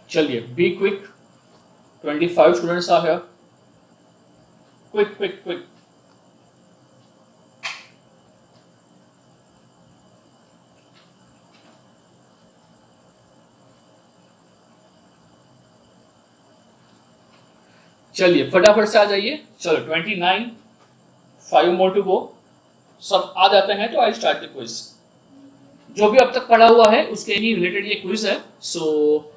चलिए be quick, 25 students are here, quick quick quick. चलिए फटाफट से आ जाइए, चलो 29, 5 मोर टू गो। सब आ जाते हैं तो आई स्टार्ट द क्विज। जो भी अब तक पढ़ा हुआ है उसके ही रिलेटेड ये क्विज है, so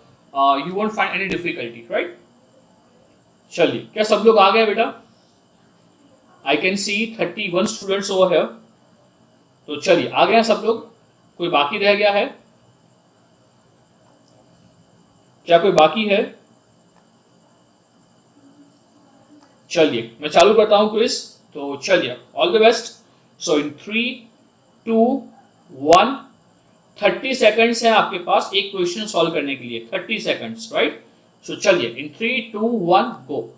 you won't find any difficulty, right. चलिए क्या सब लोग आ गए बेटा? I can see 31 students over here. तो चलिए आ गए हैं सब लोग, कोई बाकी रह गया है? क्या कोई बाकी है? चलिए मैं चालू करता हूं क्विज, तो चलिए all the best. So in 3, 2, 1, 30 seconds है आपके पास एक क्वेश्चन सॉल्व करने के लिए, 30 सेकंड्स, राइट। सो चलिए इन 3, 2, 1 गो।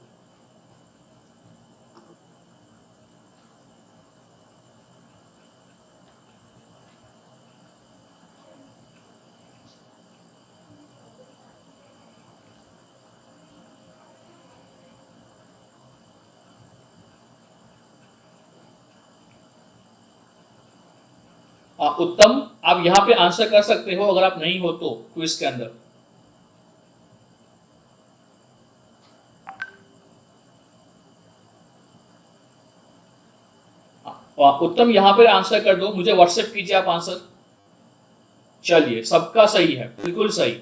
उत्तम, आप यहां पे आंसर कर सकते हो अगर आप नहीं हो तो क्विज के अंदर। उत्तम यहां पे आंसर कर दो, मुझे व्हाट्सएप कीजिए आप आंसर। चलिए सबका सही है, बिल्कुल सही।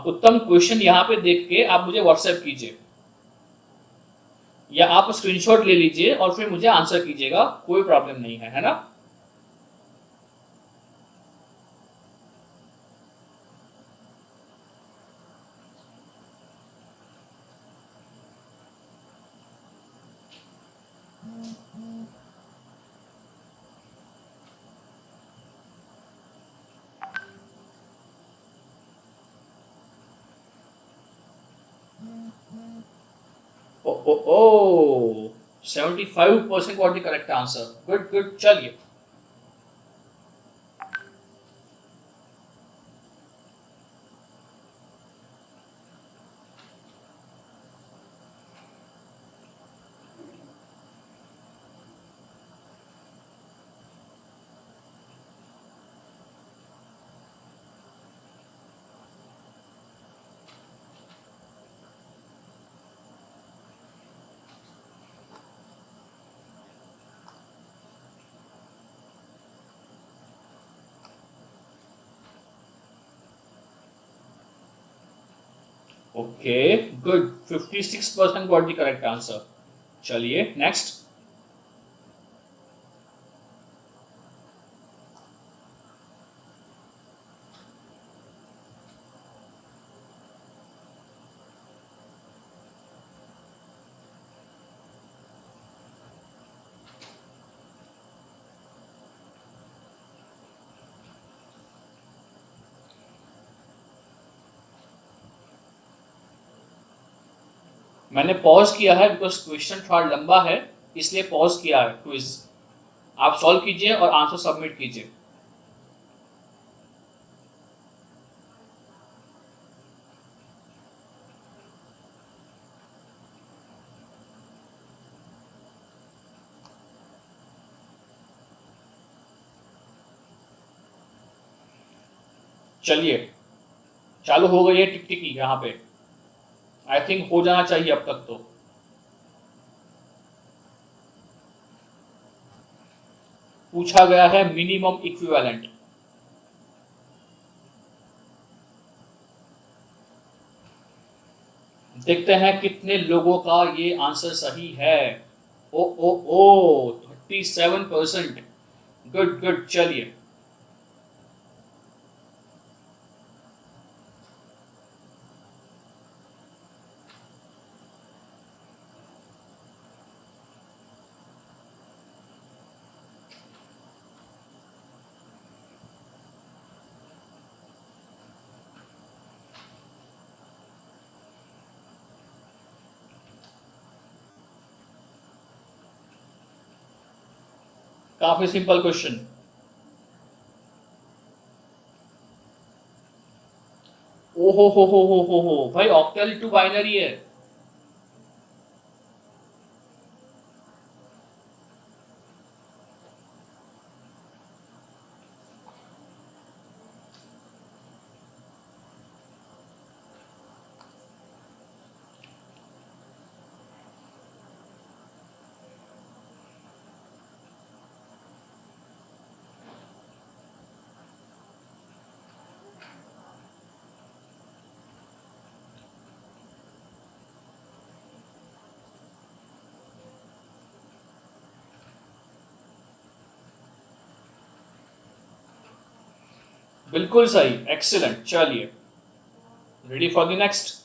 उत्तम क्वेश्चन यहां पे देख के आप मुझे व्हाट्सएप कीजिए, या आप स्क्रीनशॉट ले लीजिए और फिर मुझे आंसर कीजिएगा, कोई प्रॉब्लम नहीं है ना। ओ ओ ओ 75% got the correct answer, good good. चलिए okay good, 56% got the correct answer. चलिए नेक्स्ट। मैंने पॉज किया है बिकॉज क्वेश्चन थोड़ा लंबा है, इसलिए पॉज किया है क्विज। आप सॉल्व कीजिए और आंसर सबमिट कीजिए। चलिए चालू हो गई है टिकटिकी यहाँ पे। आई थिंक हो जाना चाहिए अब तक तो। पूछा गया है मिनिमम इक्विवेलेंट। देखते हैं कितने लोगों का ये आंसर सही है। ओ 37%। Good good. चलिए काफी सिंपल क्वेश्चन। ओहो हो भाई, ऑक्टल टू बाइनरी है। बिल्कुल सही, एक्सीलेंट। चलिए रेडी फॉर द नेक्स्ट।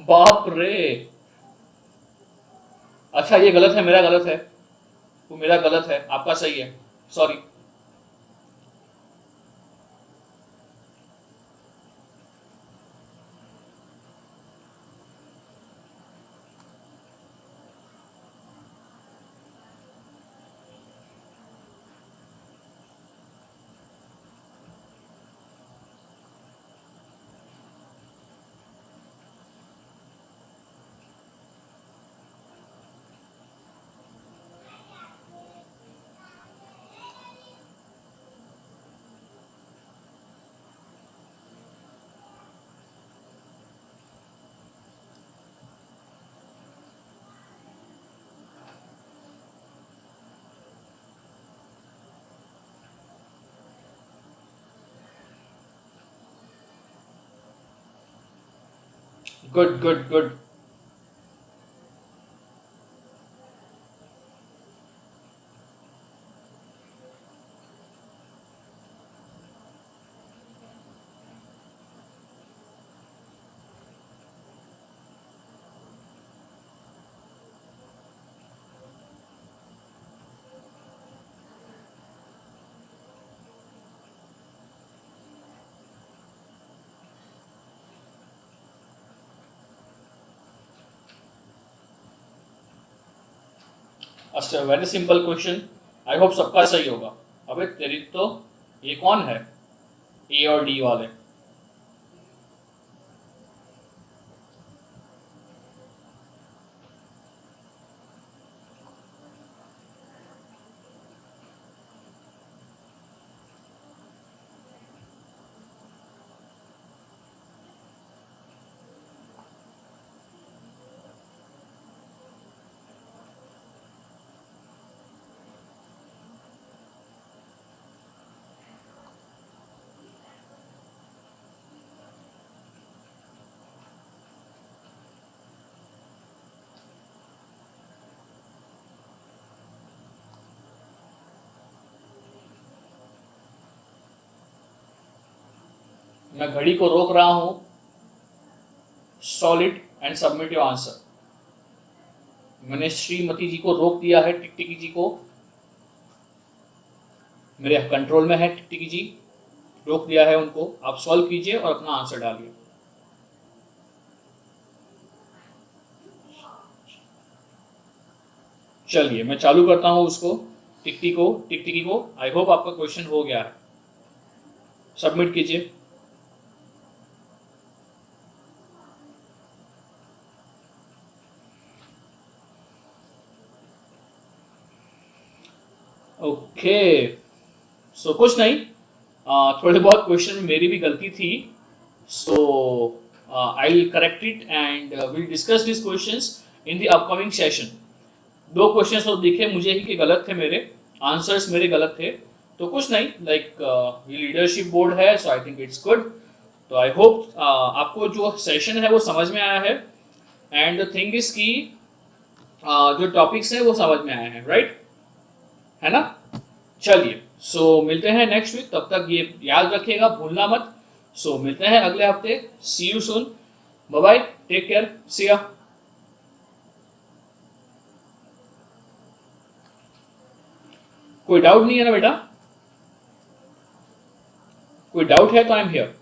बाप रे। अच्छा ये गलत है, मेरा गलत है। वो मेरा गलत है, आपका सही है। सॉरी। Good good good. अच्छा very simple question. I hope सबका सही होगा। अबे तेरी तो, ये कौन है? ए और डी वाले। मैं घड़ी को रोक रहा हूं, solid and submit your answer. मैंने श्रीमती जी को रोक दिया है, टिकटिकी जी को, मेरे कंट्रोल में है, टिकटिकी जी रोक दिया है उनको। आप सॉल्व कीजिए और अपना आंसर डालिए। चलिए मैं चालू करता हूं उसको, टिकटिकी को। आई होप आपका क्वेश्चन हो गया है। सबमिट कीजिए। ओके, सो कुछ नहीं, थोड़े बहुत क्वेश्चन में मेरी भी गलती थी, so I will correct it and will discuss this questions in the upcoming session. 2 questions तो दिखे मुझे ही कि गलत थे, मेरे आंसर्स मेरे गलत थे, तो कुछ नहीं, लाइक ये लीडरशिप बोर्ड है, सो आई थिंक इट्स गुड। तो आई होप आपको जो सेशन है वो समझ में आया है, एंड द थिंग इज कि जो टॉपिक्स है वो समझ में आया है, राइट, है ना। चलिए, सो मिलते हैं नेक्स्ट वीक, तब तक ये याद रखिएगा, भूलना मत। सो मिलते हैं अगले हफ्ते। See you soon, bye bye, take care, see ya. कोई डाउट नहीं है ना बेटा? कोई डाउट है तो आई एम हियर।